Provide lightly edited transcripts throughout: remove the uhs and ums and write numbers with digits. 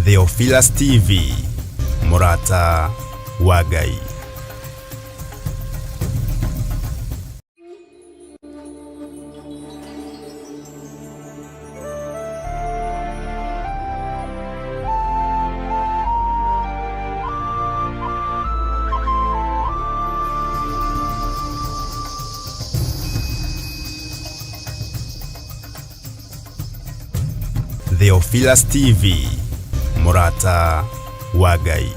Theophilus TV, Murata wa Ngai. Theophilus TV, Murata wa Ngai.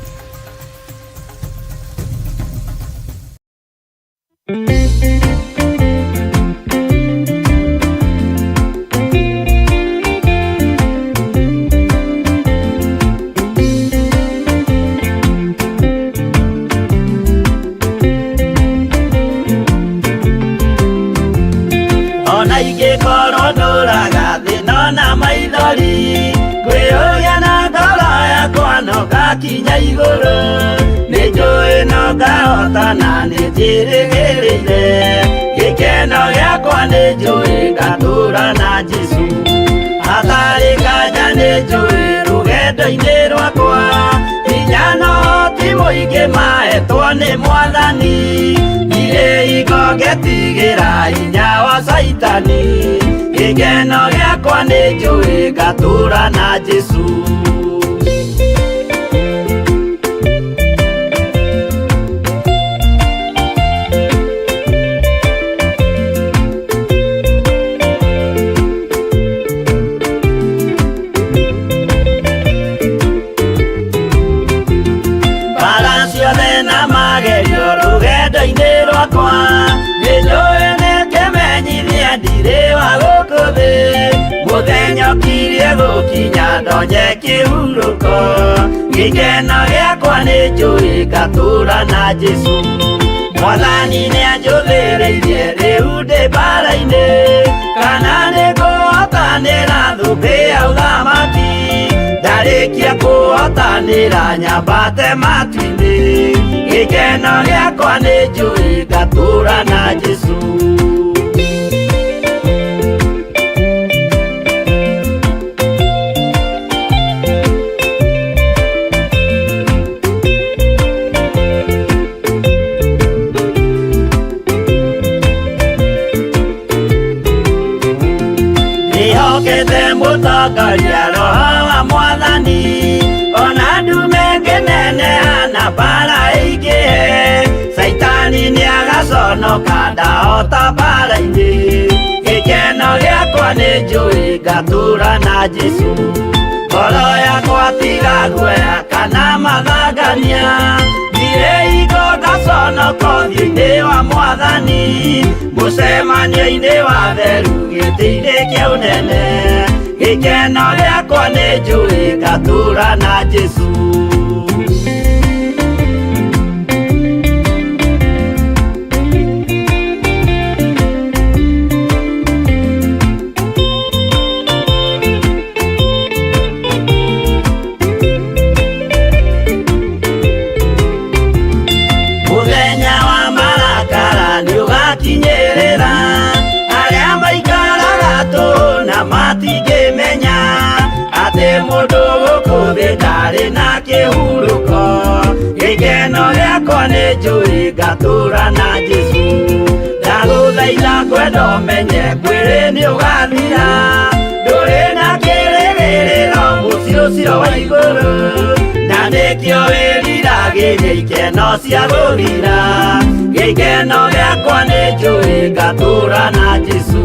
Ona ige korodora thina na maithori kwiuria na ngoro yakwa no gakinya iguru ninjui no ngahotana ninjirigirire gikeno giakwa ninjui ngatura na Jesu hatari kanja ninjui rugendo-ini rwakwa hinya no ti muingi mahetwo ni Mwathani ire igo ngetigira hinya wa Saitani gikeno giakwa ninjui ngatura na Jesu bara ciothe na magerio rugendo-ini rwakwa ninjui nĩngĩmenyithia ndirĩ wa gũkũ thĩ mũthenya ũkirie gũkinya ndonye kĩhurũko gĩkeno gĩakwa nĩnjũĩ ngatũũra na Jesu Mwathani nĩanjũthĩrĩirie rĩu ndĩ mbara-inĩ kana nĩngũhotanĩra thũmbĩ ya ũthamaki ndarĩkia kũhotanĩra nyambate matu-inĩ gĩkeno gĩakwa nĩnjũĩ ngatũũra na Jesu nĩhokete mũtongoria Roho wa Mwathani ona ndume ngĩneneha na mbara ĩingĩhe Saitani nĩagaconoka ndahota mbara-inĩ gĩkeno gĩakwa nĩnjũĩ ngatũũra na Jesu ngoro yakwa tiga guoya kana mathangania ndirĩ igo ngaconoko ũthiũ-inĩ wa Mwathani mũcemanio-inĩ wa theru gĩtĩ-inĩ kĩa ũnene gĩkeno gĩakwa nĩnjũĩ ngatũũra na Jesu mũthenya wa marakara nĩũgakinyĩrĩra arĩa maikaraga tũhũ na matingĩmenya atĩ mũndũ gũkũ thĩ ndarĩ na kĩhurũko gĩkeno gĩakwa nĩnjũĩ ngatũũra na Jesu ndagũthaitha ngwenda ũmenye mwĩrĩ nĩũgathira ndũrĩ na kĩrĩgĩrĩro mũciĩ ũcio wa igũrũ na nĩkĩo wĩriragĩria ikeno cia gũthira gĩkeno gĩakwa nĩnjũĩ ngatũũra na Jesu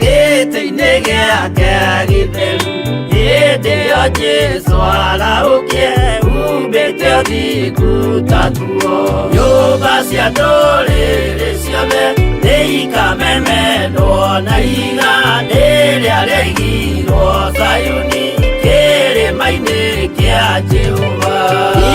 gĩtĩ-inĩ gĩake gĩtheru hĩndĩ ĩyo Jesũ araũkie humbĩte ũthingu ta guo nyũmba cia ndũrĩrĩ ciothe nĩikamemendwo na iga rĩrĩa rĩaigirwo Sayuni kĩrĩma-inĩ kĩa Jehova.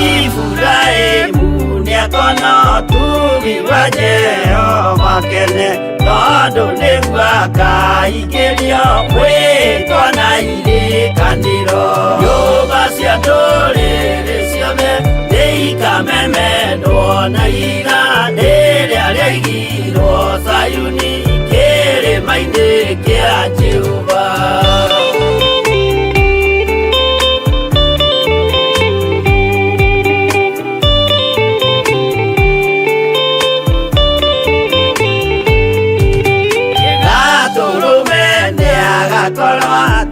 Iburahĩmu nĩakona ũtugi wa Jehova kene, tondũ nĩguo akaingĩrio mwĩtwo na irĩkanĩro. Nyũmba cia ndũrĩrĩ ciothe nĩikamemendwo na iga rĩrĩa rĩaigirwo Sayuni kĩrĩma-inĩ kĩa Jehova.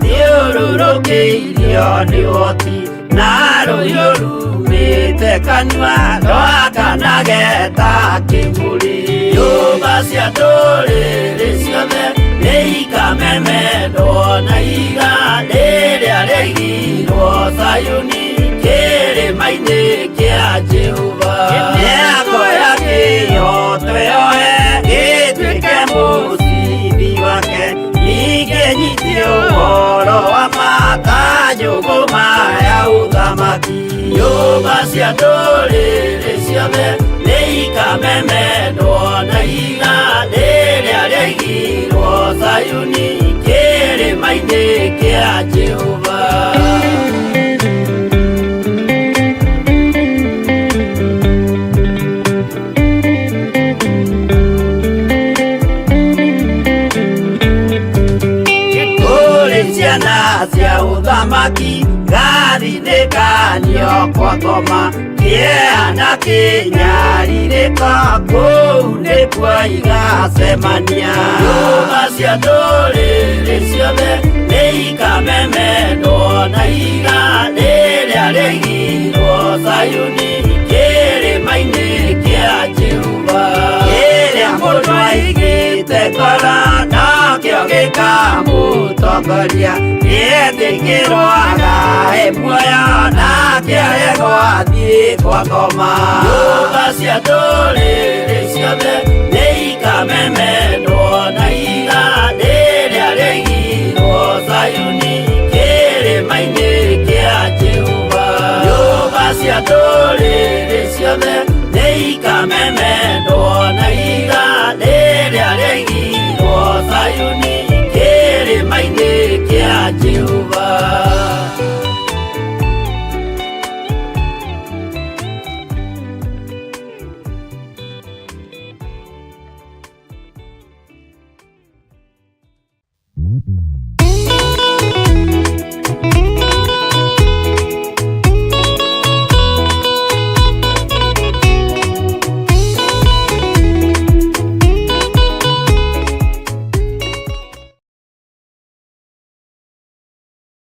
Thiũrũrũkĩirio nĩ ũhoti na rũhiũ rumĩte kanua rwakanageta kĩmũrĩ. Nyũmba cia ndũrĩrĩ ciothe nĩikamemendwo na iga rĩrĩa rĩaigirwo Sayuni kĩrĩma-inĩ kĩa Jehova. Nĩakoya kĩhooto yohe gĩtuĩke mũcithi wake, ningĩ nyitio ũhoro wa makanjũgũ maya ũthamaki. Nyũmba cia ndũrĩrĩ ciothe nĩikamemendwo na iga rĩrĩa rĩaigirwo Sayuni kĩrĩma-inĩ kĩa Jehova. Ciana cia ũthamaki gathinĩkanio kwa ngoma, kĩeha kĩnyarirĩka kũu nĩkuo igacemania. Nyũmba cia ndũrĩrĩ ciothe nĩikamemendwo na iga rĩrĩa rĩaigirwo Sayuni kĩrĩma-inĩ kĩa Jehova. Kĩrĩa mũndũ aigĩte ngoro nakĩo gĩkamũtongoria, gĩtĩkĩrwaga muoyo nake aregwo athiĩ kwa ngoma. Nyũmba cia ndũrĩrĩ ciothe nĩikamemendwo na iga rĩrĩa rĩaigirwo Sayuni kĩrĩma-inĩ kĩa Jehova. Nyũmba cia ndũrĩrĩ ciothe nĩikamemendwo na iga rĩrĩa rĩaigirwo Sayuni kĩrĩma-inĩ kĩa Jehova.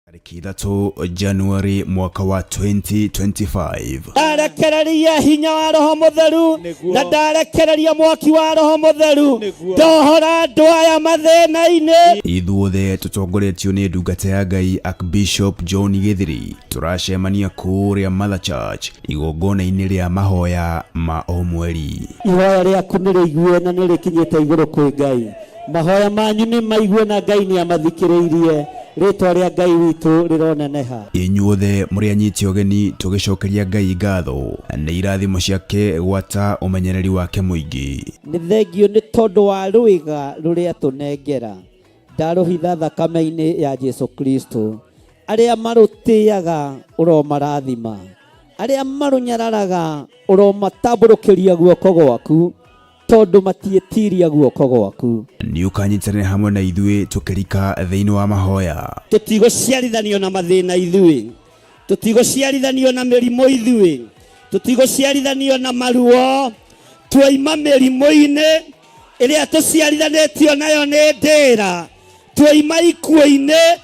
Tariki 3 Januari mwaka wa 2025. Ndarekereria hinya wa Roho Mutheru na ndarekereria mwaki wa Roho Mutheru ndohora ndwaya mathĩna-inĩ. Ithuothe tũtongoretio nĩ ndungata ya Ngai Archbishop John Gĩthiri, tũracemania kũrĩa Mother Church igongona-inĩ rĩa mahoya ma o mweri. Ihoya rĩaku nĩrĩigue na nĩrĩkinyĩte igũrũ kwĩ Ngai. Mahoya manyu nĩ maigue na Ngai nĩamathikĩrĩirie. Rĩtwa rĩa Ngai witũ rĩroneneha. Inyuothe mũrĩ anyiti ũgeni tũgĩcokeria Ngai ngatho na irathimo ciake gwata ũmenyereri wake mũingĩ. Nĩ thengio nĩ tondũ wa rũĩga rũrĩa tũnengera. Ndarũhitha thakame-inĩ ya Jesu Kristo. Arĩa marũtĩaga ũromarathima. Arĩa marũnyararaga ũromatambũrũkĩria guoko gwaku. Tondũ matiĩtiria guoko gwaku. Nĩ ũkanyitanĩra hamwe na ithuĩ tũkĩrika thĩinĩ wa mahoya. Tũtigũciarithanio na mathĩna ithuĩ. Tũtigũciarithanio na mĩrimũ ithuĩ. Tũtigũciarithanio na maruo. Tuoima mĩrimũ-inĩ ĩrĩa tũciarithanĩtio nayo nĩ ndĩra. Tuoima ikuũ-inĩ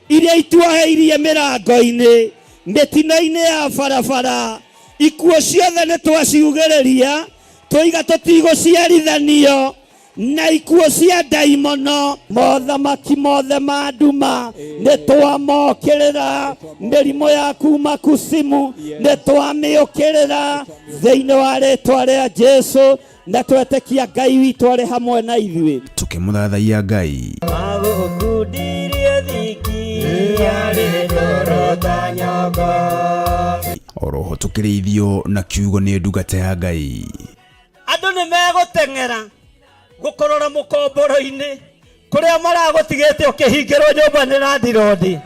iria ituoheirie mĩrango-inĩ. Mĩtino-inĩ ya barabara. Ikuũ ciothe nĩ twaciugĩrĩria. Tũiga tũtigũciarithanio na ikuũ cia ndaimono. Mothamaki mothe ma nduma nĩ twamokĩrĩra. Mĩrimũ ya kuma kusimu nĩ twamĩũkĩrĩra thĩinĩ wa rĩtwa rĩa Jesu. na twetekia Ngai witũ arĩ hamwe na ithuĩ. Tukimuthathaia Ngai. Magukundirie thiki arĩ ndoro ta nyoka. Oroho tukirithio na kiugo nĩ ndungata ya Ngai. Andũ nĩ megũteng'era gũkorora mũkomboro-inĩ kũrĩa maragũtigĩte ũkĩhingĩrwo nyũmba nĩ randirodi,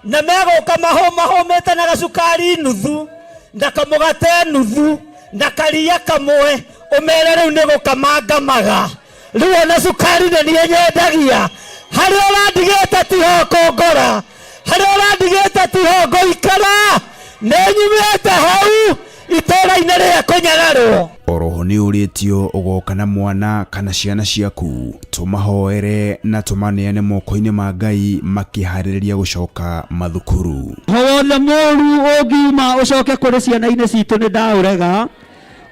na megũka mahũmĩte na gacukari nuthu na kamũgate nuthu na karia kamwe, ũmere rĩu nĩ gũkamangamaga. Rĩu ona cukari nĩ niĩ nyendagia. Harĩa ũrandigĩte tiho kũngora, harĩa ũrandigĩte tiho ngũikara, nĩ nyumĩte hau itũũra-inĩ rĩa kũnyagarwo. Oroho nĩ ũrĩtio ũgoka na mwana kana ciana ciaku, tumahoere na tumaneane moko-inĩ ma Ngai makĩharĩrĩria gũcoka mathukuru. Wothe mũru ũngiuma ũcoke kũrĩ ciana-inĩ citũ nĩ ndaũrega,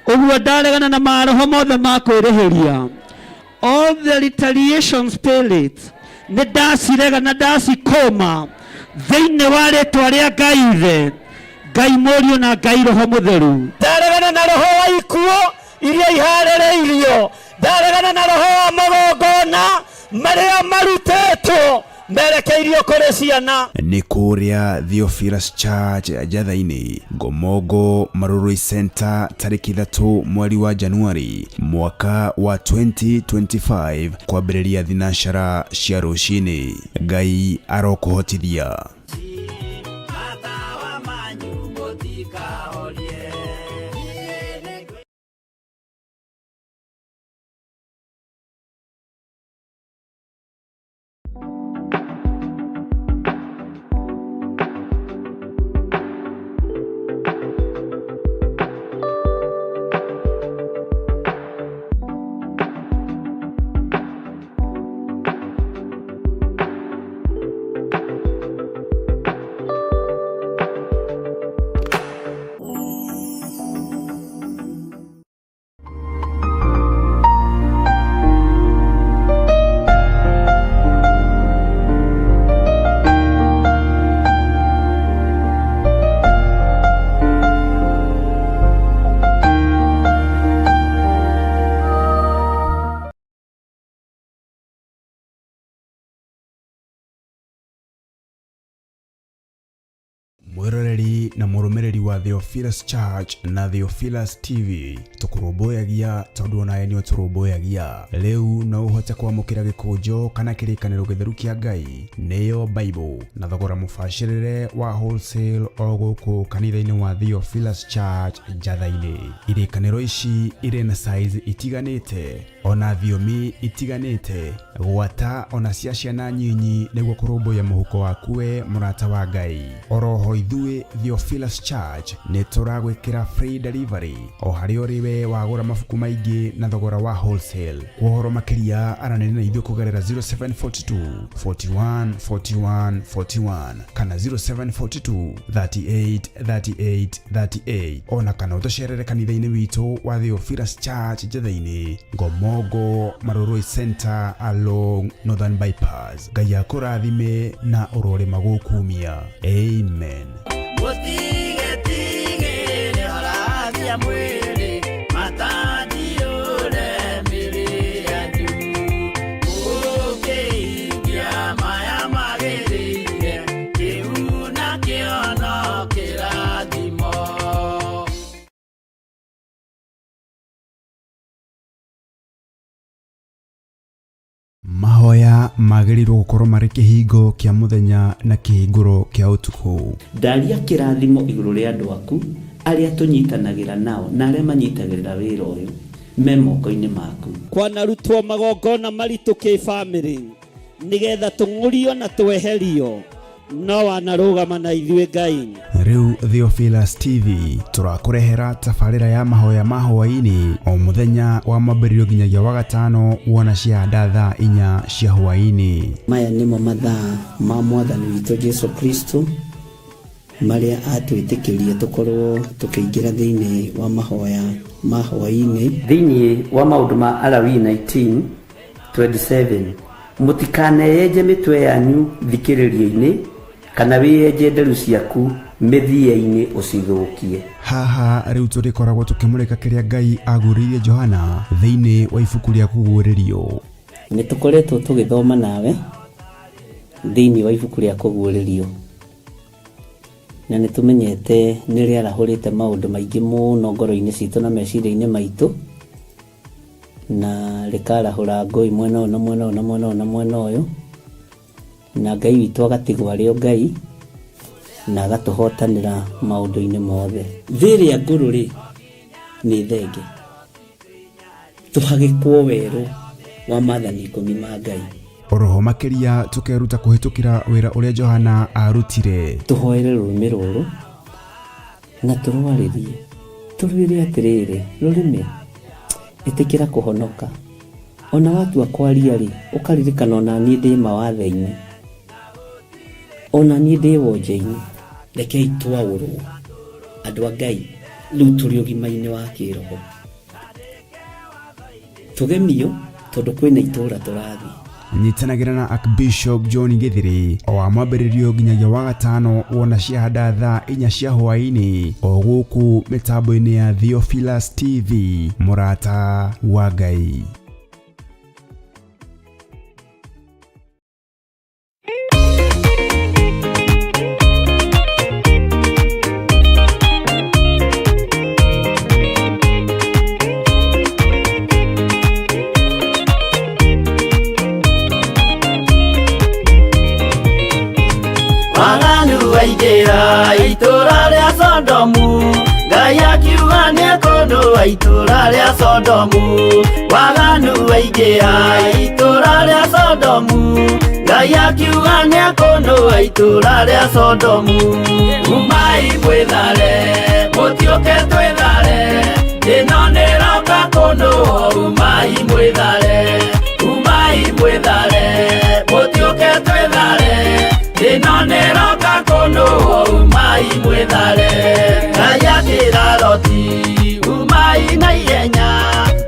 ũguo ndaregana na maroho mothe ma kwĩrĩhĩria. All the retaliation spirits nĩ ndacirega na ndacikũma thĩinĩ wa rĩtwa rĩa Ngai Ithe, Ngai Mũriũ na Ngai Roho Mũtheru. Ndaregana na roho wa ikuo iria iharĩrĩirio, ndaregana na roho wa magongona marĩa marutĩtwo merekeirio kũrĩ ciana. Nĩ kũrĩa Theophilus Church Njatha-inĩ, Ngomongo Marũrũi Center, tarĩki 3 mweri wa Januari mwaka wa 2025, kwambĩrĩria thinacara cia rũcinĩ. Ngai arokũhotithia. Mwiroreri na mũrũmĩrĩri wa Theophilus Church na Theophilus TV, tũkũrũmbũyagia tondũ onawe nĩ ũtũrũmbũyagia. Rĩu no ũhote kwamũkĩra gĩkũnjo kana kĩrĩkanĩro gĩtheru kĩa Ngai, nĩyo Bible, na thogora mũbacĩrĩre wa wholesale o gũkũ kanitha-inĩ wa Theophilus Church Njatha-inĩ. Irĩkanĩro ici irĩ na size itiganĩte, ona thiomi itiganĩte, gwata ona cia ciana nyinyi nĩguo kũrũmbũya mũhuko waku we mũrata wa Ngai. Oroho ithuĩ Theophilus Church nĩ tũragwĩkĩra free delivery o harĩa ũrĩ we wagũra mabuku maingĩ na thogora wa wholesale. Ũhoro makĩria aranĩria na ithuĩ kũgerera 0742 41 41 41 kana 0742 38 38 38, ona kana ũtũcerere kanitha-inĩ witũ wa Theophilus Church Njatha-inĩ, Ngomongo Marũrũi Center along Northern Bypass. Ngai akũrathime na ũrore magũkumia. Amen. Mahoya magĩrĩirwo gũkorwo marĩ kĩhingo kĩa mũthenya na kĩhingũro kĩa ũtukũ. Ndaria kĩrathimo igũrũ rĩa andũ aku arĩa tũnyitanagĩra nao na arĩa manyitagĩrĩra wĩra ũyũ me moko-inĩ maku. Kwanarutwo magongona maritũ kĩ-bamĩrĩ nĩgetha tũng'ũrio na tweherio, no wanarũgama na ithuĩ Ngai. Rĩu Theophilus TV tũrakũrehera tabarĩra ya mahoya ma hwaĩ-inĩ o mũthenya wa mwambĩrĩrio nginyagia wa gatano wona ciahanda thaa 4 cia hwaĩ-inĩ. Maya nĩmo mathaa ma Mwathani witũ Jesu Kristo marĩa atwĩtĩkĩria tũkorwo tũkĩingĩra thĩinĩ wa mahoya ma hwaĩ-inĩ. Thĩinĩ wa maũndũ ma Alawii 19:27, mũtikaneyenje mĩtwe yanyu thikĩrĩrio-inĩ kana wiyenje nderu ciaku mithia-ini ucithukie. Haha riu turikoragwo tukimurika kiria Ngai aguririe Johana thiini wa ibuku ria kuguririo. Ni tukoretwo tugithoma nawe thiini wa ibuku ria kuguririo, na ni tumenyete ni riarahurite maundu maingi muno ngoro-ini citu na meciria-ini maitu, na rikarahura ngui mwena uyu na mwena uyu na mwena uyu na mwena uyu, na Ngai witu agatigwo ario Ngai na agatuhotanira maundu-ini mothe. Thiria nguru ri ni thenge tuhagikwo weru wa maathani 10 ma Ngai. Oroho makiria tukeruta kuhitukira wira uria Johana arutire. Tuhoere rurimi ruru na turwaririe turwire atiriri rurimi itikira kuhonoka. Ona watua kwaria ri ukaririkana ona ni ndi mawathe-ini, ona ni ndi wonje-ini. Rekei twaurwo andu a Ngai riu turi ugima-ini wa kiroho, tugemio tondu kwina itura turathi. Nyitanagira na Archbishop John Githiri o wa mwambiririo nginyagia wa gatano wona ciahada thaa 4 cia hwaini o guku mitambo-ini ya Theophilus TV, murata wa Ngai. Waganu waingira itura ria Sodomu, Ngai akiuga ni ekũndũa itura ria Sodomu. Waganu waingira itura ria Sodomu, Ngai akiuga ni ekũndũa itura ria Sodomu. Umai mwithare mutiuke twithare, ĩno nĩroka kũndũa. Umai mwithare, umai mwithare mutiuke twithare, ĩno nĩroka kũndũa. Umai mwithare. Ngai akĩra Loti, umai na ihenya,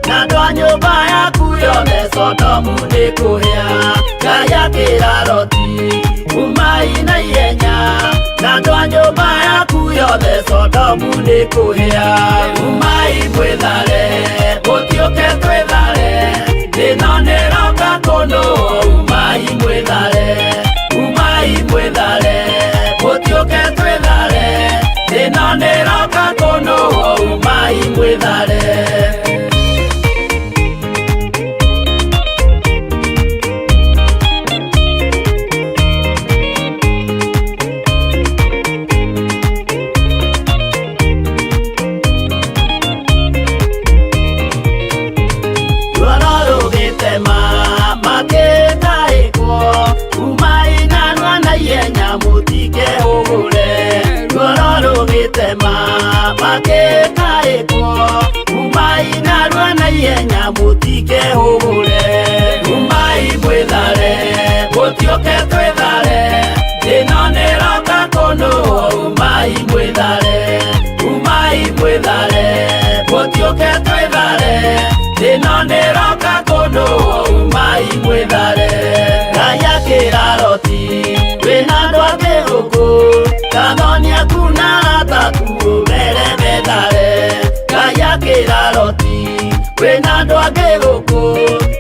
na andũ a nyũmba yaku yothe Sodomu nĩ kũhĩa. Ngai akĩra Loti, umai na ihenya, na andũ a nyũmba yaku yothe Sodomu nĩ kũhĩa. Umai mwithare mũtiũke twĩthare, ĩno nĩroka kũndũa. Umai mwithare, umai mwithare mũtiũke twĩthare, ĩno nĩroka kũndũa. Umai mwithare. Umai mwithare mũtiũke twĩthare, ĩno nĩroka kũndũa. Umai mwithare, umai mwithare mũtiũke twĩthare, ĩno nĩroka kũndũa. Umai mwithare. Ngai akĩra Loti, wĩna andũ angĩ gũkũ, tathonia kuna arataku ũmere methare. Ngai akĩra Loti, wĩna andũ angĩ gũkũ,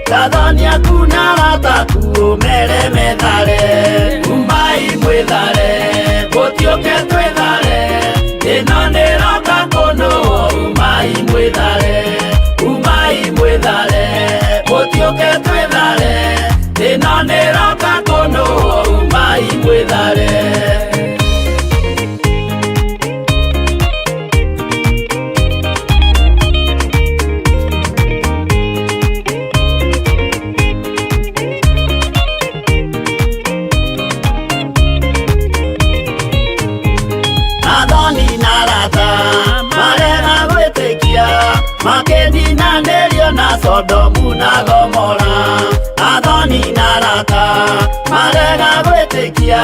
tathonia kuna arataku ũmere methare. Umai mwithare mũtiũke twĩthare, ĩno nĩroka kũndũa. Umai mwithare, umai mwithare mũtiũke twĩthare, ĩno nĩroka kũndũa. Umai mwithare. Makedinanĩrio na Sodomu na Gomora. Athoni na arata marega gwĩtĩkia,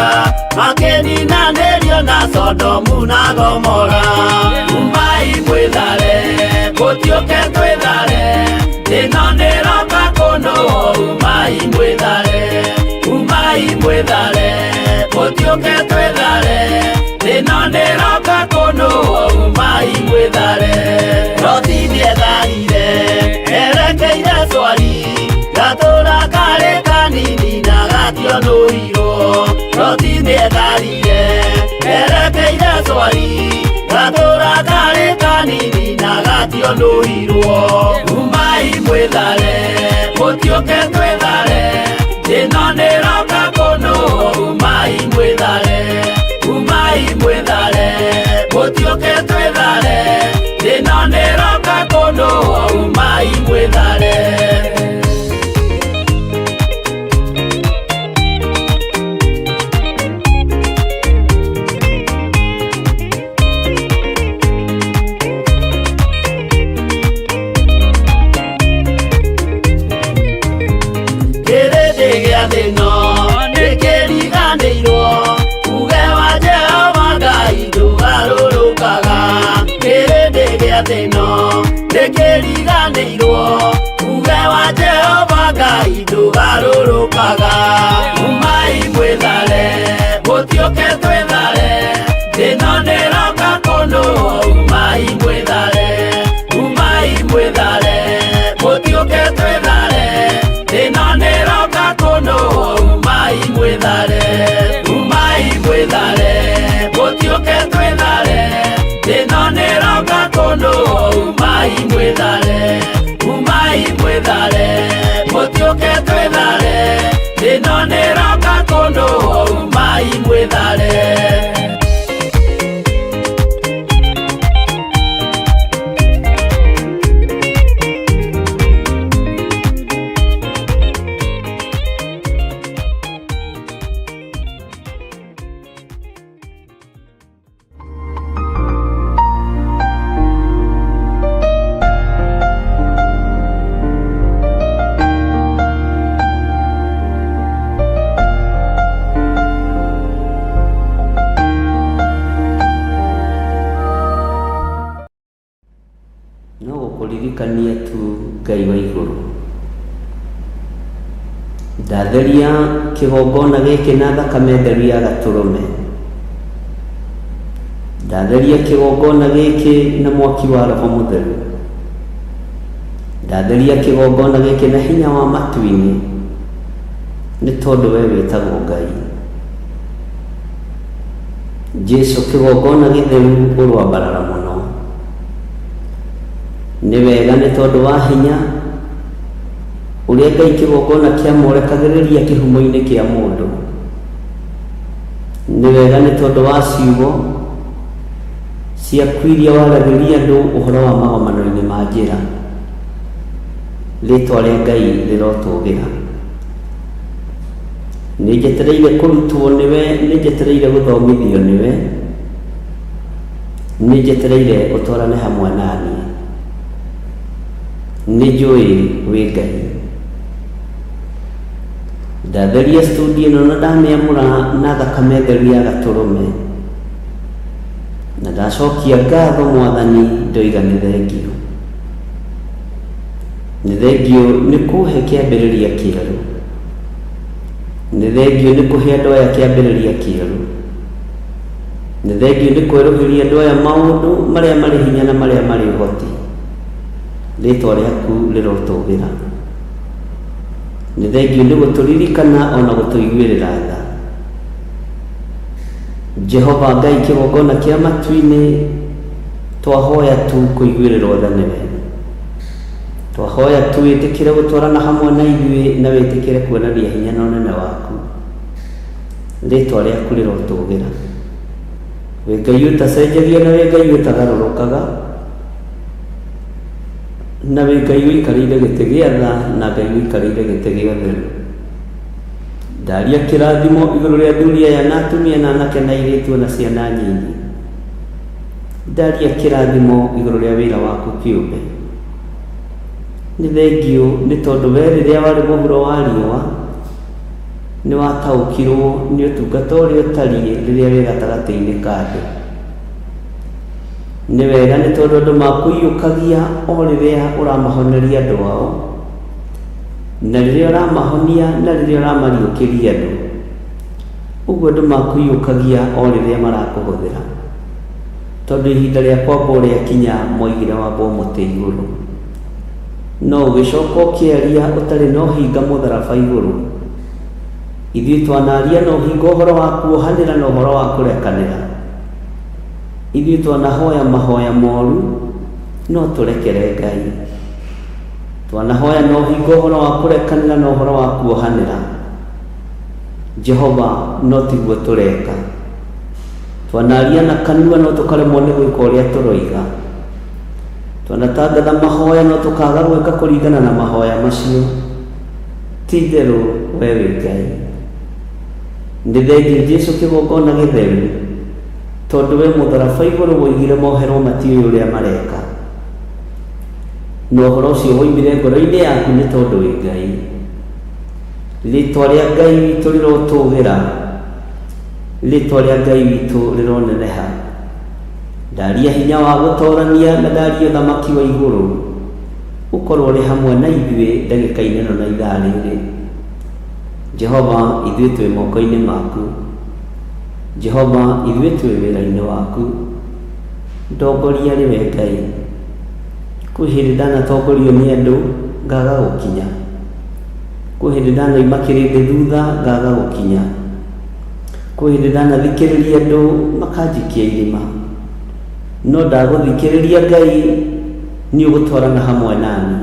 makedinanĩrio na Sodomu na Gomora. Umai mwithare mũtiũke twĩthare, ĩno nĩroka kũndũa. Umai mwithare, umai mwithare mũtiũke mũtiũke twĩthare, thĩno nĩroka kũnũa umai mwĩthare. Roti nĩetharire erekeire Swari, gatũra karĩ kanini na gationũirwo. Roti nĩetharire erekeire Swari, gatũra karĩ kanini na gationũirwo. Umai mwĩthare, mũtiũke twĩthare, thĩno nĩroka kũnũa umai mwĩthare. Umai mwĩthare, mũtiũke twĩthare, thĩno nĩroka kũnũa umai mwĩthare. Kĩrĩndĩ gĩa thĩno nĩkĩriganĩirwo, uge wa Jehova Ngai ndũgarũrũkaga. Kĩrĩndĩ gĩa thĩno nĩkĩriganĩirwo, uge wa Jehova Ngai ndũgarũrũkaga. Umai mwĩthare, mũtiũke twĩthare, thĩno nĩroka kũnũa umai mwĩthare. Umai mwĩthare, mũtiũke twĩthare, thĩno nĩroka kũnũa umai mwĩthare. Umai mwĩthare, mũtiũke twĩthare, thĩno nĩroka kũnũa umai mwĩthare. Umai mwĩthare, mũtiũke twĩthare, thĩno nĩroka kũnũa umai mwĩthare. No gũkũririkania tu Ngai wa igũrũ, ndatheria kĩgongona gĩkĩ na thakame theru ya Gatũrũme, ndatheria kĩgongona gĩkĩ na mwaki wa Roho Mũtheru, ndatheria kĩgongona gĩkĩ na hinya wa matu-inĩ, nĩ tondũ we wĩtagwo Ngai. Jesũ, kĩgongona gĩtheru ũrwambarara mũno, nĩ wega nĩ tondũ wa hinya ũrĩa Ngai kĩgongona kĩamorekagĩrĩria kĩhumo-inĩ kĩa mũndũ. Nĩ wega nĩ tondũ wa ciugo ciaku iria waragĩria andũ ũhoro wa magomano-inĩ ma njĩra. Rĩĩtwa rĩa Ngai rĩrotũgĩra. Nĩ njetereire kũrutwo nĩwe, nĩ njetereire gũthomithio nĩwe, nĩ njetereire ũtwarane hamwe naniĩ. Nĩ njũĩ wĩ Ngai. Ndatheria studio ĩno na ndamĩamũra na thakame theru ya Gatũrũme, na ndacokia ngatho Mwathani ndoiga nĩ thengio. Nĩ thengio nĩ kũhe kĩambĩrĩria kĩerũ, nĩ thengio nĩ kũhe andũ aya kĩambĩrĩria kĩerũ, nĩ thengio nĩ kwerũhĩria andũ aya maũndũ marĩa marĩ hinya na marĩa marĩ ũhoti. Rĩĩtwa rĩaku rĩrotũgĩra. Nĩ thengio nĩ gũtũririkana ona gũtũiguĩrĩra tha. Jehova Ngai, kĩgongona kĩa matu-inĩ twahoya tu kũiguĩrĩrwo tha nĩwe, twahoya tu wĩtĩkĩre gũtwarana hamwe na ithuĩ na wĩtĩkĩre kuonania hinya na ũnene waku. Rĩĩtwa rĩaku rĩrotũgĩra. Wĩ Ngai ũtacenjagia na wĩ Ngai ũtagarũrũkaga, na wĩ Ngai ũikarĩire gĩtĩ gĩa tha na Ngai ũikarĩire gĩtĩ gĩa ũtheru. Ndaria kĩrathimo igũrũ rĩa athuri aya na atumia na anake na airĩtu na ciana nyinyi. Ndaria kĩrathimo igũrũ rĩa wĩra waku kĩũmbe. Nĩ thengio nĩ tondũ we rĩrĩa warĩ mũhuro wa riũa nĩ wataũkirwo nĩ ũtungata ũrĩa ũtariĩ rĩrĩa wĩ gatagatĩ-inĩ ka andũ. Nĩ wega nĩ tondũ andũ makũiyũkagia o rĩrĩa ũramahoneria andũ ao, na rĩrĩa ũramahonia na rĩrĩa ũramariũkĩria andũ. Ũguo andũ makwĩyũkagia o rĩrĩa marakũhũthĩra, tondũ ihinda rĩa kwamba rĩakinya moigire wamba mũtĩ igũrũ, no ũgĩcoka ũkĩaria ũtarĩ na ũhinga mũtharaba igũrũ. Ithuĩ twanaria na ũhinga ũhoro wa kuohanĩra na ũhoro wa kũrekanĩra. Ithuĩ twanahoya mahoya moru no tũrekere Ngai. Twanahoya na ũhinga ũhoro wa kũrekanĩra na ũhoro wa kuohanĩra. Jehova no tiguo tũreka. Twanaria na kanua no tũkaremwo nĩ gwĩka ũrĩa tũroiga. Twanatangatha mahoya no tũkaga gwĩka kũringana na mahoya macio. Ti-itherũ we wĩ Ngai. Nĩ thengiũ Jesũ kĩgongona gĩtheru, tondũ we mũtharaba igũrũ woigire mohero matiũĩ ũrĩa mareka. Na ũhoro ũcio woimire ngoro-inĩ yaku nĩ tondũ wĩ Ngai. Rĩĩtwa rĩa Ngai witũ rĩrotũũgĩra, rĩĩtwa rĩa Ngai witũ rĩroneneha. Ndaria hinya wa gũtoorania na ndaria ũthamaki wa igũrũ, ũkorwo ũrĩ hamwe na ithuĩ ndagĩka-inĩ ĩno na ithaa rĩrĩ. Jehova, ithuĩ twĩ moko-inĩ maku. Jehova, ithuĩ twĩ wĩra-inĩ waku. Ndongoria rĩwe Ngai. Kwĩ hĩndĩ ndanatongorio nĩ andũ ngaga gũkinya. Kwĩ hĩndĩ ndanoima kĩrĩndĩ thutha ngaga gũkinya. Kwĩ hĩndĩ ndanathikĩrĩria andũ makanjikia irima, no ndagũthikĩrĩria Ngai nĩ ũgũtwarana hamwe nani.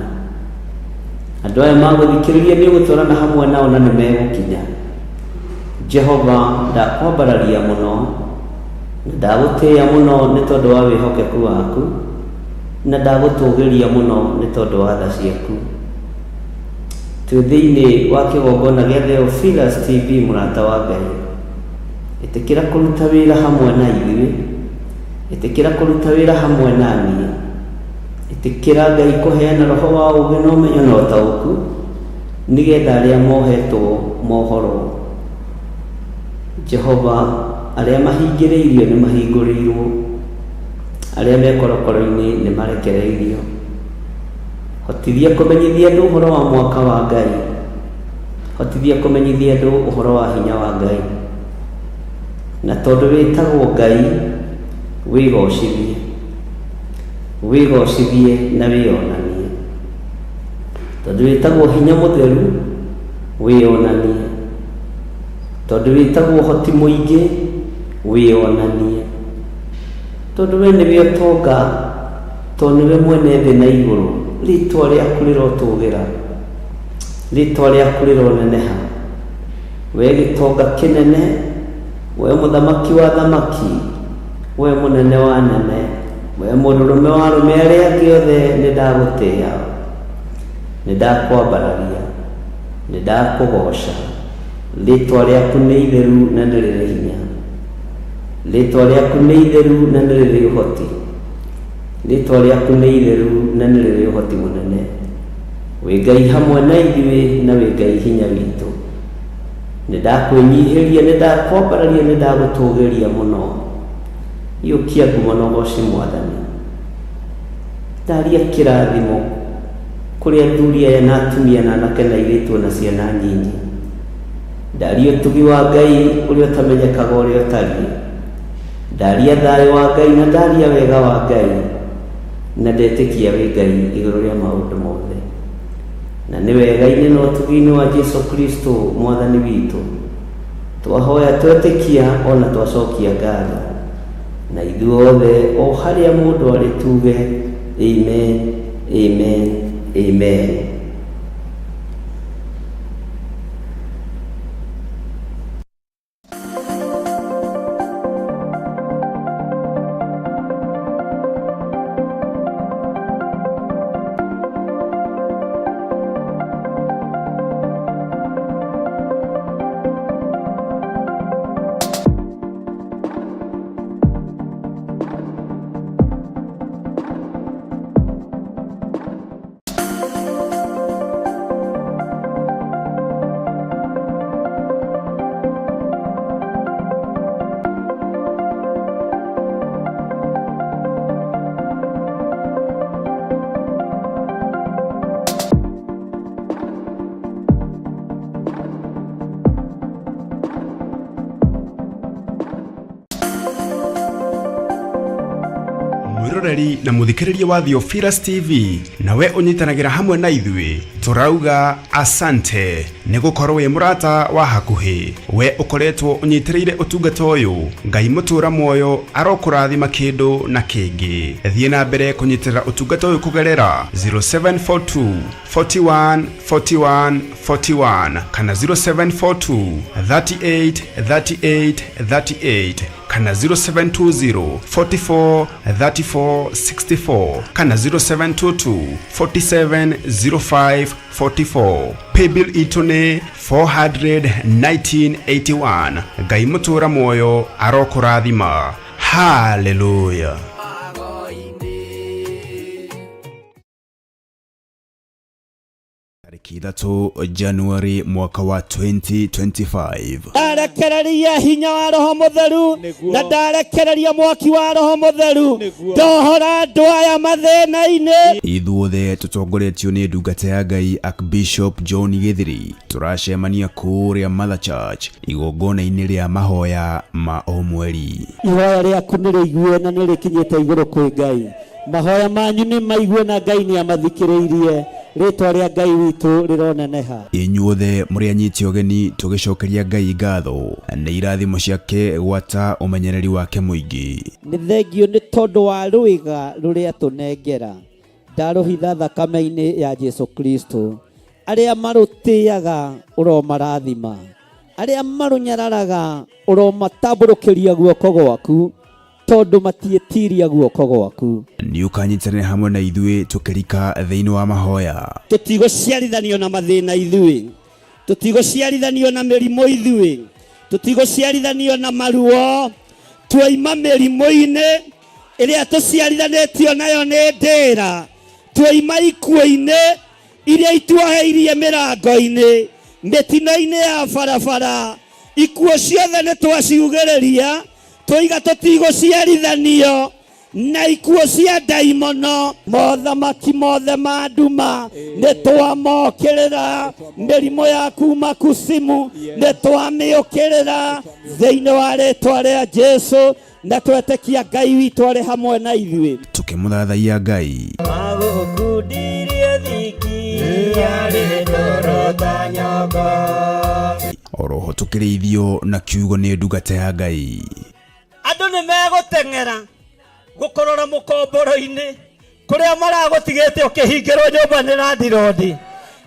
Andũ aya magũthikĩrĩria nĩ ũgũtwarana hamwe nao na nĩ megũkinya. Jehova, ndakwambararia mũno, ndagũtĩĩa mũno nĩ tondũ wa wĩhokeku waku, na ndagũtũũgĩria mũno nĩ tondũ wa tha ciaku. Twĩ thĩinĩ wa kĩgongona gĩa Theophilus TV, mũrata wa Ngai, ĩtĩkĩra kũruta wĩra hamwe na ithuĩ, ĩtĩkĩra kũruta wĩra hamwe na niĩ, ĩtĩkĩra Ngai kũheana roho wa ũũgĩ na ũmenyo na ũtaũku, nĩgetha arĩa mohetwo mohoro. Jehova, arĩa mahingĩrĩirio nĩ mahingũrĩirwo, arĩa me korokoro-inĩ nĩ marekereirio. Hotithia kũmenyithia andũ ũhoro wa mwaka wa Ngai, hotithia kũmenyithia andũ ũhoro wa hinya wa Ngai. Na tondũ wĩtagwo Ngai, wĩgocithie, wĩgocithie na wĩonanie. Tondũ wĩtagwo hinya mũtheru, wĩonanie. Tondũ wĩtagwo ũhoti mũingĩ, wĩonanie. Tondũ we nĩwe ũtonga, tondũ nĩwe mwene thĩ na igũrũ, rĩĩtwa rĩaku rĩrotũũgĩra, rĩĩtwa rĩaku rĩroneneha. We gĩtonga kĩnene, we mũthamaki wa thamaki, we mũnene wa nene, we mũndũrũme wa arũme arĩa angĩ othe, nĩ ndagũtĩĩa, nĩ ndakwambararia, nĩ ndakũgoca. Rĩĩtwa rĩaku nĩ itheru na nĩ rĩrĩ hinya. Rĩĩtwa rĩaku nĩ itheru na nĩ rĩrĩ ũhoti. Rĩĩtwa rĩaku nĩ itheru na nĩ rĩrĩ ũhoti mũnene. Wĩ Ngai hamwe na ithuĩ, na wĩ Ngai hinya witũ. Nĩ ndakwĩnyihĩria, nĩ ndakwambararia, nĩ ndagũtũũgĩria mũno. Iyũkia ngumo na ũgooci Mwathani. Ndaria kĩrathimo kũrĩ athuri aya na atumia na anake na airĩtu na ciana nyinyi. Ndaria ũtugi wa Ngai ũrĩa ũtamenyekaga ũrĩa ũtariĩ. Ndaria thayũ wa Ngai na ndaria wega wa Ngai, na ndetĩkia wĩ Ngai igũrũ rĩa maũndũ mothe. Na nĩ wega-inĩ na ũtugi-inĩ wa Jesũ Kristo Mwathani witũ, twahoya twetĩkia ona twacokia ngatho. Na ithuothe o harĩa mũndũ arĩ tuge amen, amen, amen. mwiroreri na muthikiriria wa Theophilus TV nawe unyitanagira hamwe na ithui turauga asante ni gukorwo wi murata wa hakuhi we ukoretwo unyitireire utungata uyu ngai mutura moyo arokurathima kindu na kingi thie na mbere kunyitirira utungata uyu kugerera 0742 41 41 41 kana 0742 38 38 38 kana 0720 44 34 64 kana 0722 47 05 44 paybill itune 41981 ngai mutura moyo arokurathima. Hallelujah. Tariki 3 Januari mwaka wa 2025. Ndarekereria hinya wa Roho Mutheru na ndarekereria mwaki wa Roho Mutheru ndohora ndwaya mathina-ini. Ithuothe tutongoretio ni ndungata ya Ngai Archbishop John Githiri turacemania kuria Mother Church igongona-ini ria mahoya ma o mweri. Ihoya riaku ni riigue na ni rikinyite iguru kwi Ngai. Mahoya manyu ni maigue na Ngai ni amathikiriirie. Ritwa ria Ngai witu rironeneha. Inyuothe muri anyiti ogeni tugicokeria Ngai ngatho na irathimo ciake gwata umenyereri wake muingi. Ni thengio ni tondu wa ruiga ruria tunengera ndaruhitha thakame-ini ya Jesu Kristo. Aria marutiaga uromarathima, aria marunyararaga uromatamburukiria guoko gwaku tondu matietiria guoko gwaku. Ni ukanyitanira hamwe na ithui tukirika thiini wa mahoya. Tutigociarithanio na mathina ithui, tutigociarithanio na mirimo ithui, tutigociarithanio na maruo. Twaima mirimo-ini iria tuciarithanitio nayo ni ndira, twaima ikuo-ini iria ituaheirie mirango-ini, mitino-ini ya barabara. Ikuo ciothe ni twaciugiriria twiga tutigociarithanio na ikuo cia ndaimono. Mothamaki mothe ma nduma ni twamokirira, mirimo ya kuma kusimu ni twamiukirira thiini wa ritwa ria Jesu na twetekia Ngai witu ari hamwe na ithui tukimuthathaia Ngai. Magukundirie thiki ari dorota nyogo oroho tukirithio na kiugo ni ndungata ya Ngai. Andu ni meguteng'era gukorora mukomboro-ini kuria maragutigite ukihingirwo nyumba ni randirodi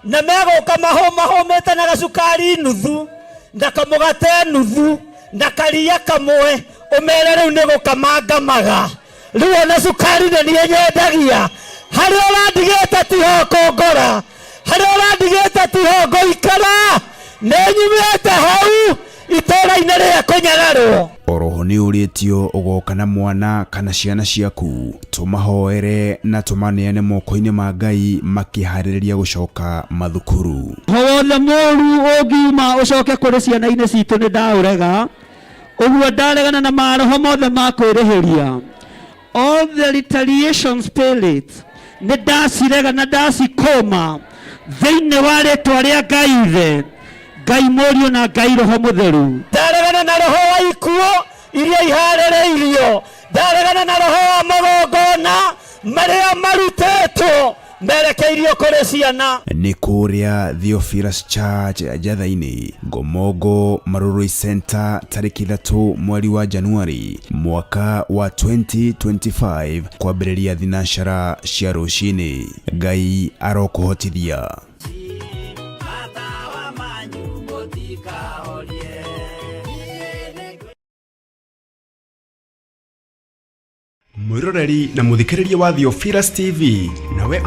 na meguka mahomete na gacukari nuthu na kamugate nuthu na karia kamwe umere riu ni gukamangamaga riu ona cukari ni nyendagia hari urandigite tiho kongora hari urandigite tiho ngoikara nenyumite hau itora-ini ria kunyagarwo. Oroho ni uritio ugoka na mwana kana ciana ciaku tumahoere na tumaneane moko-ini ma Ngai makihariria gucoka mathukuru. Howothe moru ungiuma ucoke kuri ciana-ini citu ni ndaurega uguo ndaregana na maroho mothe ma kwirihiria. All the retaliation spirits ni ndacirega na ndacikoma thiini wa ritwa ria Ngai ithe, Ngai Mũriũ na Ngai Roho Mũtheru. Ndaregana na roho wa ikuo iria iharĩrĩirio, ndaregana na roho wa magongona maria marutetwo merekeirio kuri ciana. Ni kuria Theophilus Church Jathaini Ngomongo Marurui Center tariki 3 mweri wa Januari mwaka wa 2025 kwambĩrĩria thinashara cia rũcinĩ. Ngai arokuhotithia. Mwiroreri na muthikiriria wa Theophilus TV nawe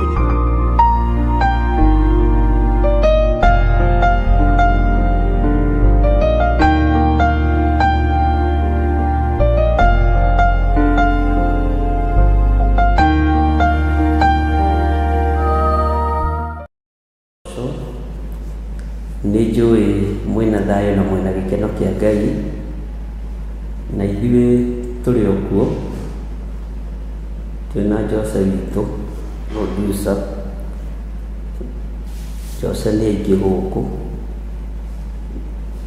ni njui mwina thayo na mwina gikeno kia Ngai na ithuĩ tũrĩ o kuo twĩna Jose witũ producer. Jose nĩ aingĩ gũkũ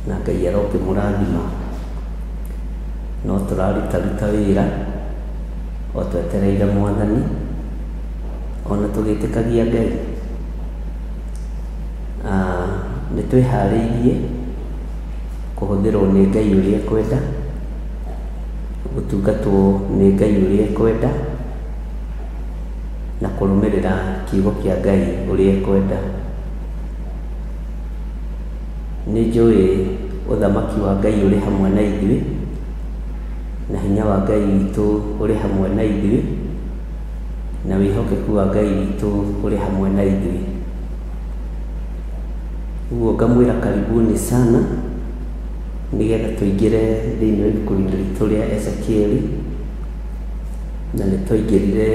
na Ngai arokĩmũrathima, no tũraruta wĩra o twetereire Mwathani ona tũgĩtĩkagia Ngai. Nĩ twĩharĩirie kũhũthĩrwo nĩ Ngai ũrĩa ekwenda, gũtungatwo nĩ Ngai ũrĩa ekwenda, na kũrũmĩrĩra kiugo kĩa Ngai ũrĩa ekwenda. Nĩ njũĩ ũthamaki wa Ngai ũrĩ hamwe na ithuĩ, na hinya wa Ngai witũ ũrĩ hamwe na ithuĩ, na wĩhokeku wa Ngai witũ ũrĩ hamwe na ithuĩ. Ũguo ngamwĩra karibuni sana, nĩgetha tũingĩre thĩinĩ wa ibuku-inĩ ritũ rĩa Ezekieli, na nĩ twaingĩrire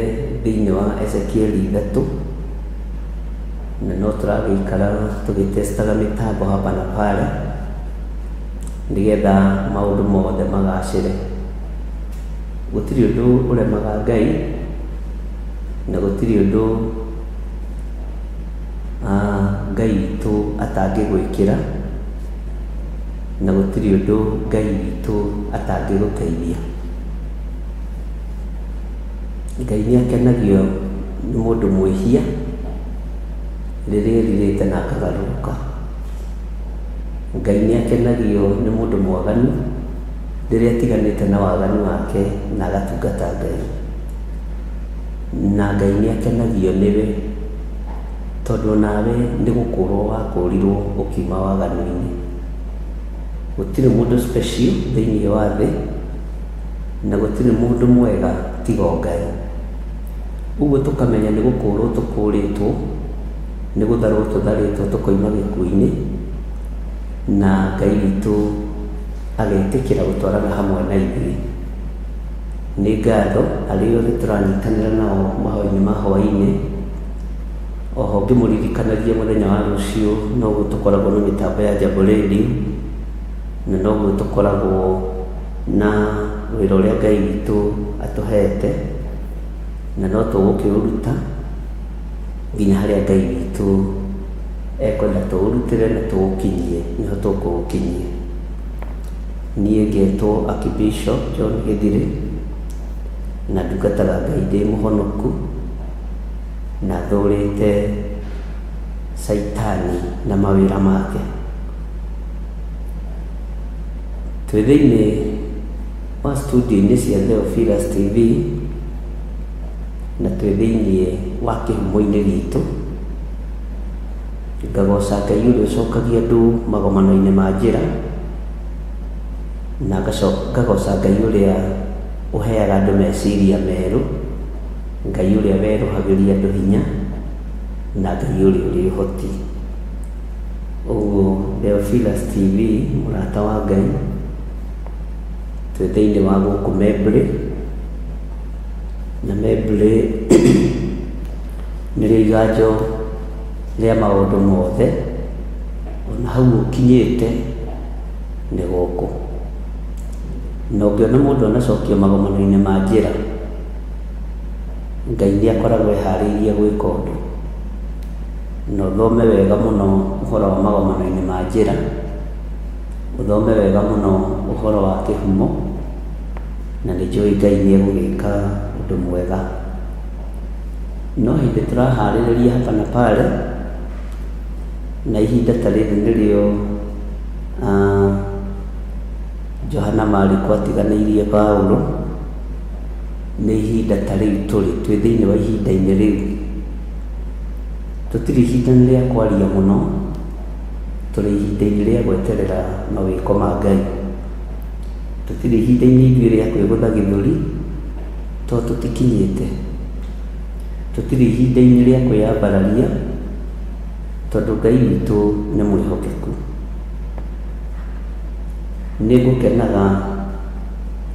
thĩinĩ wa Ezekieli 3, na no tũragĩikara tũgĩtestaga mĩtambo hapa na pale, nĩgetha maũndũ mothe magacĩre. Gũtirĩ ũndũ ũremaga Ngai, na gũtirĩ ũndũ Ngai witũ atangĩgwĩkĩra, na gũtirĩ ũndũ Ngai witũ atangĩgũteithia. Ngai nĩ akenagio nĩ mũndũ mwĩhia rĩrĩa erirĩte na akagarũrũka. Ngai nĩ akenagio nĩ mũndũ mwaganu rĩrĩa atiganĩte na waganu wake na agatungata Ngai. Na Ngai nĩ akenagio nĩwe, tondũ nawe nĩ gũkũrwo wakũrirwo ũkiuma waganu-inĩ. Gũtirĩ mũndũ special thĩinĩ wa thĩ, na gũtirĩ mũndũ mwega tiga Ngai. Ũguo tũkamenya nĩ gũkũrwo tũkũrĩtwo, nĩ gũtharwo tũtharĩtwo tũkoima gĩkuũ-inĩ, na Ngai witũ agĩtĩkĩra gũtwarana hamwe na ithuĩ. Nĩ ngatho arĩ othe tũranyitanĩra nao mahoya-inĩ ma hwaĩ-inĩ. Oho ngĩmũririkanagia mũthenya wa rũciũ noguo tũkoragwo na mĩtambo ya Jambo Radio, na noguo tũkoragwo na wĩra ũrĩa Ngai witũ atũhete, na no tũgũkĩũruta nginya harĩa Ngai witũ ekwenda tũũrutĩre na tũũkinyie, nĩho tũkũũkinyia. Niĩ ngetwo Archbishop John Gĩthirĩ, na ndungataga Ngai ndĩ mũhonoku, na thũrĩte Saitani na mawĩra make. Twĩ thĩinĩ wa studio-inĩ cia Theophilus TV, na twĩ thĩinĩ wa kĩhumo-inĩ gitũ, ngagoca Ngai ũrĩa ũcokagia andũ magomano-inĩ ma njĩra, na ngagoca Ngai ũrĩa ũheaga andũ meciria merũ, Ngai ũrĩa werũhagĩria andũ hinya, na Ngai ũrĩa ũrĩ ũhoti. Ũguo Theophilus TV, mũrata wa Ngai, twĩ thĩinĩ wa gũkũ Mebre, na Mebre nĩrĩo iganjo rĩa maũndũ mothe, ona hau ũkinyĩte nĩ gũkũ. Na ũngĩona mũndũ anacokio magomano-inĩ ma njĩra, Ngai nĩ akoragwo eharĩirie gwĩka ũndũ. Na ũthome wega mũno ũhoro wa magomano-inĩ ma njĩra, ũthome wega mũno ũhoro wa kĩhumo, na nĩ njũĩ Ngai nĩ egũgĩka ũndũ mwega. No hĩndĩ tũraharĩrĩria hapa na pale, na ihinda ta rĩrĩ nĩrĩo Johana Mariko atiganĩirie Paulo, nĩ ihinda ta rĩu twĩ thĩinĩ wa ihinda-inĩ rĩu. Tũtirĩ ihinda-inĩ rĩa kwaria mũno, tũrĩ ihinda-inĩ rĩa gweterera mawĩko ma Ngai. Tũtirĩ ihinda-inĩ ithuĩ rĩa kwĩgũtha gĩthũri, tondũ tũtikinyĩte. Tũtirĩ ihinda-inĩ rĩa kwĩyambararia, tondũ Ngai witũ nĩ mwĩhokeku. Nĩ ngũkenaga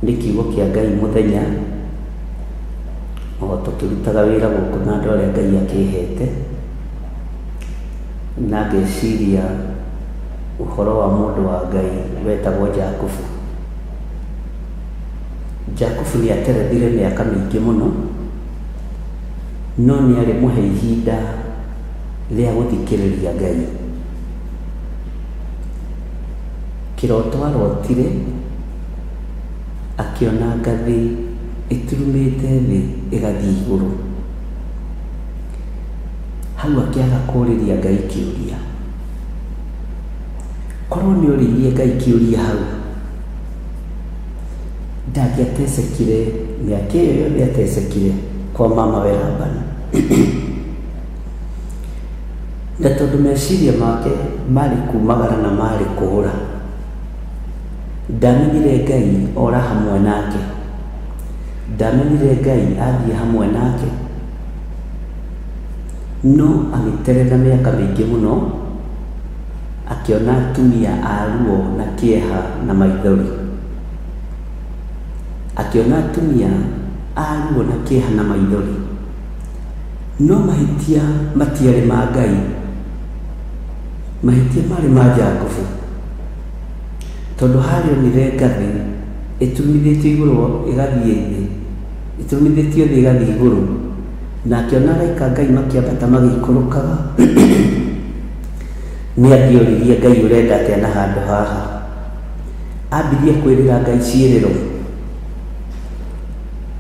nĩ kiugo kĩa Ngai mũthenya, o tũkĩrutaga wĩra gũkũ na andũ arĩa Ngai akĩhete, na ngeciria ũhoro wa mũndũ wa Ngai wetagwo Jakubu. Jakubu nĩ aterethire mĩaka mĩingĩ mũno, no nĩ arĩ mũhe ihinda rĩa gũthikĩrĩria Ngai. Kĩroto arotire, akĩona ngathĩ iturumite thĩ igathiĩ igũrũ. Hau akĩaga kũũrĩria Ngai kĩũria. Korwo nĩ ũrĩirie Ngai kĩũria hau, ndangĩatecekire mĩaka ĩyo yothe atecekire kwa mamawe Labani. Na tondũ meciria make marĩ kumagara na marĩ kũũra, ndamenyire Ngai ora hamwe nake, ndamenyire Ngai athiĩ hamwe nake, no agĩterera mĩaka mĩingĩ mũno akĩona atumia a ruo na kĩeha na maithori, akĩona atumia a ruo na kĩeha na maithori, no mahĩtia matiarĩ ma Ngai, mahĩtia marĩ ma Jakubu, tondũ harĩa onire ngathĩ ĩturumithĩtio igũrũ ĩgathiĩ thĩ, ĩturumithĩtio thĩ ĩgathiĩ igũrũ, na akĩona araika Ngai makĩambata magĩikũrũkaga. Nĩ angĩoririe Ngai ũrenda atĩa na handũ haha, ambirie kwĩrĩra Ngai ciĩrĩro,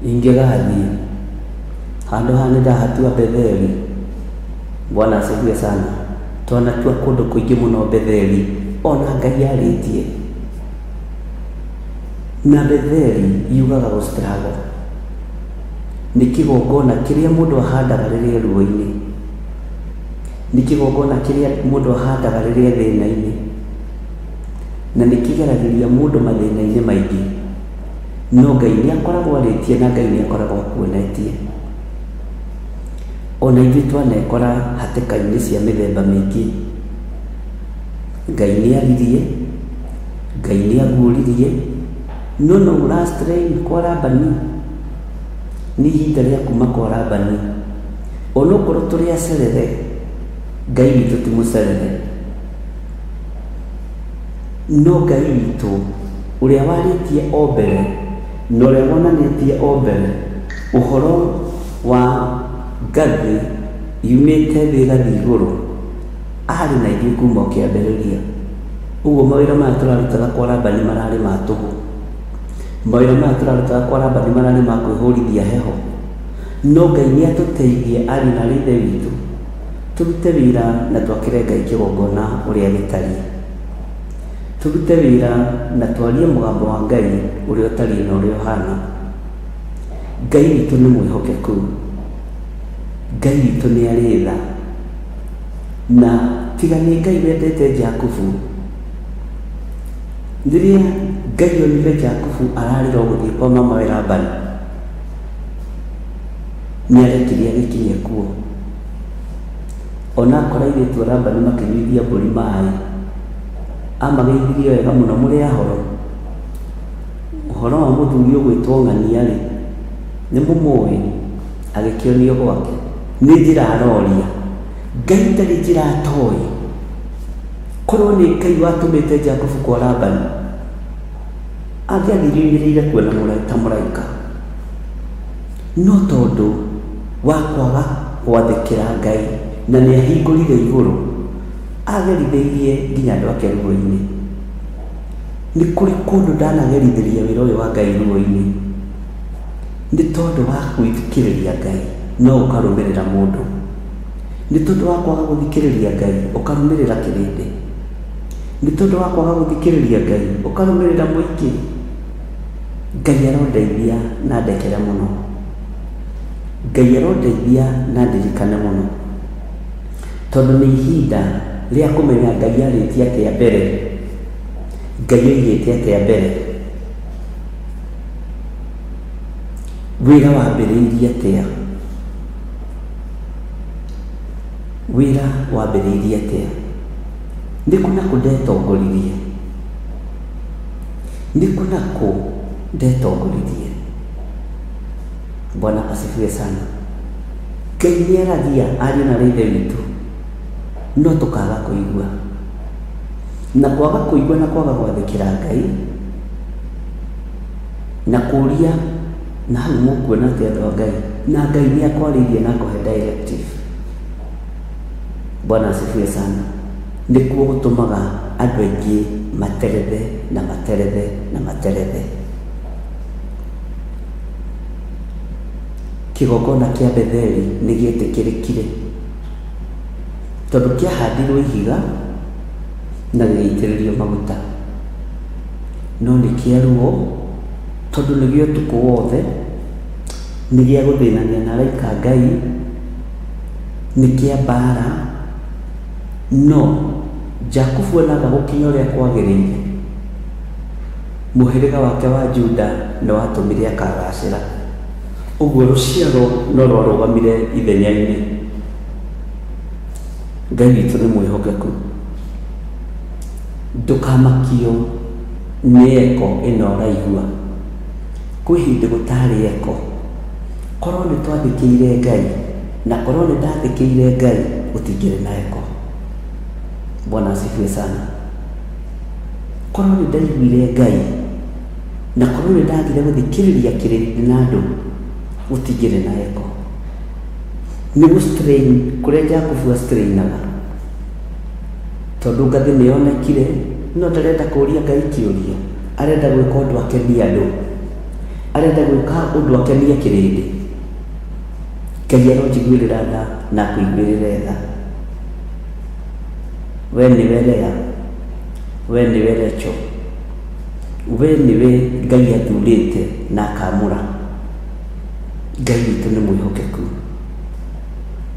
ingĩgathiĩ handũ haha nĩndahatua Betheli. Bwana asifiwe sana. Twanatua kũndũ kũingĩ mũno Betheli, ona Ngai arĩtie. Na Betheli yugaga gũstruggle, nĩ kĩgongona kĩrĩa mũndũ ahandaga rĩrĩa ruo-inĩ, nĩ kĩgongona kĩrĩa mũndũ ahandaga rĩrĩa thĩna-inĩ, na nĩ kĩgeragĩria mũndũ mathĩna-inĩ maingĩ, no Ngai nĩ akoragwo arĩtie na Ngai nĩ akoragwo akuonetie. Ona ithuĩ twanekora hatĩka-inĩ cia mĩthemba mĩingĩ, Ngai nĩ aririe, Ngai nĩ aguũririe, no last rain kwa Labani nĩ ihinda rĩa kuma kwa Labani. Onokorwo tũrĩ acerere, Ngai witũ ti mũcerere, no Ngai witũ ũrĩa warĩtie o mbere na ũrĩa wonanĩtie o mbere ũhoro wa ngathĩ yumĩte thĩ ĩgathiĩ igũrũ, arĩ na ithuĩ kuma kĩambĩrĩria. Ũguo mawĩra maya tũrarutaga kwa Labani mararĩ ma tũhũ, mawĩra maya tũrarutaga kwa Labani mararĩ ma kwĩhũrithia heho, no Ngai nĩ atũteithie arĩ na ithe witũ tũrute wĩra na twakĩre Ngai kĩgongona ũrĩa gĩtariĩ, tũrute wĩra na twarie mũgambo wa Ngai ũrĩa ũtariĩ na ũrĩa ũhana. Ngai witũ nĩ mwĩhokeku, Ngai witũ nĩ arĩ tha, na tiga nĩ Ngai wendete Jakubu. Rĩrĩa Ngai onire Jakubu ararĩra gũthiĩ kwa mamawe Labani, nĩ arekirie agĩkinyia kuo. Ona akora airĩtu a Labani makĩnyuithia mbũri maĩ, amagĩithirie wega mũno. Mũrĩ ahoro ũhoro wa mũthuri ũgwĩtwo Ng'ania-rĩ, nĩ mũmũĩ? Agĩkĩonio gwake nĩ njĩra aroria, Ngai ndarĩ njĩra atoĩ. Korwo nĩ Ngai watũmĩte Jakubu kwa Labani, angĩathirinĩrĩire kuona ta mũraika, no tondũ wa kwaga gwathĩkĩra Ngai na nĩ ahingũrire igũrũ, agerithĩirie nginya andũ ake ruo-inĩ. Nĩ kũrĩ kũndũ ndanagerithiria wĩra ũyũ wa Ngai ruo-inĩ, nĩ tondũ wa gwĩthikĩrĩria Ngai no ũkarũmĩrĩra mũndũ, nĩ tondũ wa kwaga gũthikĩrĩria Ngai ũkarũmĩrĩra kĩrĩndĩ, nĩ tondũ wa kwaga gũthikĩrĩria Ngai ũkarũmĩrĩra mũingĩ. Ngai arondeithia na ndekere mũno, Ngai arondeithia na ndirikane mũno, tondũ nĩ ihinda rĩa kũmenya Ngai arĩtie atĩa mbere, Ngai oigĩte atĩa mbere, wĩra wambĩrĩirie atĩa, wĩra wambĩrĩirie atĩa, nĩ kũ na kũ ndetongoririe, nĩ kũ na kũ ndetongoririe. Bwana asifiwe sana. Ngai nĩ arathia ariũ na ithe witũ, no tũkaga kũigua, na kwaga kũigua na kwaga gwathĩkĩra Ngai na kũũria, na hau mũkuona atĩ andũ a Ngai, na Ngai nĩ akwarĩirie na akũhe directive. Bwana asifiwe sana. Nĩkuo gũtũmaga andũ aingĩ materethe na materethe na materethe. kĩgongona kĩa Betheli nĩ gĩetĩkĩrĩkire tondũ kĩahandirwo ihiga na gĩgĩitĩrĩrio maguta, no nĩ kĩaruo tondũ nĩ gĩa ũtukũ wothe, nĩ gĩa gũthĩnania na araika Ngai, nĩ kĩa mbara, no Jakubu enaga gũkinya ũrĩa kwagĩrĩire. Mũhĩrĩga wake wa Juda nĩ watũmire akagacĩra, ũguo rũciaro no rwarũgamire ithenya-inĩ. Ngai witũ nĩ mwĩhokeku, ndũkamakio nĩ eko ĩno ũraigua. Kwĩ hĩndĩ gũtarĩ eko, korwo nĩ twathĩkĩire Ngai na korwo nĩ ndathĩkĩire Ngai, gũtingĩrĩ na eko. Bwana asifiwe sana. Korwo nĩ ndaiguire Ngai na korwo nĩ ndagire gũthikĩrĩria kĩrĩndĩ na andũ, gũtingĩrĩ na eko. Nĩ gũstrain kũrĩa Jakubu astrainaga, tondũ ngathĩ nĩ yonekire, no ndarenda kũũria Ngai kĩũria, arenda gwĩka ũndũ akenie andũ, arenda gwĩka ũndũ akenie kĩrĩndĩ. Ngai aronjiguĩrĩra tha na kũiguĩrĩra tha. We nĩwe Lea, we nĩwe Rachel, we nĩwe Ngai athurĩte na akamũra. Ngai witũ nĩ mwĩhokeku.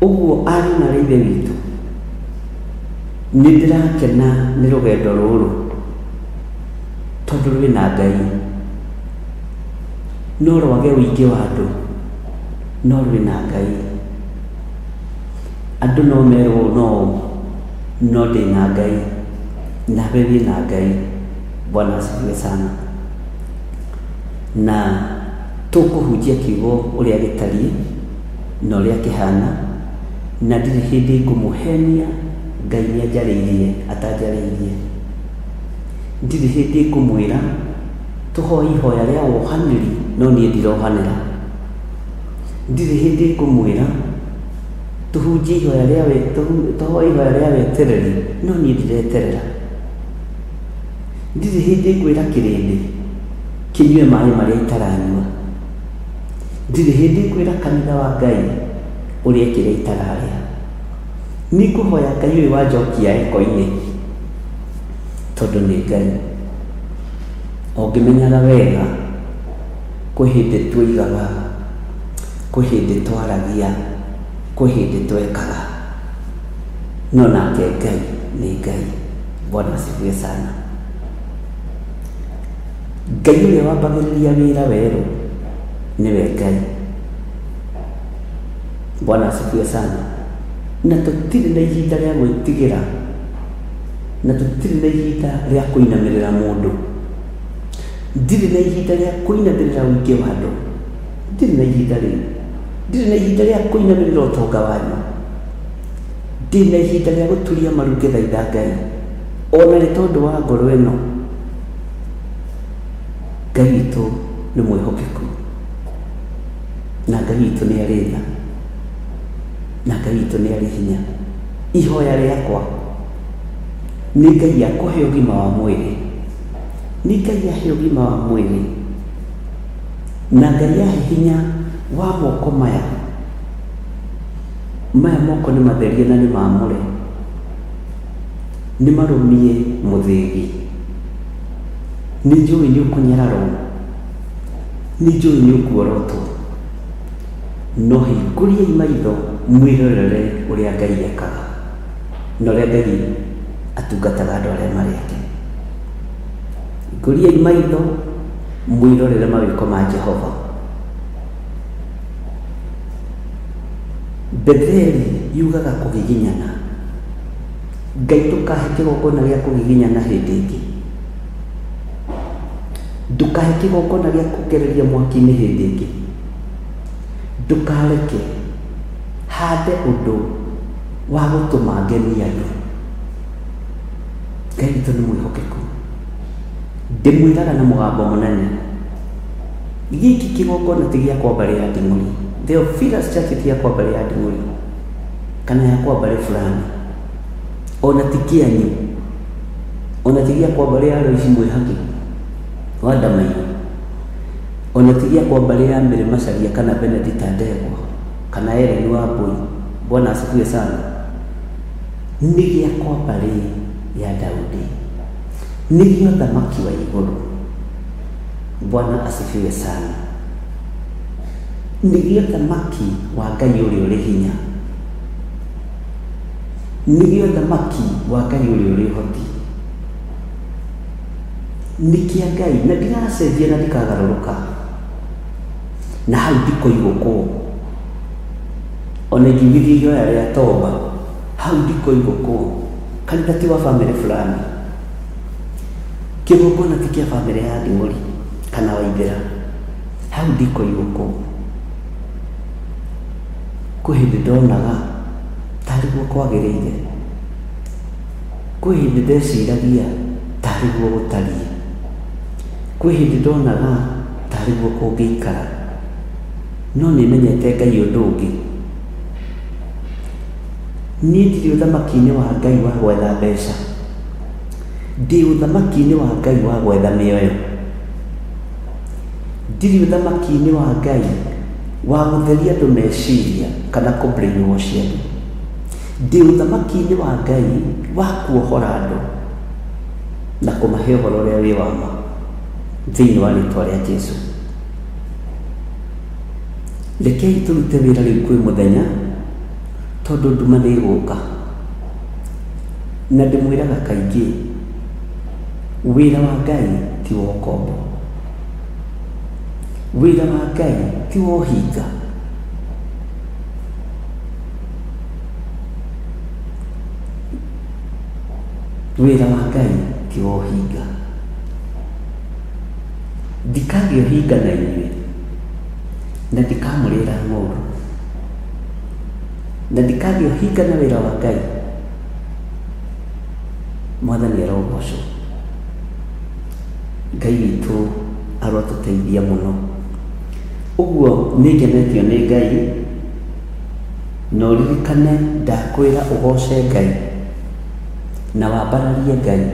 Ũguo ariũ na ithe witũ, nĩ ndĩrakena nĩ rũgendo rũrũ tondũ rwĩna Ngai, no rwage ũingĩ wa andũ, no rwĩna Ngai. Andũ no merwo no ndĩna Ngai, nawe wĩna Ngai. Bwana asifiwe sana. Na tũkũhunjia kiugo ũrĩa gĩtariĩ na ũrĩa kĩhana, na ndirĩ hĩndĩ ngũmũhenia Ngai nĩanjarĩirie atanjarĩirie. Ndirĩ hĩndĩ ngũmwĩra tũhoe ihoya rĩa wohanĩri no niĩ ndirohanĩra. Ndirĩ hĩndĩ ngũmwĩra tuhunjie ihoya rĩa wetereri no niĩ ndireterera. Ndirĩ hĩndĩ ngwĩra kĩrĩndĩ kĩnyue maĩ marĩa itaranyua. Ndirĩ hĩndĩ ngwĩra kanitha wa Ngai ũrĩa kĩrĩa itararĩa. Nĩ ngũhoya Ngai ũyũ wanjokia eko-inĩ tondũ nĩ Ngai. Ũngĩmenyaga wega, kwĩ hĩndĩ twoigaga, kwĩ hĩndĩ twaragia, kwĩ hĩndĩ twekaga, no nake Ngai nĩ Ngai. Bwana asifiwe sana. Ngai ũrĩa wambagĩrĩria wĩra werũ nĩwe Ngai. Bwana asifiwe sana. Na tũtirĩ na ihinda rĩa gwĩtigĩra, na tũtirĩ na ihinda rĩa kũinamĩrĩra mũndũ. Ndirĩ na ihinda rĩa kũinamĩrĩra ũingĩ wa andũ, ndirĩ na ihinda rĩu. Ndirĩ na ihinda rĩa kũinamĩrĩra ũtonga wanyu, ndirĩ na ihinda rĩa gũturia maru ngĩthaitha Ngai, ona nĩ tondũ wa ngoro ĩno. Ngai witũ nĩ mwĩhokeku, na Ngai witũ nĩ arĩ tha, na Ngai witũ nĩ arĩ hinya. Ihoya rĩakwa nĩ Ngai akũhe ũgima wa mwĩrĩ, nĩ Ngai ahe ũgima wa mwĩrĩ, na Ngai ahe hinya wa moko maya moko nĩ matherie na nĩ maamũre, nĩ marũmie mũthĩgi. Nĩ njũĩ nĩ ũkũnyararwo, nĩ njũĩ nĩ ũkuorotwo, no hingũriai maitho mwĩrorere ũrĩa Ngai ekaga na ũrĩa Ngai atungataga andũ arĩa marĩ ake. Hingũriai maitho mwĩrorere mawĩko ma Jehova. Betheli yugaga kũgiginyana. Ngai ndũkahe kĩgongona gĩa kũgiginyana hĩndĩ ĩngĩ. Ndũkahe kĩgongona gĩa kũgereria mwaki-inĩ hĩndĩ ĩngĩ. Ndũkareke hande ũndũ wa gũtũma ngenie andũ. Ngai witũ nĩ mwĩhokeku. Ndĩmwĩraga na mũgambo mũnene, gĩkĩ kĩgongona ti gĩa kwamba rĩa nding'ũri. Theophilus Church ti ya kwamba rĩa nding'ũri kana ya kwamba rĩ fulani, ona ti kĩanyu, ona ti gĩa kwamba rĩa Aloisi Mwĩhaki wa Ndamaiyũ. ona tigia kwamba ria Mary Macharia kana Benedict Ndegwa kana Ellen Wambui, Bwana asifiwe sana, nĩ gĩa kwamba ya Daudi, nĩ gĩa thamaki wa igũrũ. Bwana asifiwe sana, nĩ gĩa thamaki wa Ngai ũrĩa ũrĩ hinya, nĩ gĩa thamaki wa Ngai ũrĩa ũrĩ ũhoti, nĩ kĩa Ngai na ndiracenjia na ndikagarũrũka, na hau ndikoigũkwo ona ingĩgithia ihoya rĩa toba, hau ndikoigũkwo. Kanitha ti wa bamĩrĩ fulani, kĩgongona ti kĩa bamĩrĩ ya Nding'ũri kana Waithĩra, hau ndikoigũkwo. Kwĩ hĩndĩ ndonaga tarĩ guo kwagĩrĩire, kwĩ hĩndĩ ndeciragia tarĩ guo gũtariĩ, kwĩ hĩndĩ ndonaga tarĩ guo kũngĩikara, no nĩmenyete Ngai ũndũ ũngĩ. Niĩ ndirĩ ũthamaki-inĩ wa Ngai wa gwetha mbeca, ndĩ ũthamaki-inĩ wa Ngai wa gwetha mĩoyo, ndirĩ ũthamaki-inĩ wa Ngai wa gũtheria andũ meciria kana kũ-brainwash andũ, ndĩ ũthamaki-inĩ wa Ngai wa kuohora andũ na kũmahe ũhoro ũrĩa wĩ wa ma thĩinĩ wa rĩĩtwa rĩa Jesũ. Rekei tũrute wĩra rĩu kwĩ mũthenya, tondũ nduma nĩ ĩgũka, na ndĩmwĩraga kaingĩ wĩra wa Ngai ti wa ũkombo, wĩra wa Ngai ti wa ũhinga. Wĩra wa Ngai ti wa ũhinga. Ndikagĩa ũhinga na inyuĩ na ndikamũrĩra ng'ũndũ, na ndikagĩa ũhinga na wĩra wa Ngai. Mwathani arogocwo. Ngai witũ arotũteithia mũno. Ũguo nĩngenetio nĩ Ngai, na ũririkane ndakwĩra ũgoce Ngai na wambararie Ngai,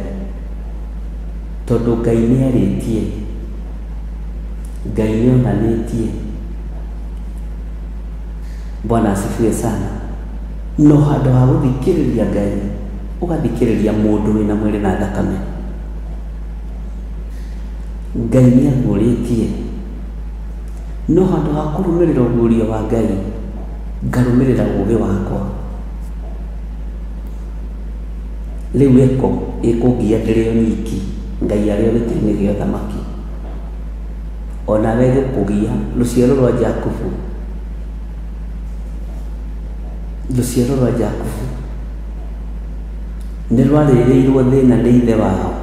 tondũ Ngai nĩarĩtie, Ngai nĩonanĩtie. Bwana asifiwe sana. No handũ ha gũthikĩrĩria Ngai ũgathikĩrĩria mũndũ wĩna mwĩrĩ na thakame. Ngai nĩaguũrĩtie. No handũ ha kũrũmĩrĩra ũguũrio wa Ngai ngarũmĩrĩra ũũgĩ wakwa. Rĩu eko ĩkũngia ndĩrĩ o nyiki, Ngai arĩ o gĩtĩ-inĩ gĩa ũthamaki. Onawe gĩkũgia rũciaro rwa Jakubu, rũciaro rwa Jakubu nĩ rwarĩrĩirwo thĩna nĩ ithe wao,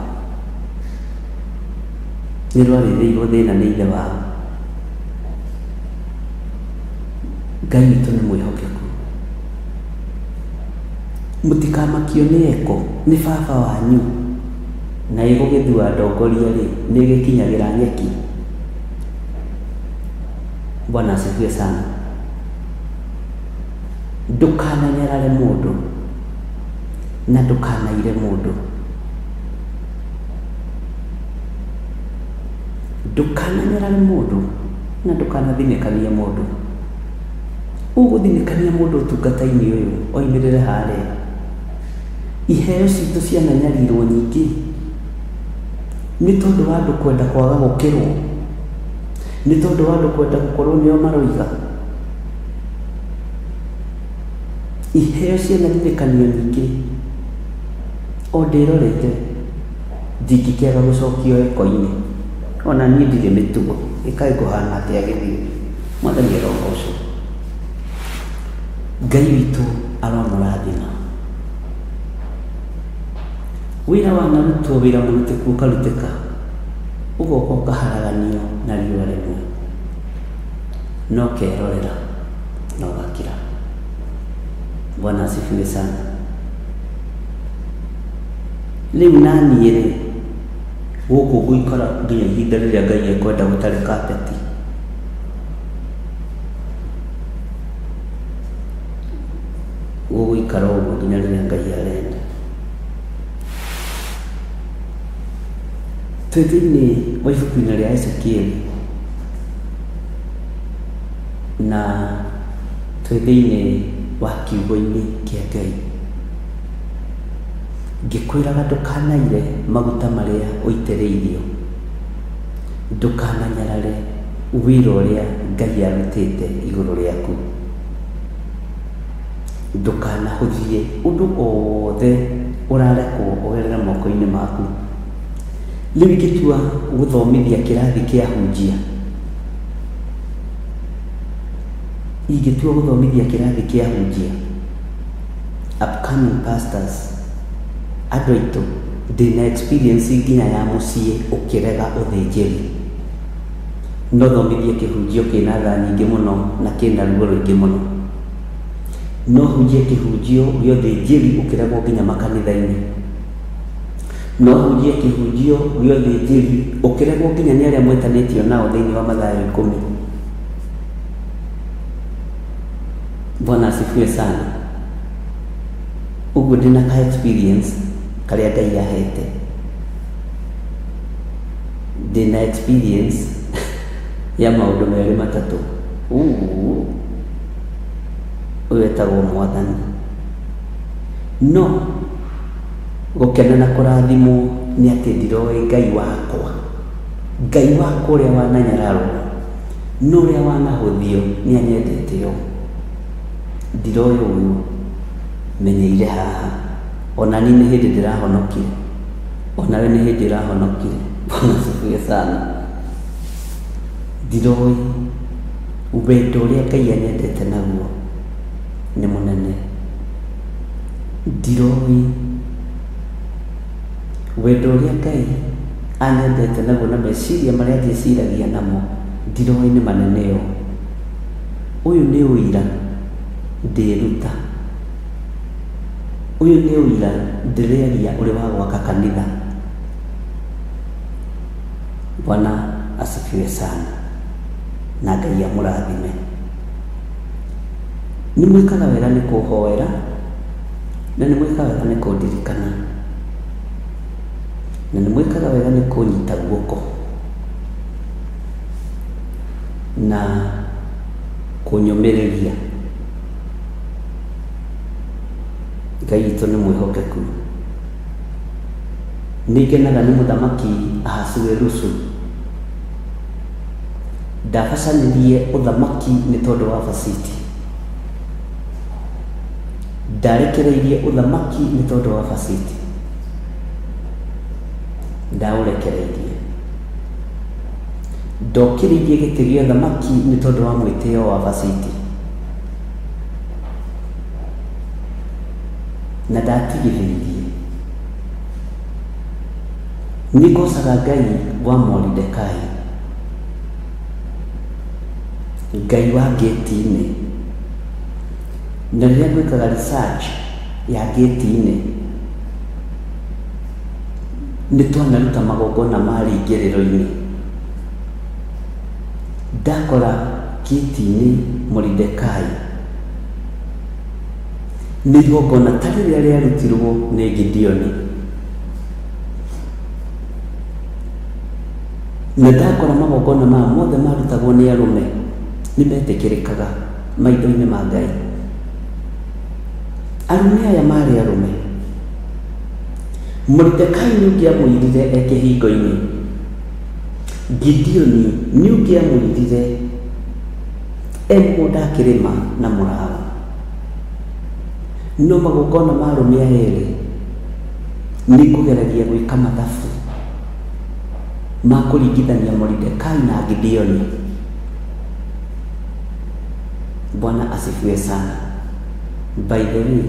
nĩ rwarĩrĩirwo thĩna nĩ ithe wao. Ngai witũ nĩ mwĩhokeku. Mũtikamakio nĩ eko, nĩ baba wanyu, na ĩgũgĩthua ndongoria-rĩ nĩgĩkinyagĩra nyeki. Bwana asifiwe sana. Ndũkananyarare mũndũ na ndũkanaire mũndũ, ndũkananyarare mũndũ na ndũkanathinĩkanie mũndũ. Ũgũthinĩkania mũndũ ũtungata-inĩ ũyũ oimĩrĩre harĩa. Iheo citũ ciananyarirwo nyingĩ nĩ tondũ wa andũ kwenda kwaga gũkĩrwo, nĩ tondũ wa andũ kwenda gũkorwo nĩo maroiga. Iheo cianathinĩkanio nyingĩ, o ndĩrorete ndingĩkĩaga gũcokio eko-inĩ, ona niĩ ndirĩ mĩtugo ĩkaĩ kũhana atĩa gĩthiĩ. Mwathani arogocwo. Ngai witũ aromũrathima. Wĩra wanarutwo, wĩra mũrutĩku ũkarutĩka, ũgoka ũkaharaganio na riũa rĩmwe, no kerorera na ũgakira. Bwana asifiwe sana. Rĩu naniĩ-rĩ gũkũ ngũikara nginya ihinda rĩrĩa Ngai ekwenda gũtarĩ kapeti. Gũgũikara ũguo nginya rĩrĩa Ngai arenda. Twĩ thĩinĩ wa ibuku-inĩ rĩa Ezekieli na twĩ thĩinĩ wa kiugo-inĩ kĩa Ngai. Ngĩkwĩraga ndũkanaire maguta marĩa ũitĩrĩirio, ndũkananyarare wĩra ũrĩa Ngai arutĩte igũrũ rĩaku, ndũkanahũthie ũndũ wothe ũrarekwo ũgerera moko-inĩ maku. Rĩu ingĩtua gũthomithia kĩrathi kĩa hunjia, upcoming pastors, andũ aitũ, ndĩna experience nginya ya mũciĩ ũkĩrega ũthĩnjĩri. No thomithie kĩhunjio kĩna tha nyingĩ mũno na kĩna ruo rũingĩ mũno. No hunjie kĩhunjio gĩa ũthĩnjĩri ũkĩregwo nginya makanitha-inĩ. No hunjie kĩhunjio gĩa ũthĩnjĩri ũkĩregwo nginya nĩ arĩa mwetanĩtio nao thĩinĩ wa Mathayo 10. Bwana asifiwe sana. Ũguo ndĩna ka experience karĩa Ngai ahete. Ndĩna experience ya maũndũ merĩ matatũ. Ũyũ etagwo Mwathani. No gũkena na kũrathimwo nĩ atĩ ndiroĩ Ngai wakwa. Ngai wakwa ũrĩa wananyararwo, no ũrĩa wanahũthio nĩ anyendete yo. Ndiroĩ ũyũ menyeire haha. Ona niĩ nĩ hĩndĩ ndĩrahonokire, onawe nĩ hĩndĩ ũrahonokire. Bwana asifiwe sana. Ndiroĩ wendo ũrĩa Ngai anyendete naguo nĩ mũnene. Ndiroĩ wendo ũrĩa Ngai anyendete naguo na meciria marĩa ndĩciragia namo, ndiroĩ nĩ manene yo. Ũyũ nĩ ũira ndĩruta, ũyũ nĩ ũira ndĩrĩaria ũrĩ wa gwaka kanitha. Bwana asifiwe sana na Ngai amũrathime. Nĩ mwĩkaga wega nĩ kũhoera na nĩ mwĩkaga wega nĩ kũndirikana na nĩ mwĩkaga wega nĩ kũnyita guoko na kũnyũmĩrĩria. Ngai witũ nĩ mwĩhokeku. Nĩngenaga nĩ Mũthamaki Ahasuerusu ndabacanirie ũthamaki nĩ tondũ wa Vasiti, ndarekereirie ũthamaki nĩ tondũ wa Vasiti, ndaũrekereirie. Ndokĩrĩirie gĩtĩ gĩa ũthamaki nĩ tondũ wa mwĩtĩo wa Vasiti, na ndatigithĩirie. Nĩngocaga Ngai wa Moridekai, Ngai wa ngĩti-inĩ, na rĩrĩa gwĩkaga research ya ngĩti-inĩ nĩ twanaruta magongona ma rĩingĩrĩro-inĩ. Ndakora ngĩti-inĩ Moridekai nĩ igongona ta rĩrĩa rĩarutirwo nĩ Gideoni, na ndakora magongona maya mothe marutagwo nĩ arũme nĩ metĩkĩrĩkaga maitho-inĩ ma Ngai. Arũme aya marĩ arũme. Moridekai nĩ ũngĩamũirire e kĩhingo-inĩ, Gideoni nĩ ũngĩamũirire e mũgũnda akĩrĩma na mũraũ. No magongona ma arũme aya erĩ nĩ ngũgeragia gwĩka mathabu ma kũringithania Moridekai na Gideoni. Bwana asifiwe sana. By the way,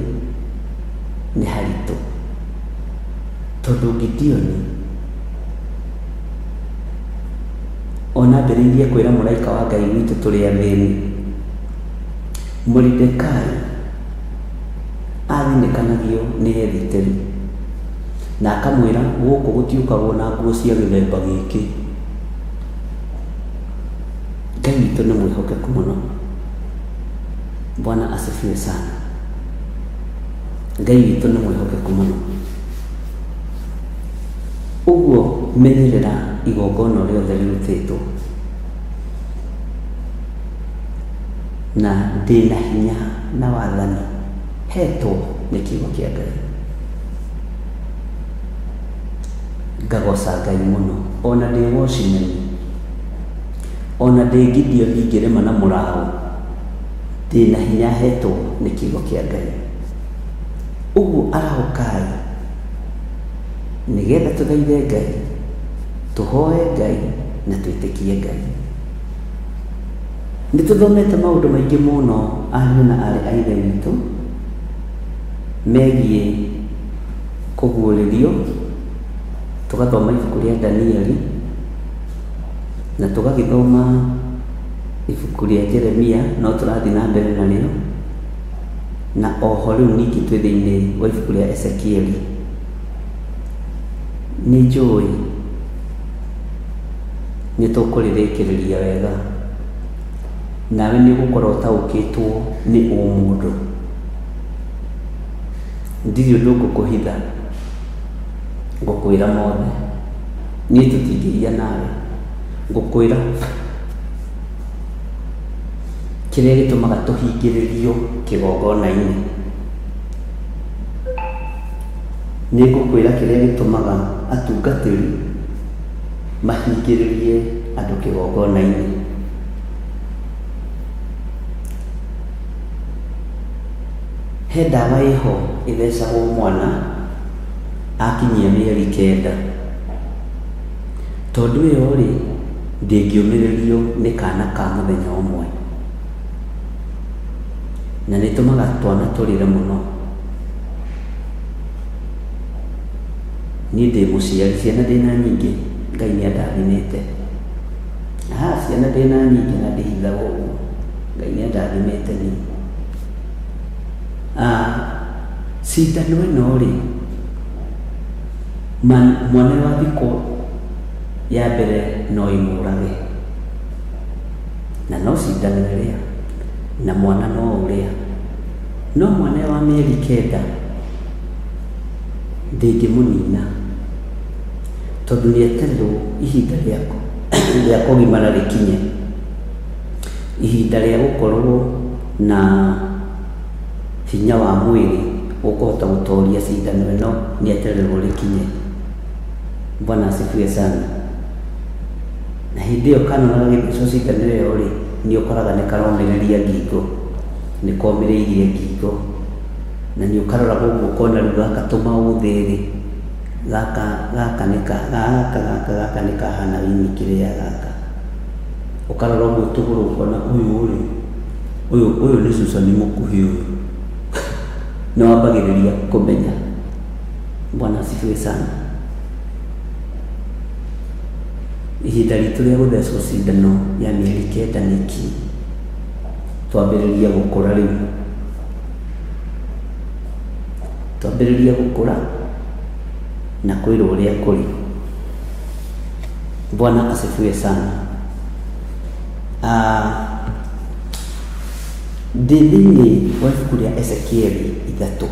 nĩ haritũ tondũ Gideoni ona ambĩrĩirie kwĩra mũraika wa Ngai witũ tũrĩ athĩni. Moridekai athinĩkanagio nĩ Ethiteri na akamwĩra gũkũ gũtiũkagwo na nguo cia gĩthemba gĩkĩ. Ngai witũ nĩ mwĩhokeku mũno. Bwana asifiwe sana. Ngai witũ nĩ mwĩhokeku mũno. Ũguo menyerera igongona rĩothe rĩrutĩtwo. na ndĩna hinya na wathani hetwo nĩ kiugo kĩa Ngai. Ngagoca Ngai mũno, ona ndĩ Washington, ona ndĩ Gideon ingĩrĩma na mũraho, ndĩna hinya hetwo nĩ kiugo kĩa Ngai. Ũguo arahũkai nĩgetha tũthaithe Ngai, tũhoe Ngai na twĩtĩkie Ngai. Nĩtũthomete maũndũ maingĩ mũno ariũ na arĩ a Ithe witũ megiĩ kũguũrĩrio, tũgathoma ibuku rĩa Danieli na tũgagĩthoma ibuku rĩa Jeremia, no tũrathiĩ na mbere narĩo, na oho rĩu ningĩ twĩ thĩinĩ wa ibuku rĩa Ezekieli. Nĩ njũĩ nĩtũkũrĩrĩkĩrĩria wega, nawe nĩũgũkorwo ũtaũkĩtwo nĩ mũndũ. Ndirĩ ũndũ ngũkũhitha, ngũkwĩra mothe, niĩ tũtingĩria nawe, ngũkwĩra kĩrĩa gĩtũmaga tũhingĩrĩrio kĩgongona-inĩ. Nĩ ngũkwĩra kĩrĩa gĩtũmaga atungatĩri mahingĩrĩrie andũ kĩgongona-inĩ. He ndawa ĩho ĩthecagwo mwana akinyia mĩeri 9, tondũ ĩyo rĩ ndĩngĩũmĩrĩrio nĩ kana ka mũthenya ũmwe, na nĩtũmaga twana tũrĩre mũno. Niĩ ndĩ mũciari, ciana ndĩna nyingĩ, Ngai nĩandathimĩte. Ciana ndĩna nyingĩ na ndĩhithaga ũguo, Ngai nĩandathimĩte niĩ. Cindano ĩno rĩ, mwana wa thikũ ya mbere no ĩmũrage, na no cindano ĩrĩa, na mwana no ũrĩa, no mwana wa mĩeri 9 ndĩngĩmũnina, tondũ nĩetererwo ihinda rĩa kũgimara rĩkinye, ihinda rĩa gũkorwo na hinya wa mwĩrĩ ũkũhota gũtoria cindano ĩno, nĩetererwo rĩkinye. Bwana asifiwe sana. Na hĩndĩ ĩyo kana gagĩthecwo cindano ĩyo rĩ, nĩũkoraga nĩkaromĩrĩria ngingo, nĩkomĩrĩirie ngingo, na nĩũkarora ũguo ũkona rĩu gaka tũmaũthĩ rĩ, gaka nĩkahana wini kĩrĩa gaka. Ũkarora ũguo tũgũrũ ũkona ũyũ nĩ Susani mũkuhĩ ũyũ. No wambagĩrĩria kũmenya. Bwana asifiwe sana. Ihinda ritũ rĩa gũthecwo cindano ya mĩeri 9 nĩki, twambĩrĩria gũkũra rĩu, twambĩrĩria gũkũra na kwĩrwo ũrĩa kũrĩ. Bwana asifiwe sana. Thĩinĩ wa ibuku rĩa Ezekieli 3,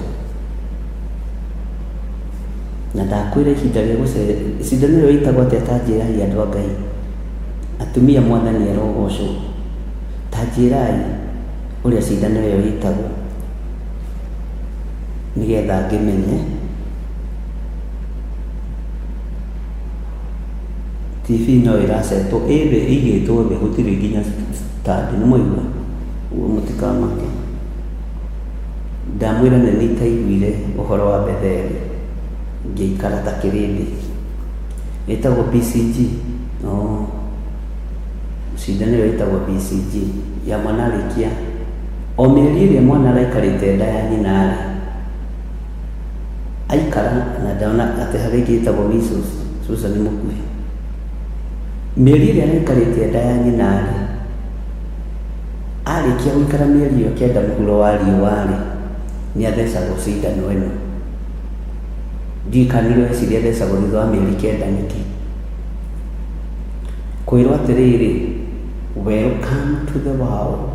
na ndakwĩra ihinda rĩa gũcerera, cindano ĩyo ĩtagwo atĩa tanjĩrai andũ a Ngai, atumia Mwathani arogocwo, tanjĩrai ũrĩa cindano ĩyo ĩtagwo, nĩgetha ngĩmenye. TV no ĩracetwo ĩthĩ, ĩigĩtwo thĩ, gũtirĩ nginya stand, nĩ mũigua uguo mũtikamake. Ndamwĩra nĩ nĩitaiguire ũhoro wa Betheli, ngĩikara ta kĩrĩndĩ. Ĩtagwo BCG. Cindano ĩyo ĩtagwo BCG ya mwana arĩkia o mĩeri ĩrĩa mwana araikarĩte nda ya nyina rĩ, aikara na ndaona atĩ harĩ ĩngĩ ĩtagwo measles, Susani mũkuhĩ. Mĩeri ĩrĩa araikarĩte nda ya nyina rĩ, arĩkia gũikara mĩeri ĩyo 9 mũhuro wa riũa rĩ, nĩathecagwo cindano ĩno. Ndikanĩrwo eciria athecagwo thutha wa mĩeri 9 nĩkĩ. Kwĩrwo atĩrĩrĩ, welcome to the world,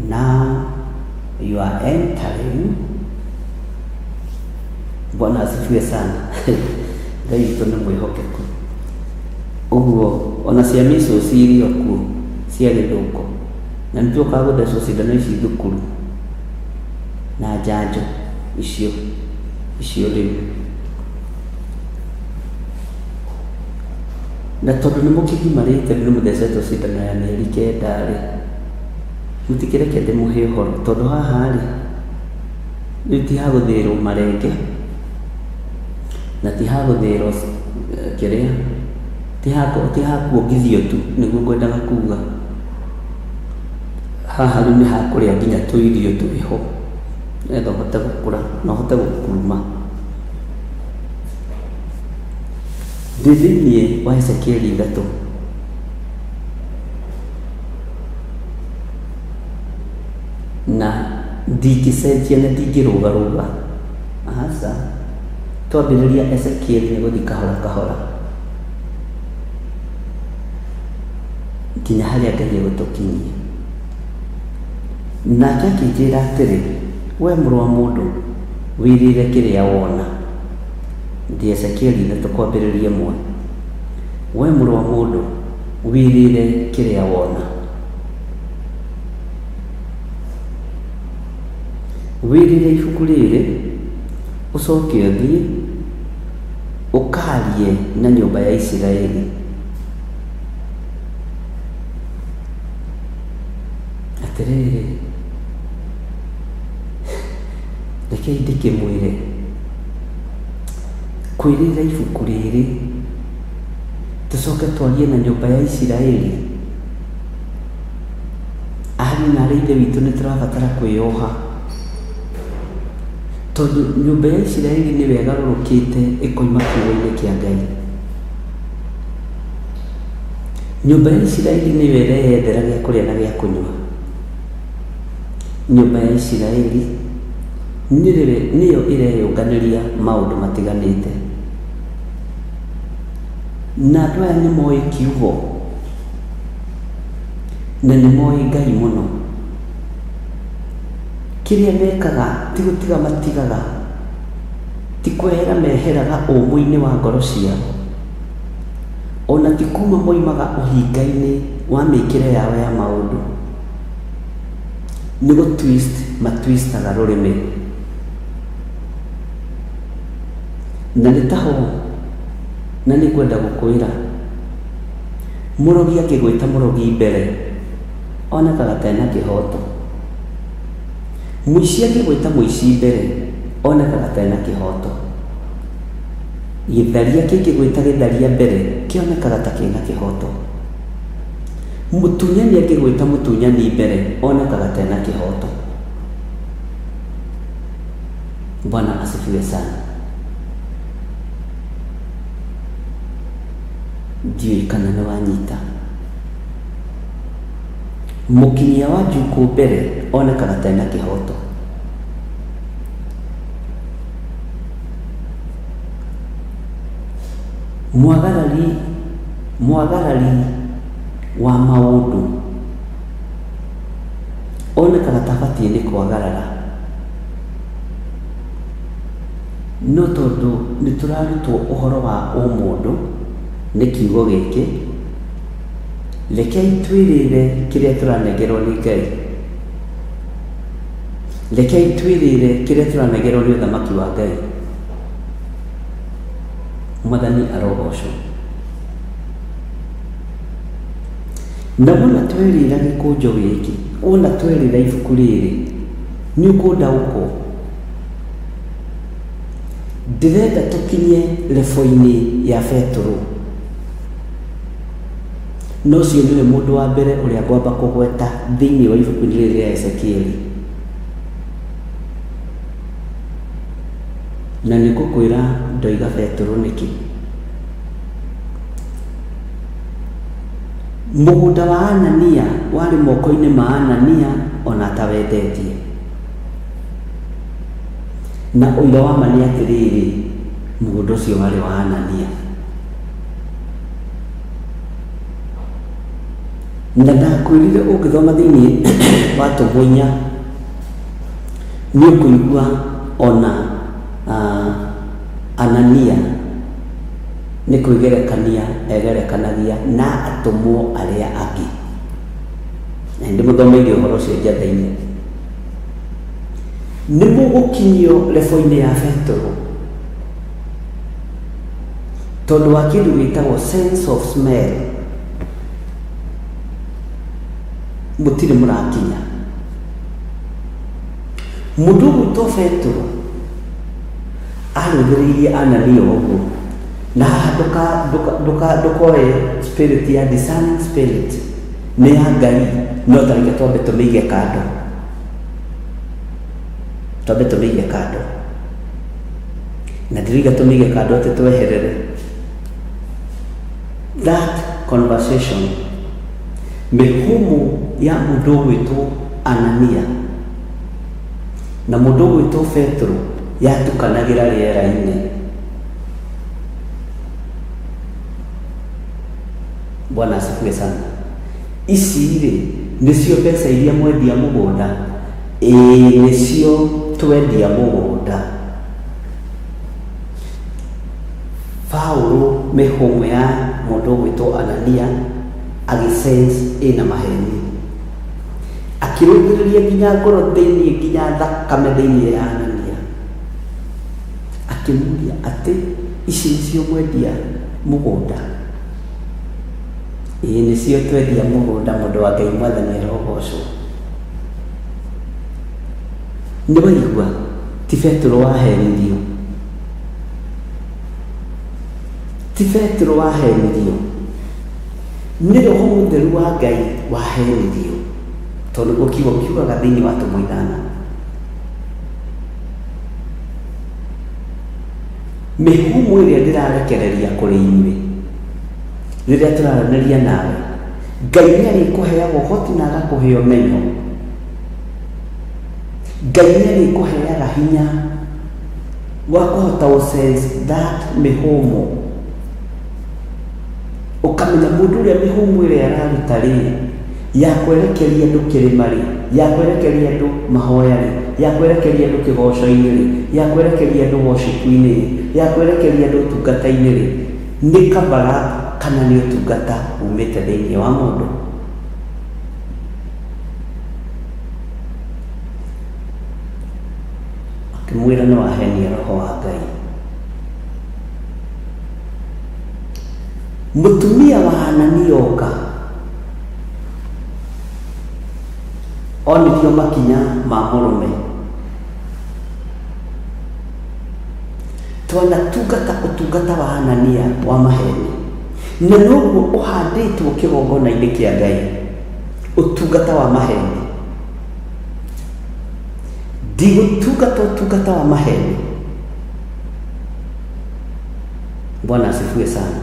now you are entering. Bwana asifiwe sana. Ngai witũ nĩ mwĩhokeku. Ũguo ona cia measles iria kuo cia gĩthũkũ na nĩtũkaga gũthecwo cindano ici thukuru na njanjo icio rĩu. Na tondũ nĩmũkĩgimarĩte nĩ mũthecetwo cindano ya mĩeri 9 rĩ, mũtikĩreke ndĩmũhe ũhoro, tondũ haha rĩ rĩu ti hagũthĩĩrwo marenge na ti hagũthĩĩrwo kĩrĩa, ti hakuongithio tu nĩguo ngwendaga kuga. Haha rĩu nĩ hakũrĩa nginya tũirio twĩho nĩgetha ũhote gũkũra na ũhote gũkuruma. Ndĩ thĩinĩ wa Ezekieli 3 na ndingĩcenjia na ndingĩrũgarũga. Aca, twambĩrĩria Ezekieli nĩ gũthiĩ kahora kahora nginya harĩa Ngai egũtũkinyia. Nake akĩnjĩra atĩrĩ, we mũrũ wa mũndũ, wĩrĩre kĩrĩa wona. Ndi Ezekieli 3 kwambĩrĩria 1. We mũrũ wa mũndũ, wĩrĩre kĩrĩa wona. Wĩrĩre ibuku rĩrĩ, ũcoke ũthiĩ ũkaarie na nyũmba ya Isiraeli. Atĩrĩrĩ, rekei ndĩkĩmwĩre, kwĩrĩra ibuku rĩrĩ tũcoke twarie na nyũmba ya Isiraeli. Ariũ na aarĩ a Ithe witũ nĩ tũrabatara kwĩyoha, tondũ nyũmba ya Isiraeli nĩ wegarũrũkĩte ĩkoima kiugo-inĩ kĩa Ngai. Nyũmba ya Isiraeli nĩ ĩreyethera gĩa kũrĩa na gĩa kũnyua. Nyũmba ya Isiraeli nĩyo ĩreyũnganĩria maũndũ matiganĩte, na andũ aya nĩ moĩ kiugo na nĩ moĩ Ngai mũno. Kĩrĩa mekaga ti gũtiga matigaga, ti kwehera meheraga ũmũ-inĩ wa ngoro ciao, ona ti kuma moimaga ũhinga-inĩ wa mĩĩkĩre yao ya maũndũ. Nĩ matwistaga rũrĩmĩ, na nĩ taho, na nĩ kwenda gũkwĩra, mũrogi akĩgwĩta mũrogi mbere onekaga ta ena kĩhoto, mũici akĩgwĩta mũici mbere onekaga ta ena kĩhoto, gĩtharia kĩngĩgwĩta gĩtharia mbere kĩonekaga ta kĩna kĩhoto, mũtunyani akĩgwĩta mũtunyani mbere onekaga ta ena kĩhoto. Bwana asifiwe sana. Ndiũĩ kana nĩ wanyita. Mũkinyia wa Njuku mbere onekaga ta ena kĩhoto. Mwagarari wa maũndũ onekaga ta abatiĩ nĩ kwagarara, no tondũ nĩ tũrarutwo ũhoro wa ũmũndũ nĩ kiugo gĩkĩ, rekei twĩrĩre kĩrĩa tũranengerwo nĩ Ngai, rekei twĩrĩre kĩrĩa tũranengerwo nĩ ũthamaki wa Ngai. Mwathani arogocwo. Na wona twerĩra gĩkũnjo gĩkĩ, wona twerĩra ibuku rĩrĩ, nĩ ũkũndaũkwo. Ndĩrenda tũkinye level-inĩ ya Petro, no ũcio nĩwe mũndũ wa mbere ũrĩa ngwamba kũgweta thĩinĩ wa ibuku-inĩ rĩrĩ rĩa Ezekieli, na nĩ ngũkwĩra ndoiga Petro nĩkĩ. Mũgũnda wa Anania warĩ moko-inĩ ma Anania ona atawendetie, na ũira wa ma nĩ atĩrĩrĩ, mũgũnda ũcio warĩ wa Anania. Na ndakwĩrire ũngĩthoma thĩinĩ wa Tũmũ-inya nĩ ũkũigua ona Anania nĩ kwĩgerekania egerekanagia na atũmwo arĩa angĩ. na ndi muthomeire uhoro ucio njatha-ini nĩ mũgũkinyio level-inĩ ya Petro tondũ wa kĩndũ gĩtagwo sense of smell mũtirĩ mũrakinya. Mũndũ ũgwĩtwo Petro arũthĩrĩirie Anania ũguo, na haha ndũkoe spirit ya discerning spirit nĩ ya Ngai, no tarĩke twambe tũmĩige kando, na ndĩrĩga tũmĩige kando atĩ tweherere that conversation. Mĩhumu ya mũndũ ũgwĩtwo Anania na mũndũ ũgwĩtwo Petro yatukanagĩra rĩera-inĩ. Bwana asifiwe sana. Ici-rĩ nĩcio mbeca iria mwendia mũgũnda, nĩcio twendia mũgũnda. Paulo mĩhumu ya mũndũ ũgwĩtwo Anania agĩsense ĩna maheni, akĩrũngĩrĩria nginya ngoro thĩinĩ, nginya thakame thĩinĩ ya Anania, akĩmũria atĩ ici nĩcio mwendia mũgũnda? Nĩcio twendia mũgũnda, mũndũ wa Ngai Mwathani arogocwo. Nĩ waigua ti Petro wahenirio, ti Petro wahenirio, nĩ Roho Mũtheru wa Ngai wahenirio, tondũ gũkiuga kiugaga thĩinĩ wa tũmũithana. Mĩhumu ĩrĩa ndĩrarekereria kũrĩ inyuĩ rĩrĩa tũraranĩria nawe, Ngai nĩarĩkũheaga ũhoti na agakũhe ũmenyo. Ngai nĩarĩkũheaga hinya wa kũhota gũsense that mĩhumu, ũkamenya mũndũ ũrĩa mĩhumu ĩrĩa araruta rĩ, ya kwerekeria andũ kĩrĩma-rĩ, ya kwerekeria andũ mahoya-rĩ, ya kwerekeria andũ kĩgoco-inĩ-rĩ, ya kwerekeria andũ worship-inĩ-rĩ, ya kwerekeria andũ ũtungata-inĩ-rĩ, nĩ kabara kana nĩ ũtungata umĩte thĩinĩ wa mũndũ. Akĩmwĩra nĩ wahenia Roho wa Ngai. Mũtumia wa Anania oka, onirio makinya ma mũrũme, twanatungata ũtungata wa Anania wa maheni, na noguo ũhandĩtwo kĩgongona-inĩ kĩa Ngai, ũtungata wa maheni. Ndigũtungata ũtungata wa maheni. Bwana asifiwe sana.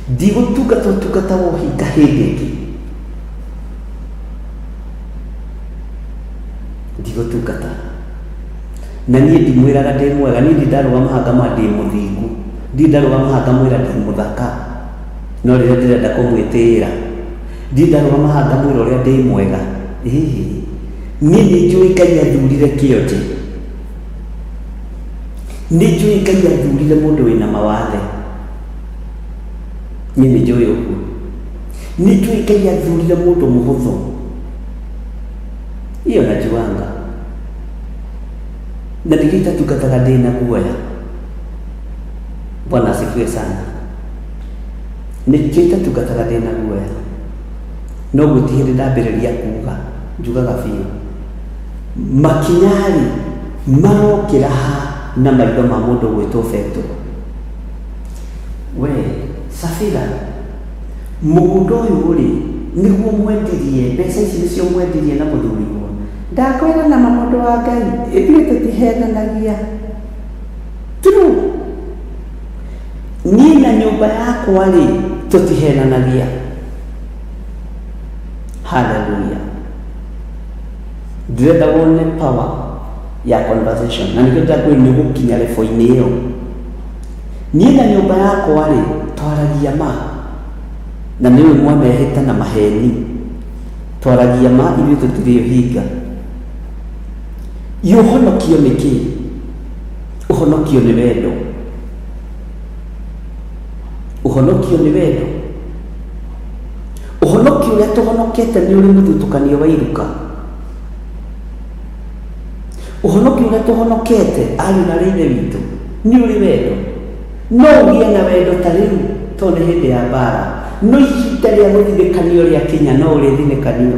Ndigũtungata ũtungata wa ũhinga hĩndĩ ĩngĩ, ndigũtungata. Na niĩ ndimwĩraga ndĩ mwega, niĩ ndirarũgama haha ngama ndĩ mũthingu, ndirarũgama haha ngamwĩra ndĩ mũthaka, no rĩrĩa ndĩrenda kũmwĩtĩĩra, ndirarũgama haha ngamwĩra ũrĩa ndĩ mwega. Niĩ nĩnjũĩ Ngai athurire kĩonje, nĩnjũĩ Ngai athurire mũndũ wĩna mawathe, niĩ nĩnjũĩ ũguo. Nĩnjũĩ Ngai athurire mũndũ mũhũthũ, iyo najuanga, na nĩkĩo itatungataga ndĩna guoya. Bwana asifiwe sana. Nĩkĩo itatungataga ndĩna guoya, no gũtirĩ hĩndĩ ndambĩrĩria kuuga, njugaga biũ. Makinyari marokĩra ha na maitho ma mũndũ gwĩtwo Petro. We Safira, mũgũnda ũyũ-rĩ nĩguo mwendirie, mbeca ici nĩcio mwendirie na mũthuriwo. Ndakwĩra na mũndũ wa Ngai, ithuĩ tũtihenanagia. True. Niĩ na nyũmba yakwa-rĩ tũtihenanagia. Hallelujah. Ndĩrenda wone power ya conversation, na nĩkĩo ndakwĩra nĩ gũkinya level-inĩ ĩyo. Niĩ na nyũmba yakwa-rĩ twaragia ma, na nĩwe mwanehĩta na maheni, twaragia ma, ithuĩ tũtirĩ ũhinga. Ũhonokio nĩ kĩ? Ũhonokio nĩ wendo. Ũhonokio nĩ wendo. Ũhonokio ũrĩa tũhonokete nĩ ũrĩ mũthutũkanio wa iruka. Ũhonokio ũrĩa tũhonokete ariũ na aarĩ a Ithe witũ nĩ ũrĩ wendo. No ũgĩe na wendo ta rĩu tondũ nĩ hĩndĩ ya mbara, no ihinda rĩa gũthinĩkanio rĩakinya no ũrĩthinĩkanio.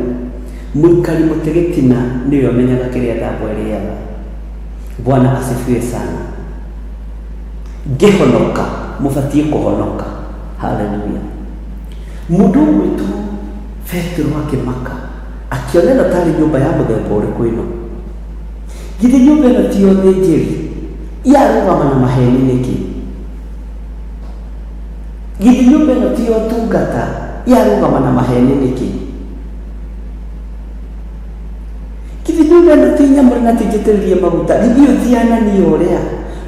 Mũikari mũtĩ gĩtina nĩwe ũmenyaga kĩrĩa thambwe ĩrĩaga. Bwana asifiwe sana. Ngĩhonoka mũbatiĩ kũhonoka. Haleluya. Mũndũ witũ Petero akĩmaka akĩona ĩno tarĩ nyũmba ya mũthemba ũrĩkũ ĩno. Githĩ nyũmba ĩno ti yothe njĩri? Yarũgama na maheni nĩkĩ? Githĩ nyũmba ĩno ti yo tungata? Yarũgama na maheni nĩkĩ? Githĩ nyũmba ĩno ti nyamũre na tĩnjĩtĩrĩrie maguta? Githĩ ũthianani ũrĩa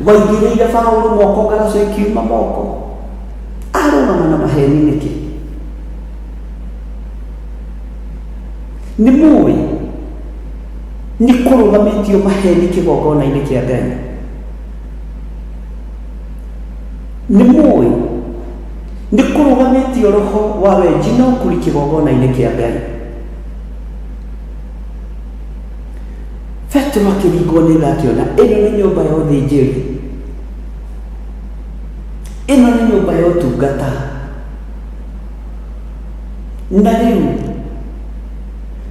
waingĩrĩire Paũlũ moko ngaraco ikiuma moko? Arũgama na maheni nĩkĩ? Nĩ mũĩ nĩ kũrũgamĩtio maheni kĩgongona-inĩ kĩa Ngai. Nĩ mũĩ nĩ kũrũgamĩtio roho wa wenji no kũri kĩgongona-inĩ kĩa Ngai. Petero akĩringwo nĩ tha akĩona ĩno nĩ nyũmba ya ũthĩnjĩri, ĩno nĩ nyũmba ya ũtungata, na rĩu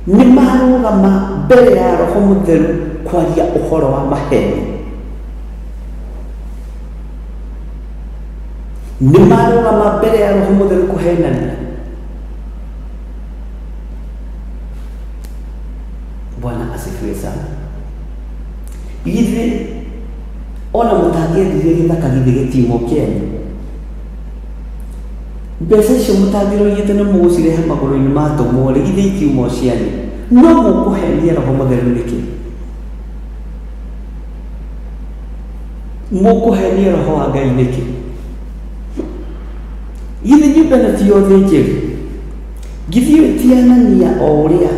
nĩ marũgama mbere ya Roho Mũtheru kwaria ũhoro wa maheni. Nĩ marũgama mbere ya Roho Mũtheru kũhenania. Bwana asifiwe sana. Githĩ ona mũtangĩendirie gĩthaka githĩ gĩtimo kĩenyu? Mbeca icio mũtangĩroigĩte nĩ mũgũcirehe magũrũ-inĩ ma tũmũrĩ githĩ itiuma cianyu? No mũkũhenia Roho Mũtheru nĩkĩ? Mũkũhenia Roho wa Ngai nĩkĩ? Githĩ nyũmba ĩno ti yothe njĩri? Githĩ ti Anania o ũrĩa?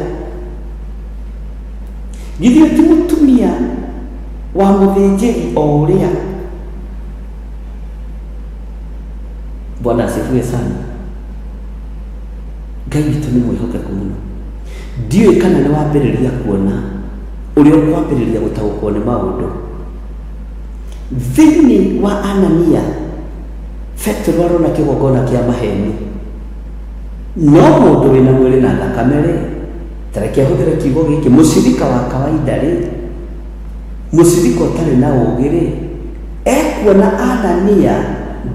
Githĩ ti mũtumia wa mũthĩnjĩri o ũrĩa? Bwana asifiwe sana. Ngai witũ nĩ mwĩhokeku mũno. Ndiũĩ kana nĩ wambĩrĩria kuona ũrĩa ũkwambĩrĩria gũtaũkwo nĩ maũndũ. Thĩinĩ wa Anania, Petero arona kĩgongona kĩa maheni. No mũndũ wĩna mwĩrĩ na thakame-rĩ, tareke ahũthĩre kiugo gĩkĩ, mũcirika wa kawaida-rĩ, mũcirika ũtarĩ na ũũgĩ-rĩ, ekuona Anania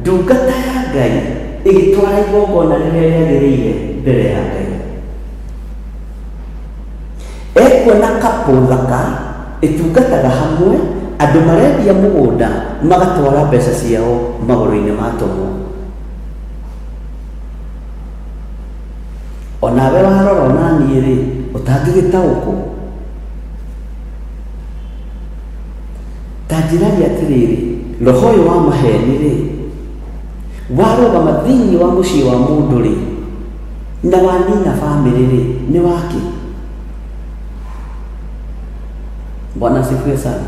ndungata ya Ngai ĩgĩtwara igongona rĩrĩa rĩagĩrĩire mbere ya Ngai. Ekuona kapũ thaka ĩtungataga hamwe, andũ marendia mũgũnda magatwara mbeca ciao magũrũ-inĩ ma tũmũ. Onawe warora onaniĩ-rĩ ũtangĩgĩtaũkwo. Ta njĩragia atĩrĩrĩ, roho ũyũ wa maheni-rĩ warũgama thĩinĩ wa mũciĩ wa mũndũ-rĩ na wanina bamĩrĩ-rĩ nĩ wake. Bwana asifiwe sana.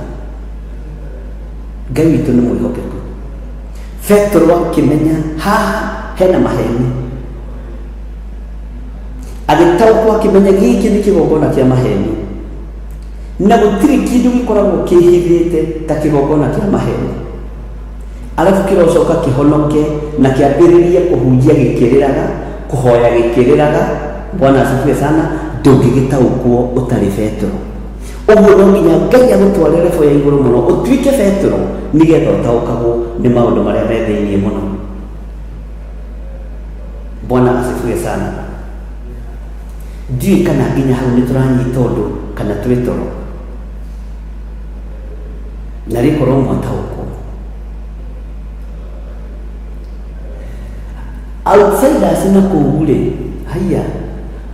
Ngai witũ nĩ mwĩhokeku. Petero akĩmenya haha hena maheni, agĩtaũkwo akĩmenya gĩkĩ nĩ kĩgongona kĩa maheni, na gũtirĩ kĩndũ gĩkoragwo kĩhithĩte ta kĩgongona kĩa maheni. Alafu kĩrocoka kĩhonoke na kĩambĩrĩrie kũhunjia gĩkĩrĩraga, kũhoya gĩkĩrĩraga. Bwana asifiwe sana. Ndũngĩgĩtaũkwo ũtarĩ Petero. Ũguo no nginya Ngai agũtware level ya igũrũ mũno ũtuĩke Petero nĩgetha ũtaũkagwo nĩ maũndũ marĩa me thĩinĩ mũno. Bwana asifiwe sana. Ndiũĩ kana nginya hau nĩ tũranyita ũndũ kana twĩ toro. Na rĩkorwo mwataũkwo. Outsiders na kũu-rĩ, haiya,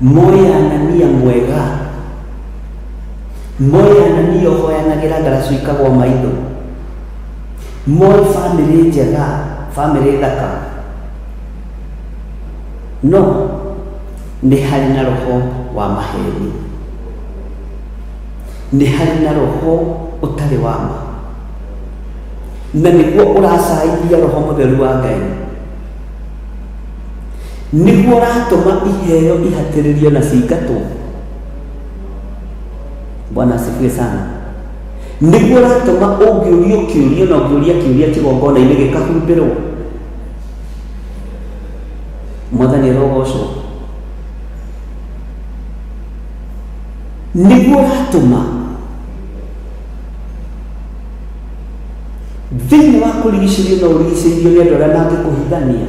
moĩ Anania mwega, moĩ Anania ũhoyanagĩra ngaraco ikagwa maitho, moĩ bamĩrĩ njega, bamĩrĩ thaka. No nĩ harĩ na roho wa maheni, nĩ harĩ na roho ũtarĩ wa ma, na nĩguo ũracaithia Roho Mũtheru wa Ngai. niguo ratũma iheo ihatĩrĩrio na cingatwo. Bwana asifiwe sana. Niguo ratũma ũngĩũrio kĩũrio na ũngĩũria kĩũria kĩgongona-inĩ gĩkahumbĩrwo. Mwathani arogocwo. Niguo ratũma thĩinĩ wa kũrigicĩrio na ũrigicĩirio nĩ andũ arĩa mangĩkũhithania.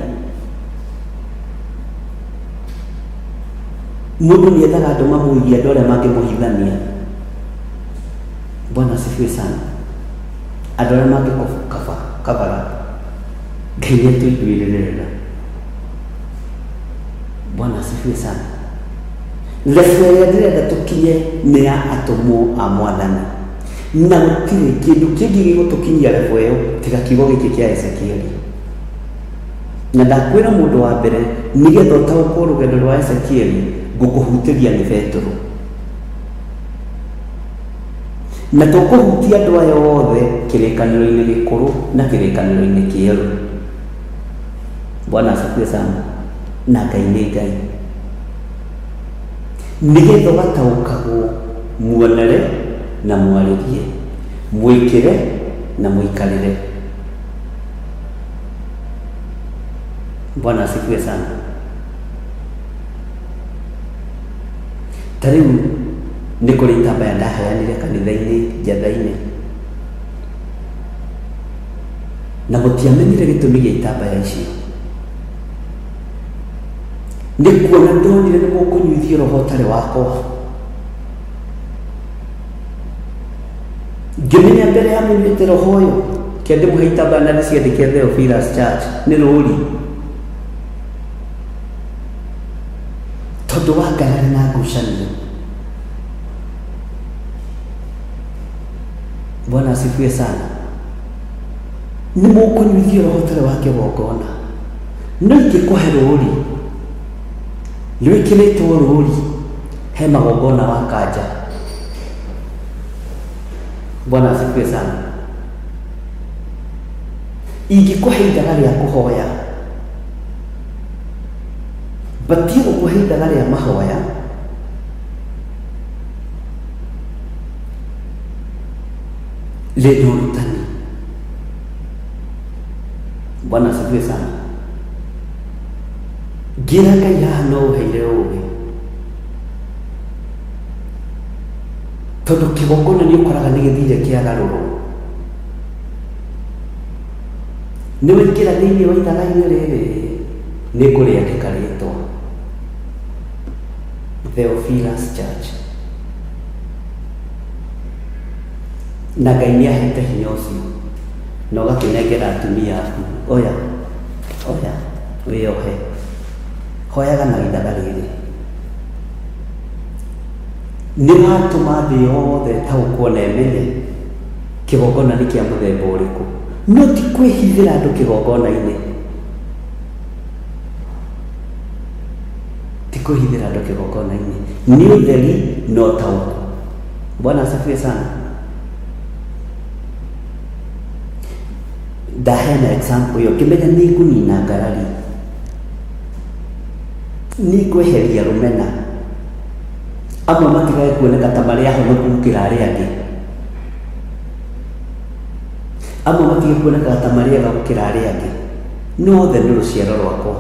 Mũndũ nĩethaga andũ mamũigie andũ arĩa mangĩmũhithania. Bwana asifiwe sana. Andũ arĩa mangĩkabara. Ngai nĩatũiguĩrĩra. Bwana asifiwe sana. Level ĩrĩa ndĩrenda tũkinye nĩ ya atũmwo a Mwathani. Na gũtirĩ kĩndũ kĩngĩ gĩgũtũkinyia level ĩyo tiga kiugo gĩkĩ kĩa Ezekieli. Na ndakwĩra mũndũ wa mbere nĩgetha ũtaũkwo rũgendo rwa Ezekieli ngũkũhutĩria nĩ Petero. Na tũkũhutia andũ aya othe kĩrĩkanĩro-inĩ gĩkũrũ na kĩrĩkanĩro-inĩ kĩerũ. Bwana asifiwe sana. Na Ngai nĩ Ngai. Nĩgetha ũgataũkagwo muonere na mwarĩrie, mwĩkĩre na mũikarĩre. Bwana asifiwe sana. Tarĩu nĩ kũrĩ itambaya ndaheanire kanitha-inĩ Njatha-inĩ, na mũtiamenyire gĩtũmi gĩa itambaya icio. Nĩ kuona ndonire nĩ mũkũnyuithio roho ũtarĩ wakwa. Ngĩmenya mbere ya mũnyuĩte roho ũyũ kĩndĩ mũhe itambaya na nĩciandĩke Theophilus Church nĩ rũri. Tondũ wa ngarari na ngucanio. Bwana asifiwe sana. Nĩ mũkũnyuithio roho ũtarĩ wa kĩgongona. No ingĩkũhe rũri rwĩkĩrĩtwo rũri he magongona wa kanja. Bwana asifiwe sana. Ingĩkũhe ithaga rĩa kũhoya batie gũkũhe ithaga rĩa mahoya rĩna ũrutani. Bwana asifiwe sana. Ngĩra Ngai haha no ũheire ũũgĩ, tondũ kĩgongona nĩ ũkoraga nĩ gĩthire kĩagarũrwo. Nĩ waingĩra thĩinĩ wa ithaga-inĩ rĩrĩ nĩ kũrĩandĩka rĩtwa Theophilus Church. Na Ngai nĩ ahete hinya ũcio na ũgakĩnengera atumia aku. Oya wĩyohe, hoyaga na ithaga rĩrĩ. Nĩ watũma thĩ yothe taũkwo na ĩmenye kĩgongona nĩ kĩa mũthemba ũrĩkũ. No ti kwĩhithĩra andũ kĩgongona-inĩ, ti kwĩhithĩra andũ kĩgongona-inĩ, nĩ ũtheri na ũtaũku. Bwana asifiwe sana. Ndaheana example ĩyo ngĩmenya nĩ ngũnina ngarari, nĩ ngweheria rũmena. Amwe matigage kuoneka ta marĩ ahonoku gũkĩra arĩa angĩ, amwe matige kuoneka ta marĩ ega gũkĩra arĩa angĩ, no othe nĩ rũciaro rwakwa.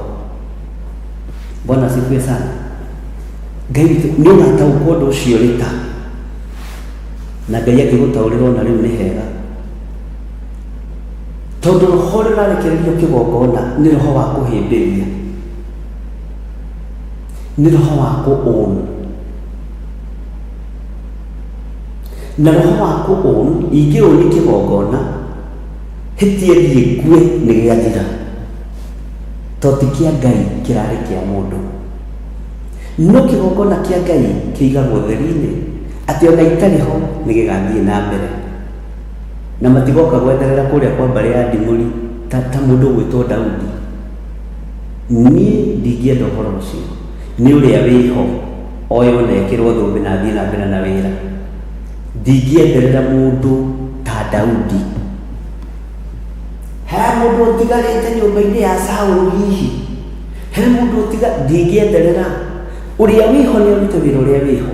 Bwana asifiwe sana. Ngai nĩ ũgataũkwo ũndũ ũcio rĩta, na Ngai akĩgũtaũrĩra ona rĩu nĩ hega, tondũ roho rũrarekererio kĩgongona nĩ roho wa kũhĩmbĩria, nĩ roho wa kũũnu. Na roho wa kũũnu ingĩũni kĩgongona hĩtie thiĩ ngue nĩ gĩathira, tondũ ti kĩa Ngai kĩrarĩ kĩa mũndũ. No kĩgongona kĩa Ngai kĩigagwo theri-inĩ atĩ ona itarĩ ho nĩ gĩgathiĩ na mbere, na matigoka gweterera kũrĩa kwa mbarĩ ya ndimũri ta mũndũ gwĩtwo Daudi. Niĩ ndingĩenda ũhoro ũcio. Nĩ ũrĩa wĩho oyo na ekĩrwo thũmbĩ na thiĩ na mbere na wĩra. Ndingĩenderera mũndũ ta Daudi. He mũndũ ũtigarĩte nyũmba-inĩ ya Saũlũ hihi, he mundu tiga ndingĩenderera uria wiho nĩ arute wĩra ũrĩa wiho,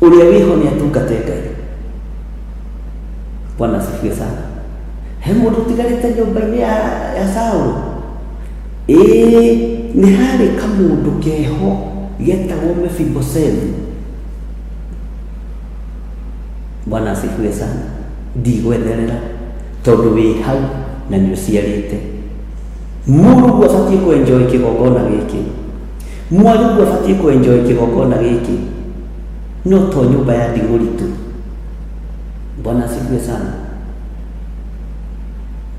uria wiho nĩ atungate Ngai. Bwana asifiwe sana. He mundu tigarĩte nyũmba-inĩ ya Saũlũ, nĩ harĩ kamũndũ keho getagwo Mephibosethu. Bwana asifiwe sana. Ndigwetherera tondũ wĩ hau na nĩ ũciarĩte. Mũrũguo abatiĩ kwenjoy kĩgongona gĩkĩ, mwarĩguo abatiĩ kwenjoy kĩgongona gĩkĩ, no to nyũmba ya ndigũri tu. Bwana asifiwe sana.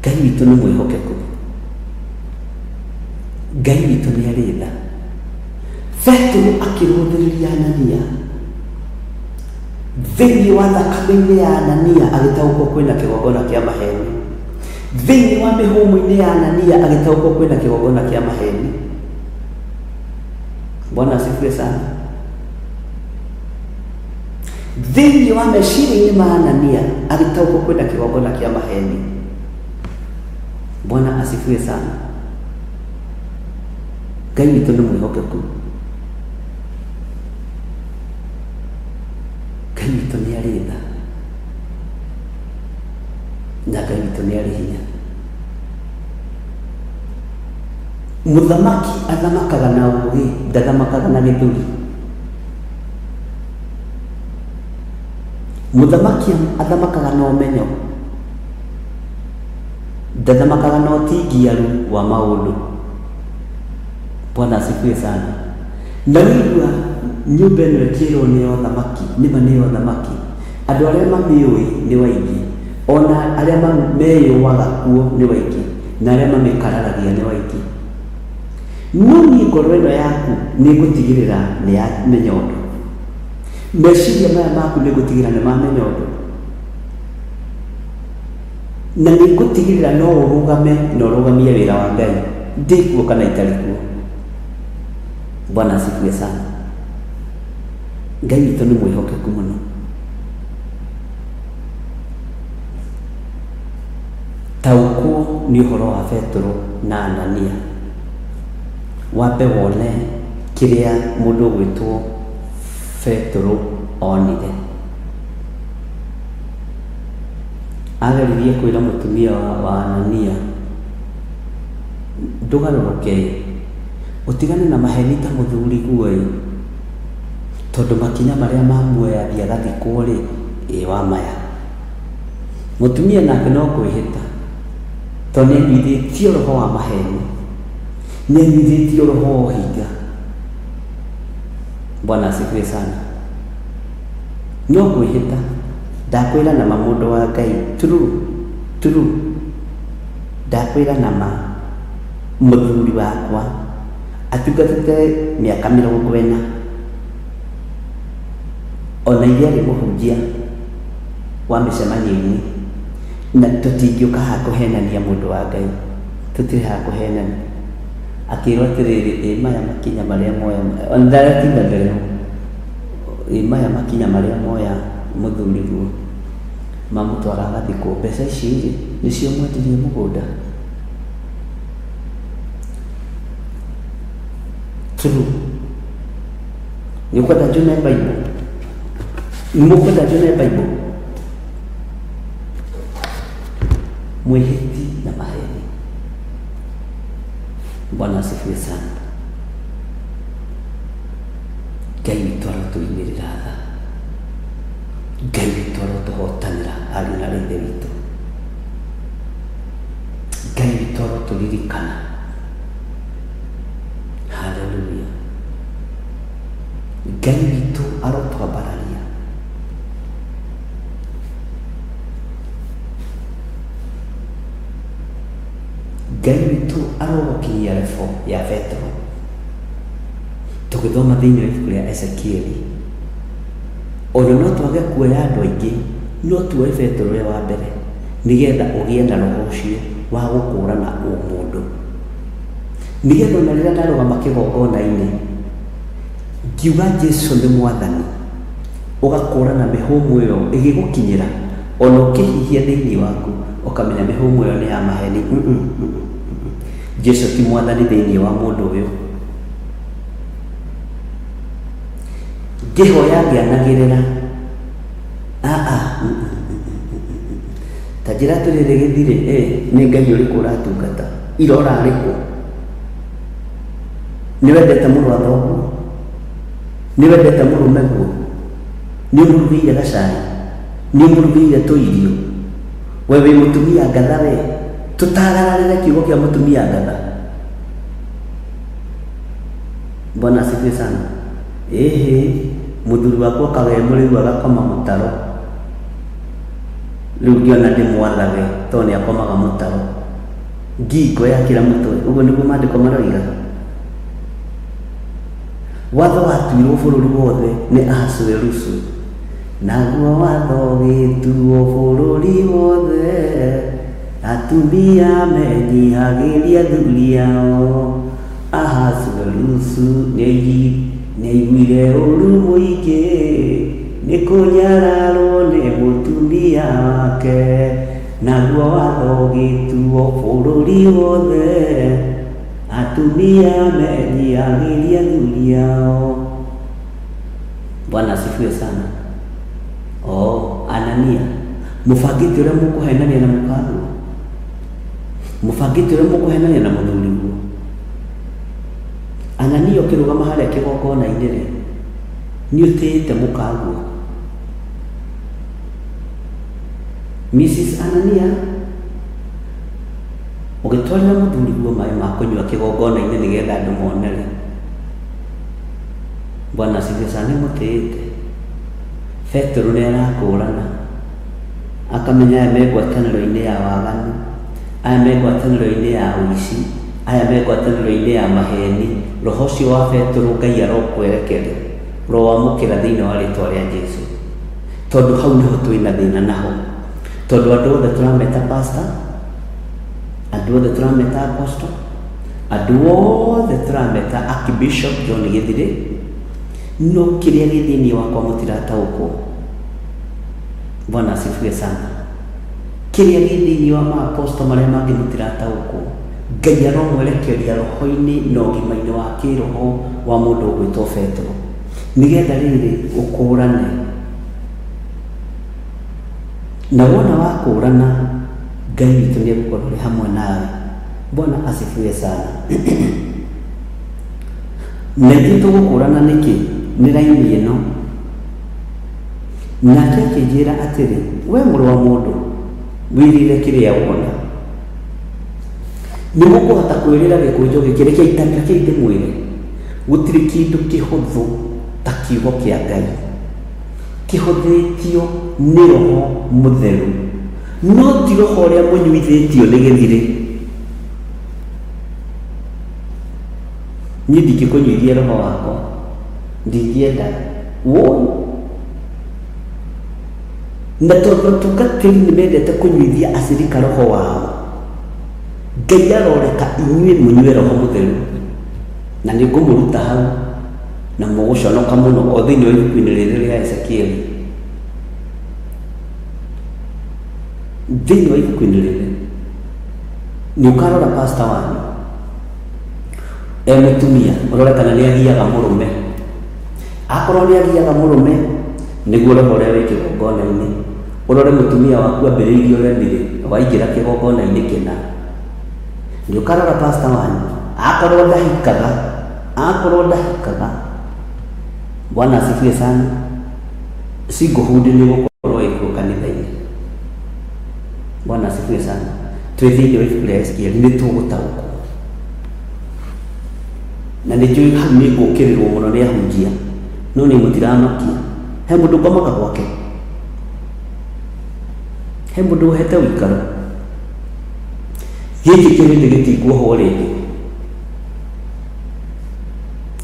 Ngai witũ nĩ mwĩhokeku, Ngai witũ nĩ arĩ tha. Petero akĩrũthĩrĩria Anania thĩinĩ wa thakame-inĩ ya Anania agĩtaũkwo kwĩna kĩgongona kĩa maheni, thĩinĩ wa mĩhũmũ-inĩ ya Anania agĩtaũkwo kwĩna kĩgongona kĩa maheni. Bwana asifiwe sana. Thĩinĩ wa meciria-inĩ ma Anania agĩtaũkwo kwĩna kĩgongona kĩa maheni. Bwana asifiwe sana. Ngai witũ nĩ mwĩhokeku, Ngai witũ nĩ arĩ tha, na Ngai witũ nĩ arĩ hinya. Mũthamaki athamakaga na ũũgĩ, ndathamakaga na gĩthũri. Mũthamaki athamakaga na ũmenyo, ndathamakaga na ũtingiaru wa maũndũ. Bwana asifiwe sana. Na wĩigua nyũmba ĩno ĩkĩrwo nĩyo thamaki, nĩma nĩyo thamaki. Andũ arĩa mamĩũĩ nĩ waingĩ, ona arĩa meyũaga kuo nĩ waingĩ, na arĩa mamĩkararagia nĩ waingĩ. No niĩ ngoro ĩno yaku nĩ ngũtigĩrĩra nĩ yamenya ũndũ, meciria maya maku nĩ ngũtigĩrĩra nĩ mamenya ũndũ, na nĩ ngũtigĩrĩra no ũrũgame na ũrũgamie wĩra wa Ngai, ndĩkuo kana itarĩ kuo. Bwana asifiwe sana. Ngai witũ nĩ mwĩhokeku mũno. Taũkwo nĩ ũhoro wa Petero na Anania. Wambe wone kĩrĩa mũndũ ũgwĩtwo Petero onire. Ageririe kwĩra mũtumia wa Anania, ndũgarũrũke, ũtigane na maheni ta mũthuri guoĩ, tondũ makinya marĩa mamuoyagia gathikwo rĩ wa maya. Mũtumia nake no kwĩhĩta, tondũ nĩanyuithĩtio roho wa maheni, nĩanyuithĩtio roho wa ũhinga. Bwana asifiwe sana. No kwĩhĩta, ndakwĩra nama mũndũ wa Ngai, turu ndakwĩra nama mũthuri wakwa atungatĩte mĩaka 40, ona iria arĩ mũhunjia wa mĩcemanio-inĩ, na tũtingĩũka ha kũhenania mũndũ wa Ngai, tũtirĩ ha kũhenania. Akĩrwo atĩrĩrĩ, maya makinya marĩa moya, ona ndaratinda mbere, maya makinya marĩa moya mũthuri guo mamũtwara agathikwo, mbeca ici nĩcio mwendirie mũgũnda. True. Nĩũkwenda njone Bible? Nĩmũkwenda njone Bible? Mwĩhĩti na maheni. Bwana asifiwe sana. Ngai witũ arotũinĩrĩra tha, Ngai witũ arotũhotanĩra ariũ na a Ithe witũ, Ngai witũ arotũririkana. Haleluya. Ngai witũ arotwambararia. Ngai witũ arogũkinyia level ya Petero. Tũgĩthoma thĩinĩ wa ibuku rĩa Ezekieli, ona no twage kuoya andũ aingĩ, no tuoe Petero ũrĩa wa mbere, nĩgetha ũgĩe na roho ũcio wa gũkũũrana mũndũ, nĩgetha ona rĩrĩa ndarũgama kĩgongona-inĩ ngiuga Jesũ nĩ Mwathani, ũgakũũrana mĩhũmũ ĩyo ĩgĩgũkinyĩra, ona ũkĩhihia thĩinĩ waku ũkamenya mĩhũmũ ĩyo nĩ ya maheni. Jesu ti mwathani thĩinĩ wa mũndũ ũyũ. Ngĩhoya ngĩanagĩrĩra ta njĩra tũrĩrĩ gĩthirĩ nĩ Ngai ũrĩkũ ũratungata, irora rĩkũ? Nĩ wendete mũrũ wa thoguo? Nĩ wendete mũrũme guo? Nĩ ũmũrugĩire gacai? Nĩ ũmũrugĩire tũirio? We wĩ mũtumia ngatha we, tũtagararĩre kiugo kĩa mũtumia ngatha. Bwana asifiwe sana. Mũthuri wakwa kawe mũrĩu agakoma mũtaro, rĩu ngĩona ndĩmwathage tondũ nĩ akomaga mũtaro, ngingo yakĩra mũtwe. Ũguo nĩguo maandĩko maroiga. Watho watuirwo bũrũri wothe nĩ Ahasuerusu, naguo watho gĩtuo bũrũri wothe, atumia menyihagĩria athuri ao. Ahasuerusu nĩaiguire ũru mũingĩ nĩ kũnyararwo nĩ mũtumia wake, naguo watho gĩtuo bũrũri wothe, atumia menyihagĩria athuri ao. Bwana asifiwe sana. Anania, mũbangĩte ũrĩa mũkũhenania na mũkaguo, mũbangĩte ũrĩa mũkũhenania na mũthuri guo. Anania ũkĩrũgama harĩa kĩgongona-inĩ rĩ, nĩ ũtĩĩte mũkaguo. Mrs. Anania, ũgĩtwarĩra mũthuri guo maĩ ma kũnyua kĩgongona-inĩ nĩgetha andũ monere. Bwana asifiwe sana. Nĩ mũtĩĩte. Petero nĩ arakũrana, akamenya aya me ngwatanĩro-inĩ ya waganu, aya me ngwatanĩro-inĩ ya ũici, aya me ngwatanĩro-inĩ ya maheni. Roho ũcio wa Petero Ngai arokwerekere, roho wamũkĩra thĩinĩ wa rĩtwa rĩa Jesu, tondũ hau nĩho twĩna thĩna naho. Tondũ andũ othe tũrameta pastor, andũ othe tũrameta apostle, andũ othe tũrameta Archbishop John Gĩthirĩ, no kĩrĩa gĩ thĩinĩ wakwa mũtirataũkwo. Bwana asifiwe sana. Kĩrĩa gĩ thĩinĩ wa maapostle marĩa mangĩ mũtirataũkwo, Ngai aromwerekeria roho-inĩ na ũgima-inĩ wa kĩroho wa mũndũ ũgwĩtwo Petero, nĩgetha rĩrĩ ũkũrane. Na wona wakũrana, Ngai witũ nĩ egũkorwo arĩ hamwe nawe. Bwana asifiwe sana. Na ithuĩ tũgũkũrana nĩkĩ? Nĩ raini ĩno. Nake akĩnjĩra atĩrĩ, we mũrũ wa mũndũ, wĩrire kĩrĩa wona. Nĩ mũkũhota kwĩrĩra gĩkũnjo gĩkĩ, reke itanĩra kĩu ndĩmwĩre, gũtirĩ kĩndũ kĩhũthũ ta kiugo kĩa Ngai, kĩhũthĩtio nĩ Roho Mũtheru, no ti roho ũrĩa mũnyuithĩtio nĩ gĩthirĩ. Niĩ ndingĩkũnyuithia roho wakwa, ndingĩenda woi. Na tondũ atungatĩri nĩ mendete kũnyuithia acirika roho wao, Ngai aroreka inyuĩ mũnyue Roho Mũtheru, na nĩ ngũmũruta hau na mũgũconoka mũno o thĩinĩ wa ibuku-inĩ rĩrĩ rĩa Ezekieli. Thĩinĩ wa ibuku-inĩ rĩrĩ nĩ ũkarora pastor wanyu mũtumia, ũrore kana nĩ agiaga mũrũme. Akorwo nĩ agiaga mũrũme, nĩguo roho ũrĩa wĩ kĩgongona-inĩ. Ũrore mũtumia waku ambĩrĩirie ũremire, waingĩra kĩgongona-inĩ kĩna. Nĩ ũkarora pastor wanyu, akorwo ndahikaga, Bwana asifiwe sana, single-hood nĩ gũkorwo ĩkuo kanitha-inĩ. Bwana asifiwe sana. Twĩ thĩinĩ wa ibuku rĩa Ezekieli nĩ tũgũtaũkwo, na nĩ njũĩ hau nĩ ngũkĩrĩrwo mũno nĩ ahunjia, no nĩ mũtiramakia. He mũndũ ngomaga gwake, he mũndũ ũhete ũikaro. Gĩkĩ kĩrĩndĩ gĩtikuohwo rĩngĩ,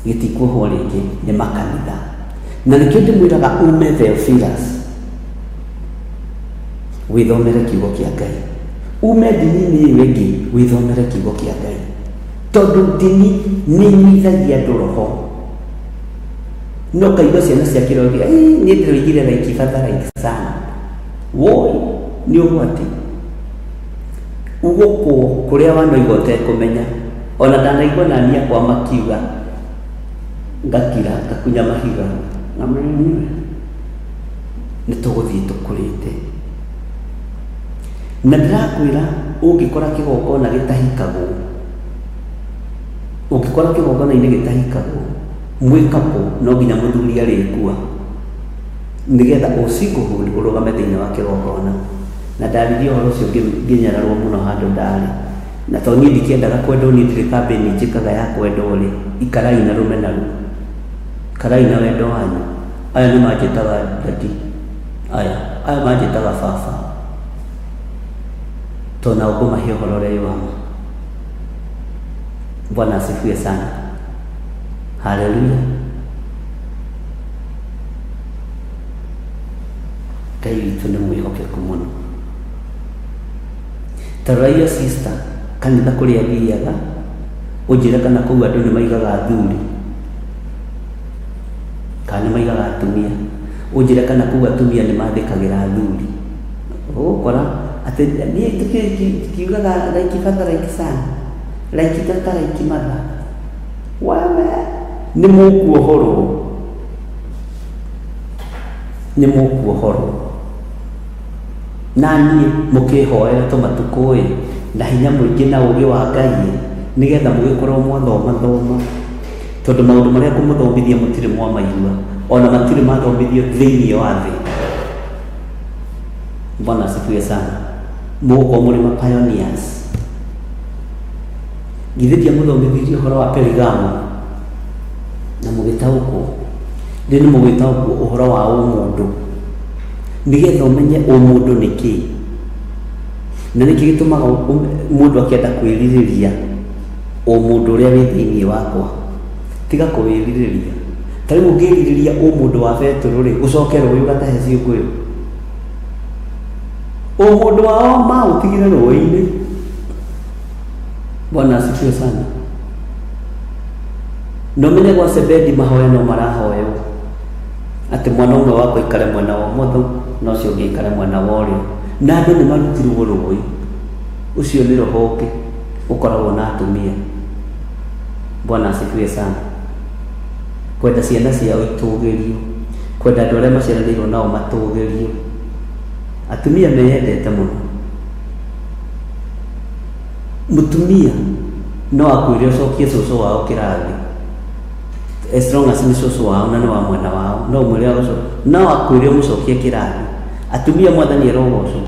gĩtikuohwo rĩngĩ nĩ makanitha. Na nĩkĩo ndĩmwĩraga ume Theophilus, wĩthomere kiugo kĩa Ngai. Ume ndini-inĩ ĩyo ĩngĩ wĩthomere kiugo kĩa Ngai, tondũ ndini nĩ inyithagia andũ roho. No kaigua ciana cia kĩrogi, niĩ ndĩroigire like father like son. Woi, nĩ ũgwati. Ugũkũ kũrĩa wanoiga ũtekũmenya, ona ndanaigua nani akwa makiuga ngakira ngakunya mahiga na mwenyewe nituguthie tukurite na ndirakwira ungikora kigongona gitahikagwo ungikora kigongona ine gitahikagwo mwikapo no nginya muthuri arikua nigetha ucikuhuri urugame thiini wa kigongona na ndaririe horo ucio nginyararwo muno handu ndari na to ni ndikiendaga kwenda ni ndiri kambeni njikaga ya kwenda uri ikarai na rumena ru karai na wendo wanyu aya ni majitaga dadi aya majitaga fafa to na ugoma hiyo horore wamo. Bwana asifiwe sana. Haleluya. Kai tunamwihokeku muno. Taraiya sister kanitha kuria thiaga ujira kana kuu andu ni maigaga thuri kana maigaga atumia ujira kana kuu atumia ni mathikagira thuri ukora ati ni tukiugaga like father like son like tata like mother wewe ni mukuohoro nani mukihoera tumatukoe na hinya mwingi na ugi wa Ngai nigetha mugikorwo mwathoma tondu maundu maria kumuthomithia mutire mwamaigua ona matire mathomithio thiini wa thi. Bwana asifiwe sana. Muko muri ma pioneers githitia muthomithio horo wa Perigamo na mugitauko ndini mugitauko uhoro wa umundu nigetha umenye umundu niki na niki gitumaga mundu akienda kwiririria umundu uria wi thiini wakwa tiga kuwiririria tari mungiririria umundu wa Petro ri ucokera uyu gatahe ciukuyu umundu wao mautigire rũĩ-inĩ. Bwana asifiwe sana. No menye gwa Zebedi mahoya no marahoyo ati mwana umwe wako ikare mwena wa motho na ucio ungi ikare mwena wa urio na andu ni marutirwo rũĩ ucio ni rohoke ukoragwo na atumia. Bwana asifiwe sana. Kwenda ciana ciao itugirio kwenda andu aria maciaranĩirwo nao matugirio. Atumia meyendete muno. Mutumia no akwire ucokie cucu wao kirathi as long as ni cucu wao na no wa mwena wao no mwire uco no akwire mucokie kirathi. Atumia mwathani erogoco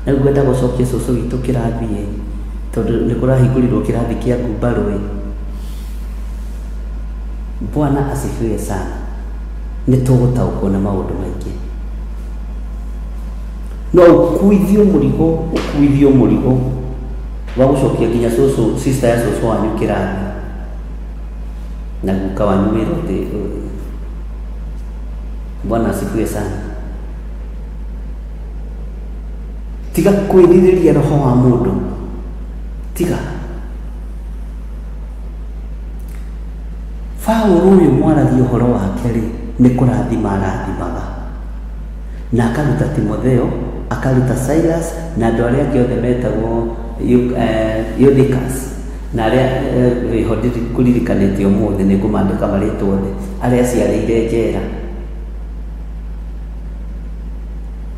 na gwenda gucokia cucu witu kirathi tondu ni kurahingũrirwo kirathi kia Ngumbarũĩ. Bwana asifiwe sana. Ni tugutaũkwo na maundu maingi no ukuithio murigo wa gucokia nginya cucu sister ya cucu wanyu kirathi na guka wanyu wirote. Bwana asifiwe sana. Tiga kwiririria roho wa mundu tiga. Paulo uyu mwarathi uhoro wake ri ni kurathima arathimaga na akaruta Timotheo akaruta Silas na andu aria angĩ othe metagwo Eutychus na aria kuririkanĩte ũmũthĩ nĩ ngũmandĩka marĩtwa othe aria ciarĩire njera.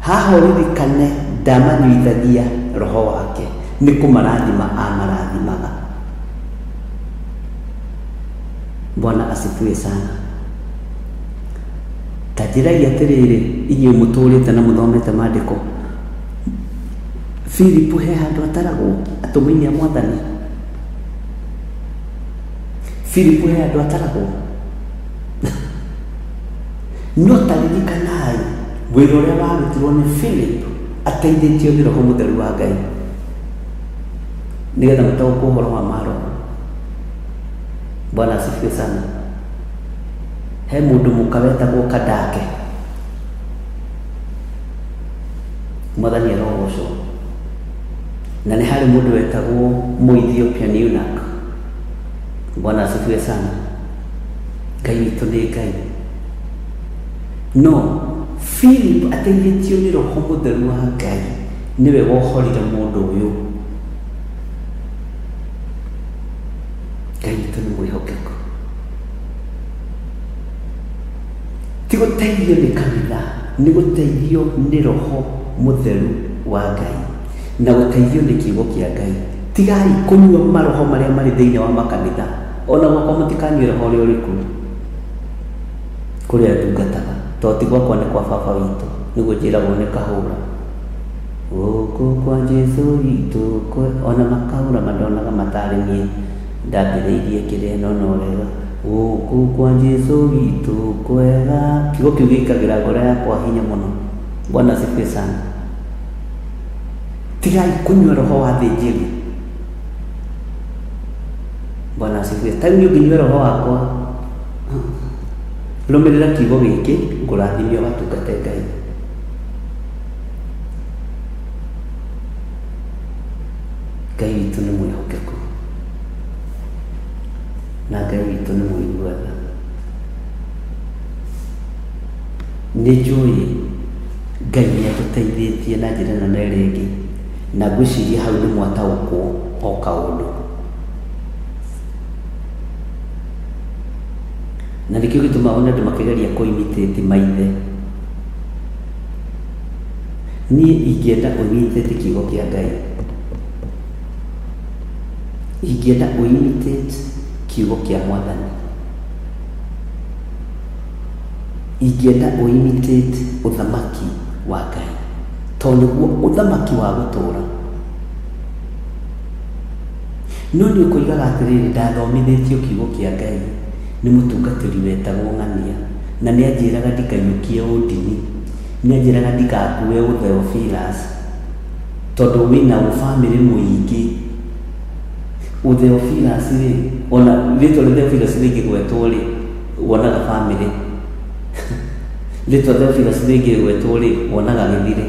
Haha ũririkane ndamanyuithagia roho wake nĩ kũmarathima amarathimaga. Bwana asifiwe sana. Tajiragia atiriri inyuĩ mũtũrĩte na mũthomete maandĩko. Filipu he handũ ataragwo atũmĩini a Mwathani. Filipu he handũ ataragwo no taririkanaĩ wĩra ũrĩa warutirwo nĩ Filipu ateithĩtio nĩ Roho Mũtheru wa Ngai nigetha mũtaũkwo ũhoro wa maroho. Bwana asifiwe sana. He mundu muka wetagwo Kadake. Mwathani erogoco na nĩ harĩ mundu wetagwo Mu-Ethiopian eunuch. Bwana asifiwe sana. Ngai witũ nĩ Ngai. No Philip ateithĩtio nĩ Roho Mũtheru wa Ngai niwe wohorire mundu ũyũ Ngai witũ nĩ mwĩhokeku, ti gũteithio nĩ kanitha, nĩ gũteithio nĩ Roho Mũtheru wa Ngai na gũteithio nĩ kiugo kĩa Ngai. Tigai kũnyua maroho marĩa marĩ thĩinĩ wa makanitha, ona gwakwa mũtikanyue roho ũrĩa ũrĩ kũu kũrĩa ndungataga, tondũ ti gwakwa nĩ kwa baba witũ, nĩguo njĩragwo nĩ Kahũra. Gũkũ kwa Jesũ witũ, ona Makahũra mandonaga matarĩ niĩ ndambĩrĩirie kĩrĩa nonorega. Gũkũ kwa Jesũ witũ kwega, kiugo kĩu gĩikagĩra ngoro yakwa hinya mũno. Bwana asifiwe sana. Tigai kunywa roho wa thĩnjĩri. Bwana asifiwe. Tani ũngĩnyua roho wakwa, rũmĩrĩra kiugo gĩkĩ, ngũrathimio gatungate Ngai. Ngai witũ nĩ mwĩhokeku na Ngai witũ nĩ mũiguaga. Nĩ njũĩ Ngai nĩ atũteithĩtie na njĩra ĩno na ĩrĩa ĩngĩ, na ngwĩciria hau nĩ mwataũkwo o kaũndũ. Na nĩkĩo gĩtũmaga ona andũ makĩgeria kũ-imitate maithe. Niĩ ingĩenda ũimitate kiugo kĩa Ngai, ingĩenda ũimitate kiugo kĩa Mwathani, ingĩenda ũimitate ũthamaki wa Ngai, tondũ nĩguo ũthamaki wa gũtũũra. No nĩ ũkoigaga atĩrĩrĩ, ndathomithĩtio kiugo kĩa Ngai nĩ mũtungatĩri wetagwo Ng'ania, na nĩ anjĩraga ndikaiyũkie ũndini, nĩ anjĩraga ndikakue ũtheophilus, tondũ wĩna ũbamĩrĩ mũingĩ. Ũtheophilus rĩ, ona rĩtwa rĩa Theophilus rĩngĩgwetwo rĩ, wonaga bamĩrĩ. Rĩtwa Theophilus rĩngĩgwetwo rĩ, wonaga gĩthire.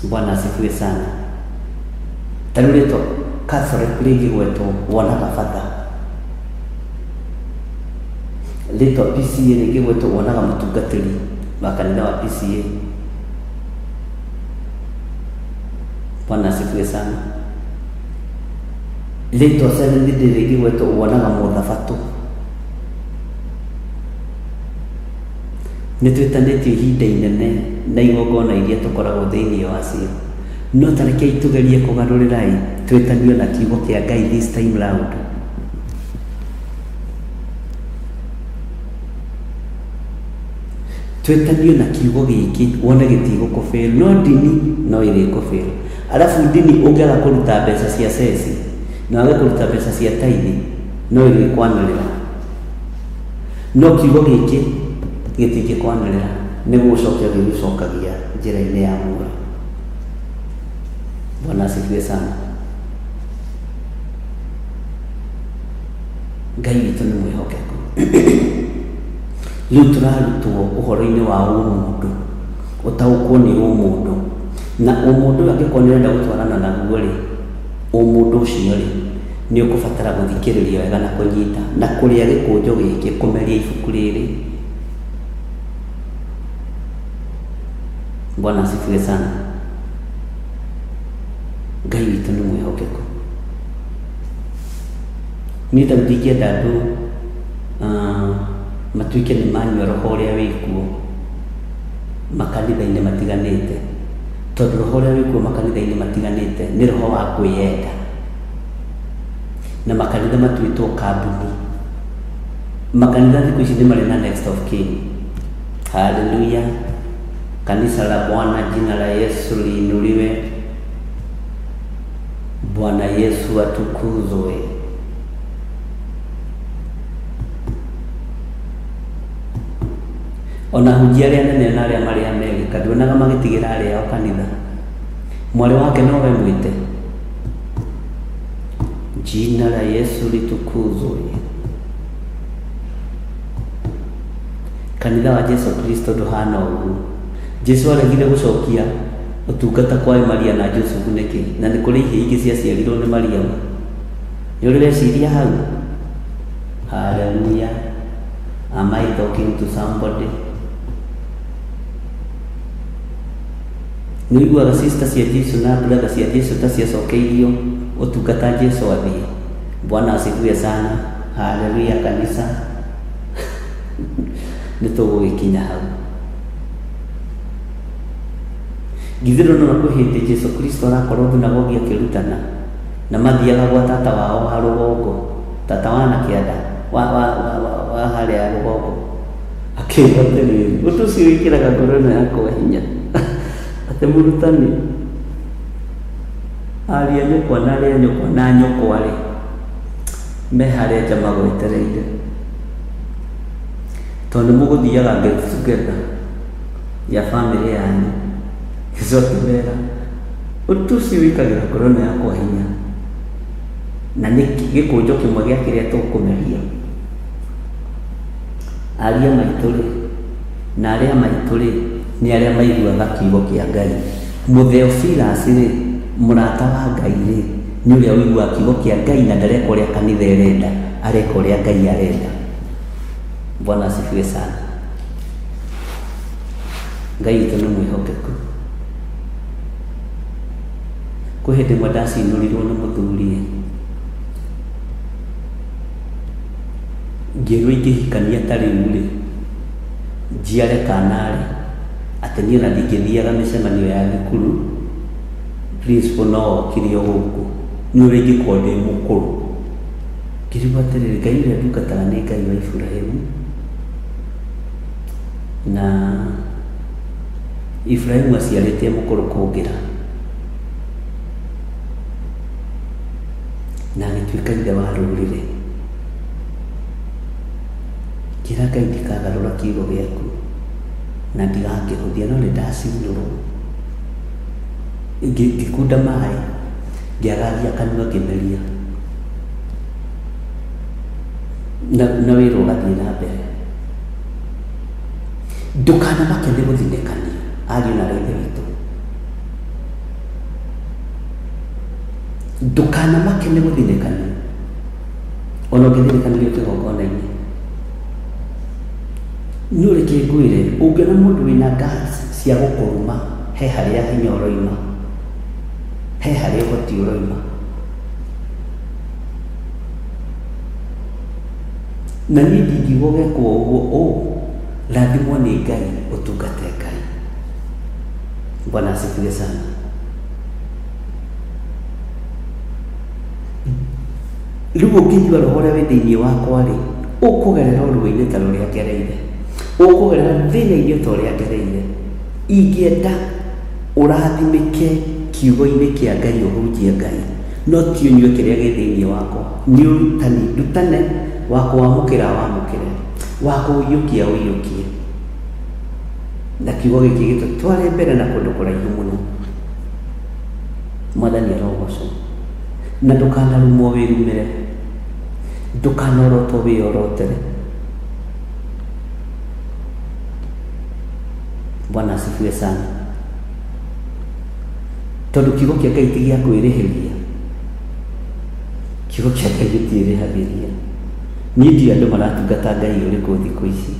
Bwana asifiwe sana. Tarĩu rĩtwa Catholic rĩngĩgwetwo, wonaga father. Rĩtwa PCA rĩngĩgwetwo, wonaga mũtungatĩri wa kanitha wa PCA. Bwana asifiwe sana. Rĩtwa Seventh Day rĩngĩgwetwo, wonaga mũthabatũ. Nĩ twĩtanĩtio ihinda inene na igongona iria tũkoragwo thĩinĩ wacio, no tarekei tũgerie kũgarũrĩra twĩtanio na kiugo kĩa Ngai this time round. Twĩtanio na kiugo gĩkĩ, wone gĩtigũkũbĩra, no ndini no ĩrĩkũbĩra. Alafu ndini ũngĩaga kũruta mbeca cia ceci na wage kũruta mbeca cia tithe, no ĩrĩkwanĩrĩra. No kiugo gĩkĩ gĩtingĩkwanĩrĩra, nĩ gũcokia gĩgũcokagia njĩra-inĩ ya muoyo. Bwana asifiwe sana. Ngai witũ nĩ mwĩhokeku. Rĩu tũrarutwo ũhoro-inĩ wa ũmũndũ, ũtaũkwo nĩ ũmũndũ, na ũmũndũ angĩkorwo nĩ ũrenda gũtwarana naguo rĩ, ũmũndũ ũcio rĩ, nĩ ũkũbatara gũthikĩrĩria wega na kũnyita na kũrĩa gĩkũnjo gĩkĩ, kũmeria ibuku rĩrĩ. Bwana asifiwe sana. Ngai witũ nĩ mwĩhokeku. Niĩ ta ndingĩenda andũ matuĩke nĩ manyua roho ũrĩa wĩkuo makanitha-inĩ matiganĩte, tondũ roho ũrĩa wĩkuo makanitha-inĩ matiganĩte nĩ roho wa kwĩyenda, na makanitha matuĩtwo kambuni. Makanitha thikũ ici nĩ marĩ na next of kin. Haleluya. Kanisa la Bwana, jina la Yesu liinuliwe. Bwana Yesu atukuzwe. Ona hujia arĩa nene na arĩa marĩ Amerika, nduonaga magĩtigĩra arĩa ao kanitha. Mwarĩ wake nowe mwĩte. Jina la Yesu litukuzwe. Kanitha wa Jesu Kristo nduhana ũguo. Jesu aregire gũcokia ũtungata kwa Maria na Joseph nĩkĩ, na nĩ kũrĩ ihĩĩ ingĩ ciaciarirwo nĩ Maria. Nĩ ũreciria hau? Hallelujah. Am I talking to somebody? nĩ iguaga sister cia Jesu na brother cia Jesu ta ciacokeirio ũtungata Jesu athiĩ. Bwana asifiwe sana. Haleluya kanisa. Nĩtũgũgĩkinya hau. Githiro no kwĩhĩndĩ Jesu Kristo arakorwo thunagogi akĩrutana na mathiaga gwa tata wao ha rũgongo, tata wana kĩanda wa harĩa rũgongo, akĩuga atĩrĩrĩ, ũndũ ũcio wĩkĩraga ngoro ĩno yakwa hinya atĩ mũrutani aria nyũkwa na arĩa nyũkwa na nyũkwa-rĩ me harĩa nja magwetereire, tondũ mũgũthiaga get together ya family yanyu. Yesu akĩmera, ũndũ ũcio wĩkagĩra ngoro ĩno yakwa hinya, na nĩ gĩkũnjo kĩmwe gĩa kĩrĩa tũkũmeria. Aria maitũ-rĩ na arĩa maitũ-rĩ nĩ arĩa maiguaga kiugo kĩa Ngai. Theophilus-rĩ, mũrata wa Ngai-rĩ, nĩ ũrĩa ũiguaga kiugo kĩa Ngai na ndareka ũrĩa kanitha ĩrenda, areka ũrĩa Ngai arenda. Bwana asifiwe sana. Ngai witũ nĩ mwĩhokeku. Kwĩ hĩndĩ ĩmwe ndacinũrirwo nĩ mũthuri, ngĩrwo ingĩhikania ta rĩu-rĩ njiare kana-rĩ, atĩ niĩ ona ndingĩthiaga mĩcemanio ya thukuru, principal no okire o gũkũ, nĩ ũrĩa ingĩkorwo ndĩ mũkũrũ. Ngĩrigwo atĩrĩrĩ, Ngai ũrĩa ndungataga nĩ Ngai wa Iburahĩmu, na Iburahĩmu aciarĩte mũkũrũ kũngĩra, na agĩtuĩka ithe wa rũrĩrĩ. Kĩra Ngai ndikagarũra kiugo gĩaku na ndigakĩhũthia, no nĩndacinũrwo, ngĩkunda maĩ ngĩagagia kanua ngĩmeria, na wĩra ũgathiĩ na mbere. Ndũkanamake nĩ gũthinĩkania, ariũ na ithe witũ. Ndũkanamake nĩ gũthinĩkania, ona ũngĩthinĩkanĩrio kĩgongona-inĩ. Nĩ ũreke ngwĩre, ũngĩona mũndũ wĩna gas cia gũkũruma, he harĩa hinya ũroima, he harĩa ũhoti ũroima. Na niĩ ndingiuga ũgekwo ũguo, rathimwo nĩ Ngai, ũtungate Ngai. Bwana asifiwe sana. Rĩu ũngĩigua roho ũrĩa wĩ thĩinĩ wakwa-rĩ, ũkũgerera ũruo-inĩ ta rũrĩa ngereire, ũkũgerera thĩna-inĩ ta ũrĩa ngereire. Ingĩenda ũrathimĩke kiugo-inĩ kĩa Ngai, ũhunjie Ngai, no ti ũnyue kĩrĩa gĩ thĩinĩ wakwa. Nĩ ũrutani, ndutane wa kũwamũkĩra wamũkĩre, wa kũũiyũkia ũiyũkie, na kiugo gĩkĩ gĩtũtware mbere na kũndũ kũraihu mũno. Mwathani arogocwo, na ndũkanarumwo wĩrumĩre, ndũkanorotwo wĩorotere. Bwana asifiwe sana. Tondũ kiugo kĩa Ngai ti gĩa kwĩrĩhĩria, kiugo kĩa Ngai gĩtiĩrĩhagĩria. Niĩ ndiũĩ andũ maratungata Ngai ũrĩkũ thikũ ici,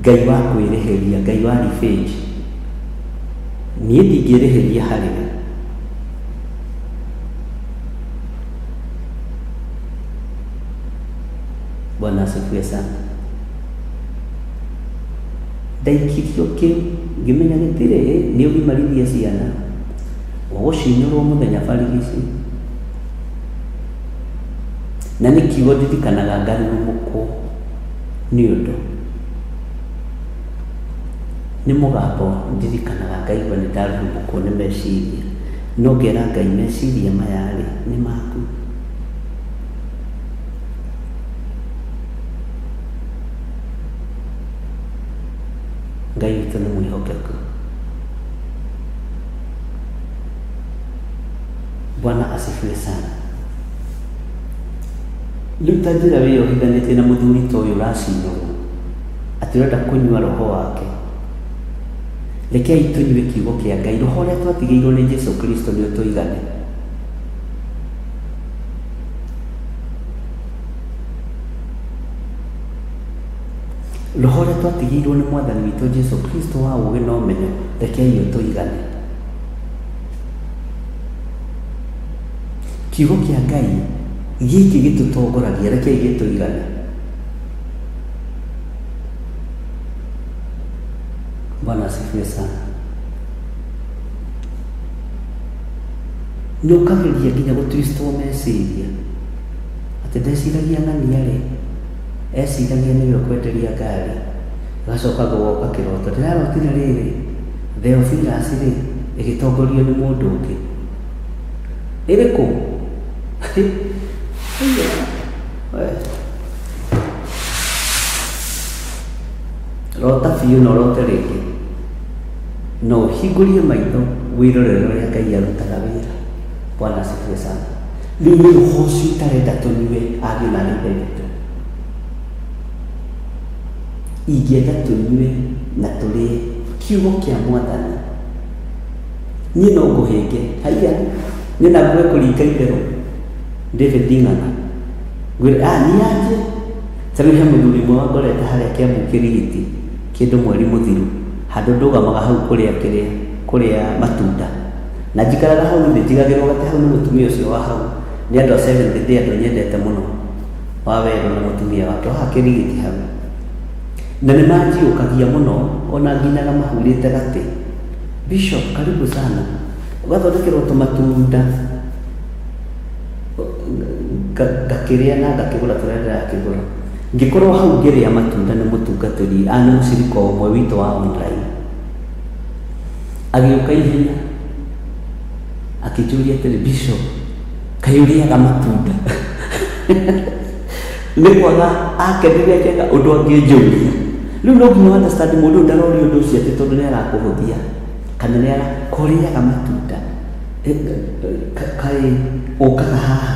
Ngai wa kwĩrĩhĩria, Ngai wa revenge. Niĩ ndingĩrĩhĩria harĩwe. Bwana asifiwe sana. Ndaikirio kĩu ngĩmenya gĩtirĩ, nĩ ũgimarithia ciana, ũgũcinũrwo mũthenya barigici, na nĩ kiugo ndirikanaga ngarurumũkwo nĩ ũndũ nĩ mũgambo ndirikanaga ngaigua nĩ ndarurumũkwo nĩ meciria, no ngera Ngai meciria maya-rĩ nĩ maku. Ngai witũ nĩ mwĩhokeku. Bwana asifiwe sana. Rĩu ta njĩra wĩyohithanĩtie na mũthuri ta ũyũ ũracinũrwo, atĩ ũrenda kũnyua roho wake, rekei tũnyue kiugo kĩa Ngai. Roho ũrĩa twatigĩirwo nĩ Jesu Kristo nĩ ũtũigane. Roho ũrĩa twatigĩirwo nĩ Mwathani witũ Jesu Kristo wa ũũgĩ na ũmenyo, rekei ũtũigane. kiugo kĩa Ngai gĩkĩ gĩtũtongoragia, reke gĩtũigana. Bwana asifiwe sana. Nĩ ũkageria nginya gũtwistwo meciria atĩ ndeciragia ng'ania-rĩ, eciragia nĩwe ũkwenderia ngari, agacoka gũgoka kĩroto, ndĩrarotire rĩrĩ Theophilus-rĩ ĩgĩtongorio nĩ mũndũ ũngĩ. Ĩrĩkũ? Rota biũ na ũrote rĩngĩ, no ũhingũrie maitho wĩrorere ũrĩa Ngai arutaga wĩra. Bwana asifiwe sana. Rĩu nĩ roho ũcio itarenda tũnyue ariũ na ithe witũ. Ingĩenda tũnyue na tũrĩe kiugo kĩa Mwathani. Niĩ no ngũhĩnge, haiya nĩ na ngwe kũringa itherũ David Ng'ang'a ngwĩre niĩ anjĩ tarĩu he mũthuri ũmwe wangorete harĩa Kĩambu Kĩrigiti kĩndũ mweri mũthiru, handũ ndũgamaga hau kũrĩa matunda, na njikaraga hau nĩ njigagĩrwo gate hau nĩ mũtumia ũcio wa hau, nĩ andũ a Seventh Day andũ nyendete mũno, wa Wero na mũtumia wake wa Kĩrigiti hau, na nĩ manjiũkagia mũno, ona nginyaga mahurĩte gatĩ, Bishop karibu sana, ũgathondekerwo tũmatunda ngakĩrĩa na ngakĩgũra tũrĩa ndĩrakĩgũra. Ngĩkorwo hau ngĩrĩa matunda nĩ mũtungatĩri nĩ mũcirika ũmwe witũ wa online, agĩũka ihenya akĩnjũria atĩrĩ, Bishop kaĩ ũrĩaga matunda? Nĩ kwaga akenire akĩaga ũndũ angĩnjũria. Rĩu no nginya understand mũndũ ndaroria ũndũ ũcio atĩ tondũ nĩarakũhũthia kana nĩarakũrĩaga matunda, kaĩ ũkaga haha.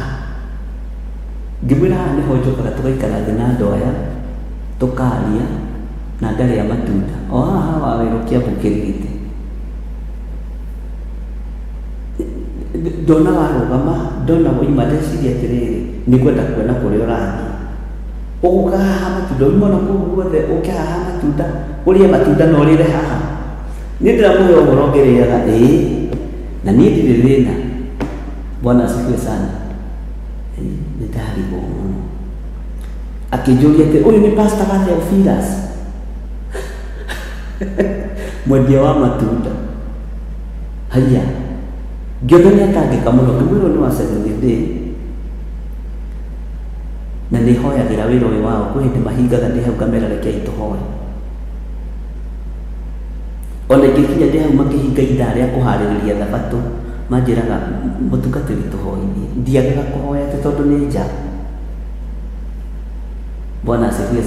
Ngĩmwĩra haha nĩho njokaga tũgaikara thĩ na andũ aya tũkaria na ngarĩa matunda o haha wa Wero Kĩambu Kĩrigiti. Ndona warũgama, ndona woima, ndeciria atĩrĩrĩ nĩngwenda kuona kũrĩa ũrathiĩ, ũgũka haha matunda ũmona kũu guothe, ũke haha matunda ũrĩe matunda na ũrĩre haha. Niĩ ndĩramũhe ũhoro ngĩrĩaga, na niĩ ndirĩ thĩna. Bwana asifiwe sana. Nĩ ndarigwo mũno, akĩnjũria atĩ ũyũ nĩ Pastor Theophilus mwendia wa matunda. Haiya ngĩona nĩatangĩka mũno, ngĩmwĩra nĩ wa Seventh Day na nĩhoyagĩra wĩra ũyũ wao, kwĩ hĩndĩ mahingaga ndĩ hau ngamera rekei tũhoe. Ona ingĩkinya ndĩ hau makĩhinga ithaa rĩa kũharĩrĩria Thabatũ, manjĩraga mũtungatĩri tũhoithie, ndiagaga kũhoya tondũ nĩ nja. Bwana asifiwe.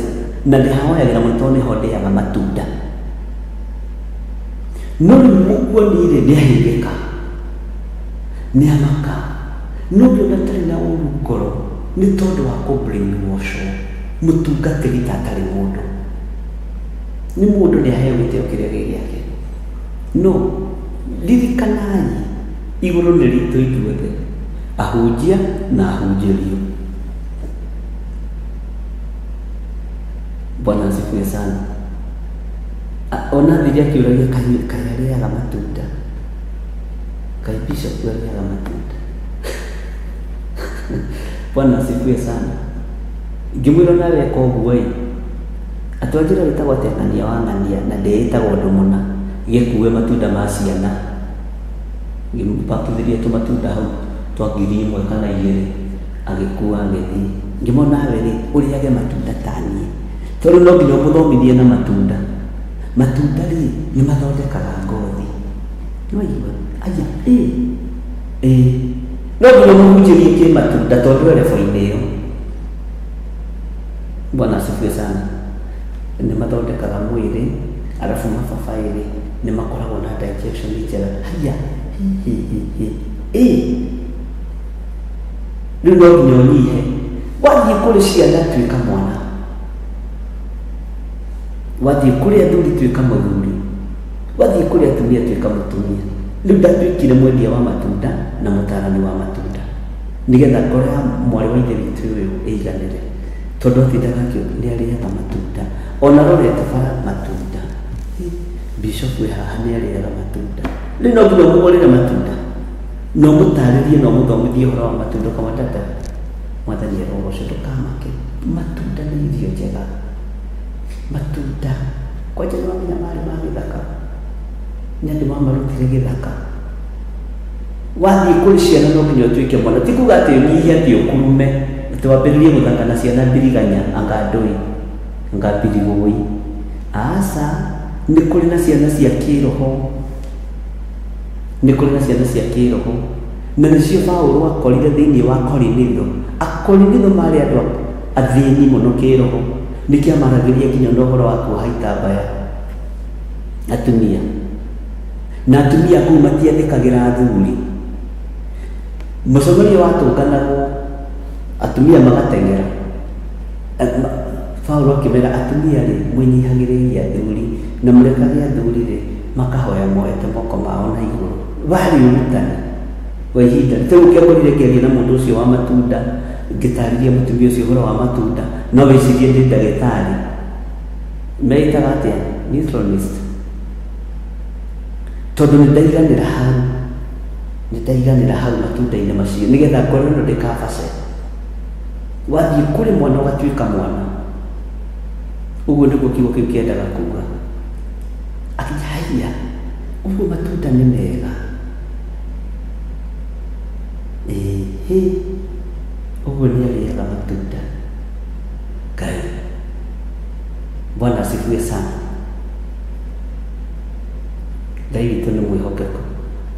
Na ndĩhahoyagĩra mũno tondũ nĩho ndĩaga matunda. No mũkuoni-rĩ nĩahĩngĩka, nĩamaka, no ngĩona atarĩ na ũru ngoro nĩ tondũ wa kũ-brainwashwo mũtungatĩri ta atarĩ mũndũ. Nĩ mũndũ nĩaheo gĩtĩo kĩrĩa gĩgĩake. No ririkanai igũrũ nĩ ritũ ithuothe, ahunjia na ahunjĩrio. Bwana asifiwe sana. Ona thiria akĩũragia kaĩ arĩaga matunda, kaĩ Bishop arĩaga matunda. Bwana asifiwe sana. Ngĩmwĩra nawe eka ũguo-ĩ, atwanjĩra wĩtagwo atĩ ng'ania wa ng'ania na ndĩĩtagwo ndũmũna, gĩkuue matunda ma ciana. Ngĩmpakithĩria tũmatunda hau twa 1,000 kana 2,000, agĩkua agĩthiĩ. Ngĩmwona nawe-rĩ ũrĩage matunda ta niĩ, tondũ no nginya ũmũthomithie na matunda. Matunda-rĩ nĩmathondekaga ngothi, nĩwaigua? Aya, no nginya ũmũhunjĩrie kĩmatunda tondũ erebo-inĩ ĩyo. Bwana asifiwe sana. Nĩmathondekaga mwĩrĩ, arabu mababaĩ-rĩ nĩmakoragwo na digestion njega. Haiya, rĩu no nginya ũnyihe. Wathiĩ kũrĩ ciana tuĩka mwana, wathiĩ kũrĩ athuri tuĩka mũthuri, wathiĩ kũrĩ atumia tuĩka mũtumia. Rĩu ndatuĩkire mwendia wa matunda na mũtaarani wa matunda, nĩgetha ngoro ya mwarĩ wa ithe witũ ũyũ ĩiganĩre, tondũ atindaga nĩarĩaga matunda. Ona rorete bara matunda, Bishop wĩ haha nĩarĩaga matunda. Rĩu no nginya ũmũgũrĩre matunda. no mũtarĩrie no mũthomithie ũhoro wa matunda kamatata mwathani arogocwo ndũkamake. Matunda nĩ irio njega. Matunda kwanja nĩ wamenya marĩ ma gĩthaka, nĩ andũ mamarutire gĩthaka. Wathiĩ kũrĩ ciana no nginya ũtuĩke mwana, ti kuga atĩ ũnyihie atĩ ũkurume atĩ wambĩrĩrie gũthaka na ciana mbiriganya anga ndũi anga mbirigũi. Aca, nĩ kũrĩ na ciana cia kĩroho, nĩ kũrĩ na ciana cia kĩroho, na nĩcio Paũlũ akorire thĩinĩ wa Korinitho. Akorinitho marĩ andũ athĩni mũno kĩroho, nĩkĩo amaragĩria nginya ũhoro wa kuoha itambaya atumia, na atumia kũu matiathĩkagĩra athuri. Mũcemanio watũnganagwo atumia magateng'era. Paũlũ akĩmera atumia rĩ, mwĩnyihagĩrĩrie athuri na mũrekage athuri rĩ makahoya moete moko mao na igũrũ. Warĩ ũrutani wa ihinda rĩu ũkĩakorire ngĩaria na mũndũ ũcio wa matunda, ngĩtarĩria mũtumia ũcio ũhoro wa matunda, no wĩcirie ndĩ ndagĩtarĩ. Meitaga atĩa? Nutritionist. Tondũ nĩndaiganĩra hau matunda-inĩ macio nĩgetha ngoro ĩno ndĩkabace. Wathiĩ kũrĩ mwana ũgatuĩka mwana. Ũguo nĩguo kiugo kĩu kĩendaga kuuga. Akĩnyaia ũguo matunda nĩ mega. Ũguo nĩ arĩaga matunda. Ngai Bwana asifiwe sana. Ngai witũ nĩ mwĩhokeku.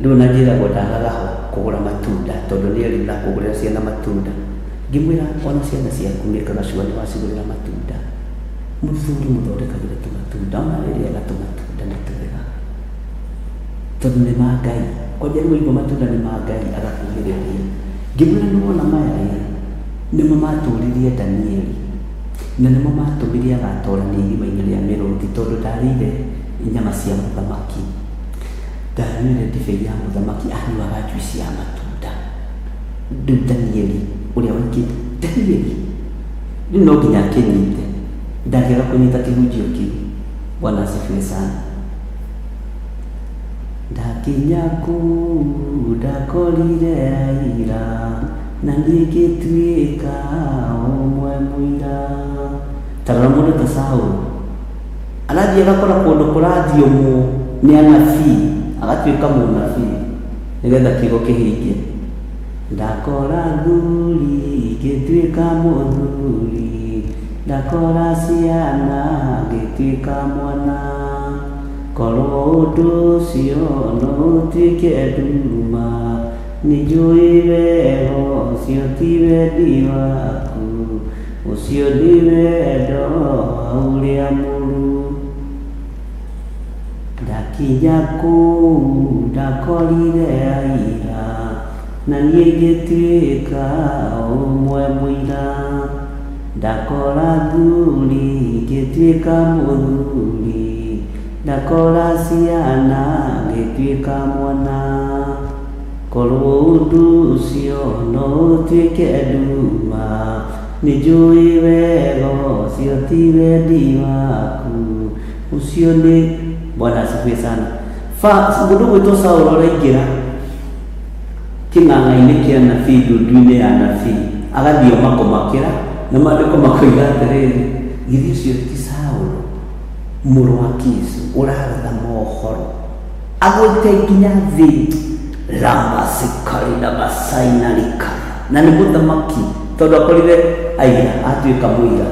Rĩu na njĩragwo ndagaga ho kũgũra matunda tondũ nĩ arĩ na kũgũrĩra ciana matunda. Ngĩmwĩra ona ciana ciaku nĩkaga cua nĩ wacigũrĩra matunda. Mũthuri mũthondekagĩra tũmatunda, ona rĩrĩaga tũmatunda nĩ twega tondũ nĩ ma Ngai. Kwanja rĩu igua matunda nĩ ma Ngai agakuhĩrĩria. Ngĩmwĩra nĩ wona maya nĩmo matũririe Danieli na nĩmo matũmire agatorania irima-inĩ rĩa mĩrũthi tondũ ndarĩire nyama cia mũthamaki, ndarĩire ndibei ya mũthamaki, anyuaga njuici ya matunda. Rĩu Danieli ũrĩa waingĩte Danieli rĩu no nginya akĩnyite, ndangĩaga kũnyita kĩhunjio kĩu. Bwana asifiwe sana. Ndakinya kũu ndakorire aira na ngĩtuĩka ũmwe mũira. Tarora mũndũ ta Saũlũ arathiĩ agakora kũndũ kũrathiũmwo nĩ anabii agatuĩka mũnabii nĩgetha kiugo kĩhingie. Ndakora thuri ngĩtuĩka mũthuri, ndakora ciana ngĩtuĩka mwana. Korwo ũndũ ũcio no ũtuĩke nduma, nĩnjũĩ wega ũcio ti wendi waku, ũcio nĩ wendo wa ũrĩa mũũru. Ndakinya kũu ndakorire aira na niĩ ngĩtuĩka ũmwe mũira. Ndakora thuri ngĩtuĩka mũthuri, ndakora ciana ngĩtuĩka mwana. Korwo ũndũ ũcio no ũtuĩke nduma, nĩnjũĩ wega ũcio ti wendi waku, ũcio nĩ. Bwana asifiwe sana. Mũndũ gwĩtwo Saũlũ araingĩra kĩng'ang'a-inĩ kĩa nabii, ndundu-inĩ ya nabii, agathiĩ makomakĩra na maandĩko makoiga atĩrĩrĩ, githĩ ũcio ti Saũlũ mũrũ wa Kisu ũraratha mohoro, agwĩte nginya thĩ ramasikari na masainarika, na nĩ mũthamaki tondũ akorire aira atuĩka mũira.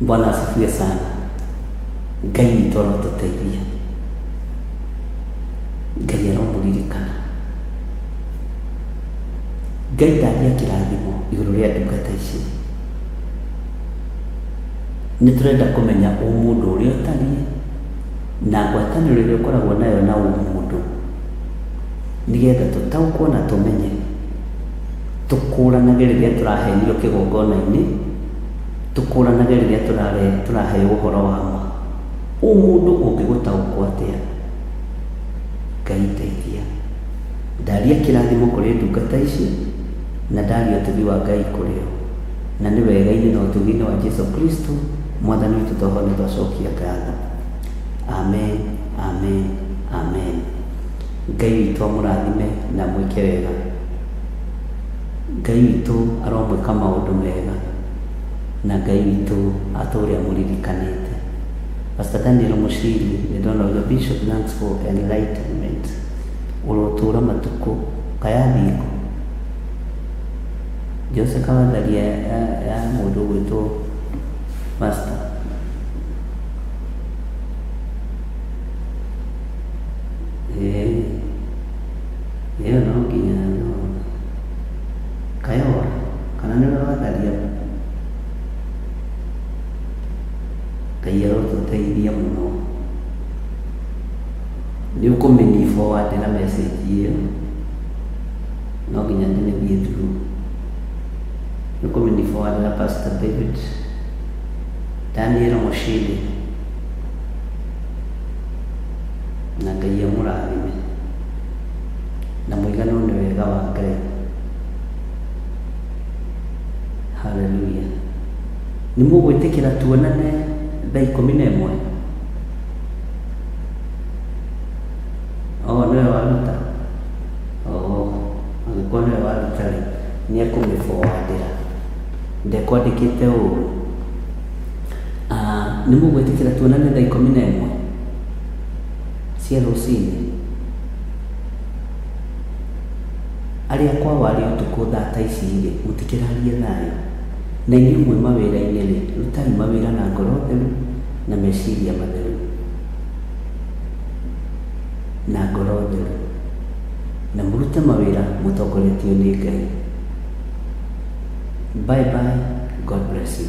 Bwana asifiwe sana. Ngai witũ arotũteithia, Ngai aromũririkana. Ngai ndaria kĩrathimo igũrũ rĩa ndungata ici. Nĩ tũrenda kũmenya ũmũndũ ũrĩa ũtariĩ na ngwatanĩro ĩrĩa ũkoragwo nayo na ũmũndũ, nĩgetha tũtaũkwo na tũmenye, tũkũranage rĩrĩa tũrahenio kĩgongona-inĩ, tũkũranage rĩrĩa tũraheo ũhoro wa ma. Ũmũndũ ũngĩgũtaũkwo atĩa? Ngai teithia. Ndaria kĩrathimo kũrĩ ndungata ici na ndaria ũtugi wa Ngai kũrĩo, na nĩ wega-inĩ na ũtugi-inĩ wa Jesũ Kristo mwathani witũ toho nĩ twacokia ngatho. Amen, amen, amen. Ngai witũ amũrathime na mwĩke wega. Ngai witũ aromwĩka maũndũ mega, na Ngai witũ atũũre amũririkanĩte. Pastor Daniel Mushiri, nĩ ndona the Bishop thanks for enlightenment. Ũrotũũra matukũ kaya thikũ. Jose Kawandaria ya mũndũ gwĩtwo Master. Iyo no nginya no kayo kana nĩ Kawandaria kayero tũteithia mũno. Nĩ ũkũmeni forward na message iyo no nginya ndĩmĩthiĩ through. Nĩ ũkũmeni forward na Pastor David Daniel Mushiri na Ngai amũrathime na mũigana nĩ wega wa Ngai. Haleluya. Nĩ mũgwĩtĩkĩra tuonane thaa 11? Nĩwe waruta? Angĩkorwo nĩwe waruta rĩ, nĩ ekũmĩbowandĩra. Ndekwandĩkĩte ũũ, nĩ mũgwĩtĩkĩra tuonane thaa 11 cia rũcinĩ? Arĩa kwao arĩ ũtukũ thaa ta ici rĩ, mũtikĩrarie thayũ. Na inyuĩ mwe mawĩra-inĩ rĩ, rutai mawĩra na ngoro theru na meciria matheru na ngoro theru, na mũrute mawĩra mũtongoretio nĩ Ngai. Bye bye. God bless you.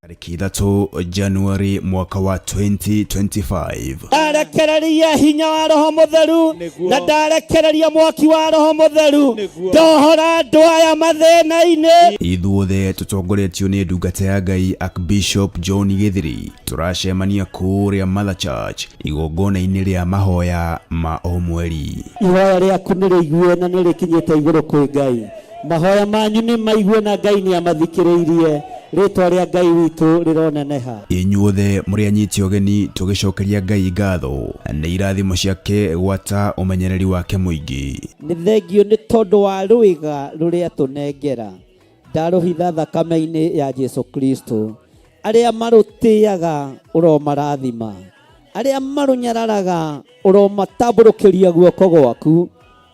Tariki 3 Januari mwaka wa 2025. Ndarekereria hinya wa Roho Mutheru na ndarekereria mwaki wa Roho Mutheru ndohora ndwaya mathĩna-inĩ. Ithuothe tũtongoretio nĩ ndungata ya Ngai Archbishop John Githiri turacemania kũrĩa Mother Church igongona-inĩ rĩa mahoya ma o mweri. Ihoya rĩaku nĩ rĩigue na nĩ rĩkinyĩte igũrũ kwĩ Ngai. Mahoya manyu nĩ maigue na Ngai nĩ amathikĩrĩirie. Rĩtwa rĩa Ngai witũ rĩroneneha. Inyuothe mũrĩ anyiti ũgeni tũgĩcokeria Ngai ngatho nĩ irathimo ciake gwata ũmenyereri wake mũingĩ. Nĩ thengio nĩ tondũ wa rũĩga rũrĩa tũnengera. Ndarũhitha thakame-inĩ ya Jesu Kristo. Arĩa marũtĩaga ũromarathima. Arĩa marũnyararaga ũromatambũrũkĩria guoko gwaku.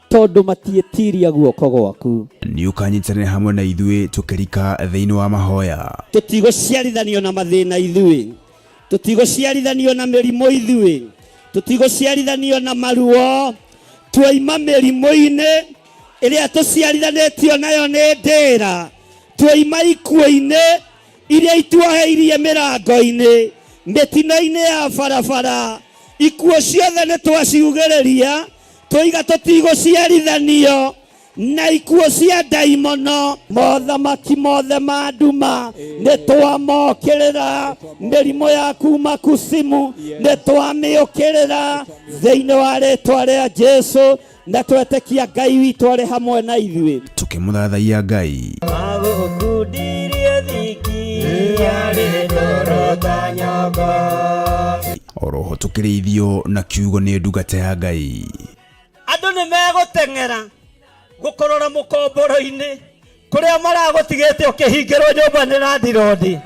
Tondu matietiria guoko gwaku. Nĩ ũkanyitanĩra hamwe na ithuĩ tũkĩrika thĩinĩ wa mahoya. Tũtigũciarithanio na mathĩna ithuĩ. tutigũciarithanio na mĩrimũ ithuĩ, tutigũciarithanio na maruo, tuoima mĩrimũ-inĩ ĩrĩa tũciarithanĩtio nayo nĩ ndĩra, tuoima ikuũ-inĩ iria ituoheirie mĩrango-inĩ, mĩtino-inĩ ya barabara, ikuũ ciothe nĩ twaciugĩrĩria, tũiga tũtigũciarithanio na ikuũ cia ndaimono. Mothamaki mothe ma nduma nĩ twamokĩrĩra, mĩrimũ ya kuma kusimu nĩ twamĩũkĩrĩra thĩinĩ wa rĩtwa rĩa Jesũ, na twetĩkia Ngai witũ arĩ hamwe na ithuĩ. Tukĩmũthathaiya Ngai. Oroho tukĩrĩithio na kiugo nĩ ndungata ya Ngai. Andũ nĩ megũteng'era gũkorora mũkomboro-inĩ kũrĩa maragũtigĩte ũkĩhingĩrwo nyũmba nĩ landlord,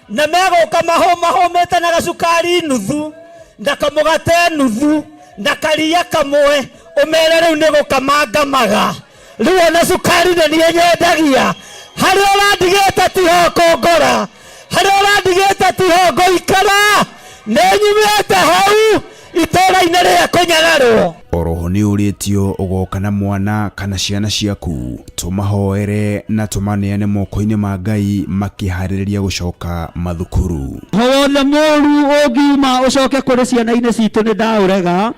na megũka mahũmĩte na gacukari nuthu na kamũgate nuthu na karia kamwe, ũmere rĩu nĩ gũkamangamaga. Rĩu ona cukari nĩ niĩ nyendagia, harĩa ũrandigĩte tiho kũngora, harĩa ũrandigĩte tiho ngũikara, nĩ nyumĩte hau itũũra-inĩ rĩa kũnyagarwo. Oroho nĩ ũrĩtio ũgoka na mwana kana ciana ciaku, tũmahoere na tũmaneane moko-inĩ ma Ngai makĩharĩrĩria gũcoka mathukuru. Wothe mũru ũngiuma ũcoke kũrĩ ciana-inĩ citũ nĩ ndaũrega,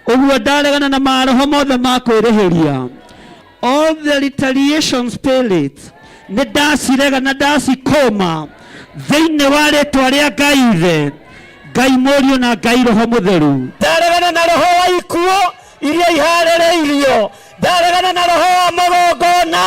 ũguo ndaregana na maroho mothe ma kwĩrĩhĩria. All the retaliation spirits nĩ ndacirega na ndacikoma thĩinĩ wa rĩtwa rĩa Ngai Ithe, Ngai Mũriũ na Ngai Roho Mũtheru. Ndaregana na roho wa ikuũ iria iharĩrĩirio, ndaregana na roho wa magongona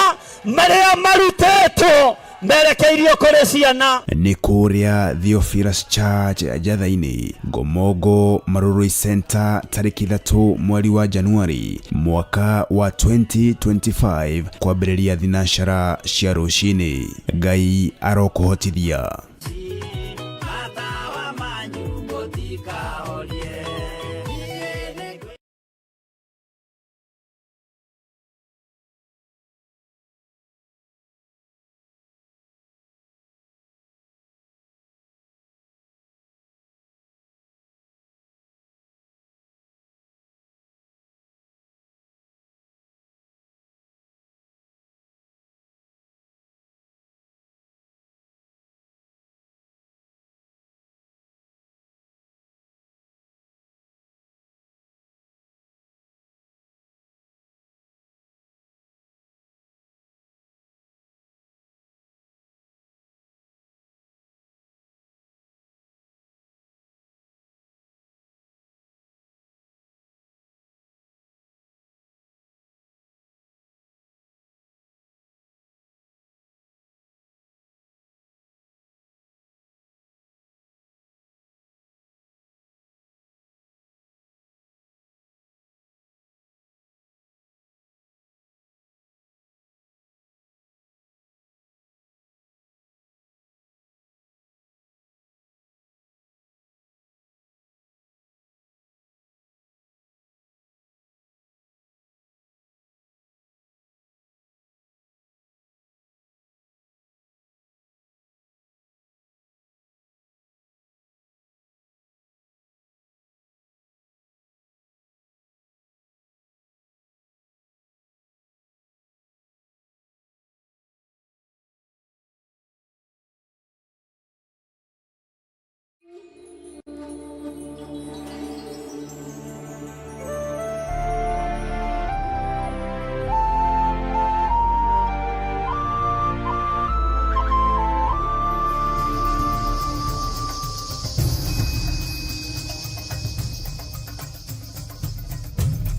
marĩa marutĩtwo merekeirio kũrĩ ciana. Nĩ kũrĩa Theophilus Church Njatha-inĩ, Ngomongo Marũrũi Center, tarĩki 3 mweri wa Januari mwaka wa 2025, kwambĩrĩria thinacara cia rũcinĩ. Ngai arokũhotithia.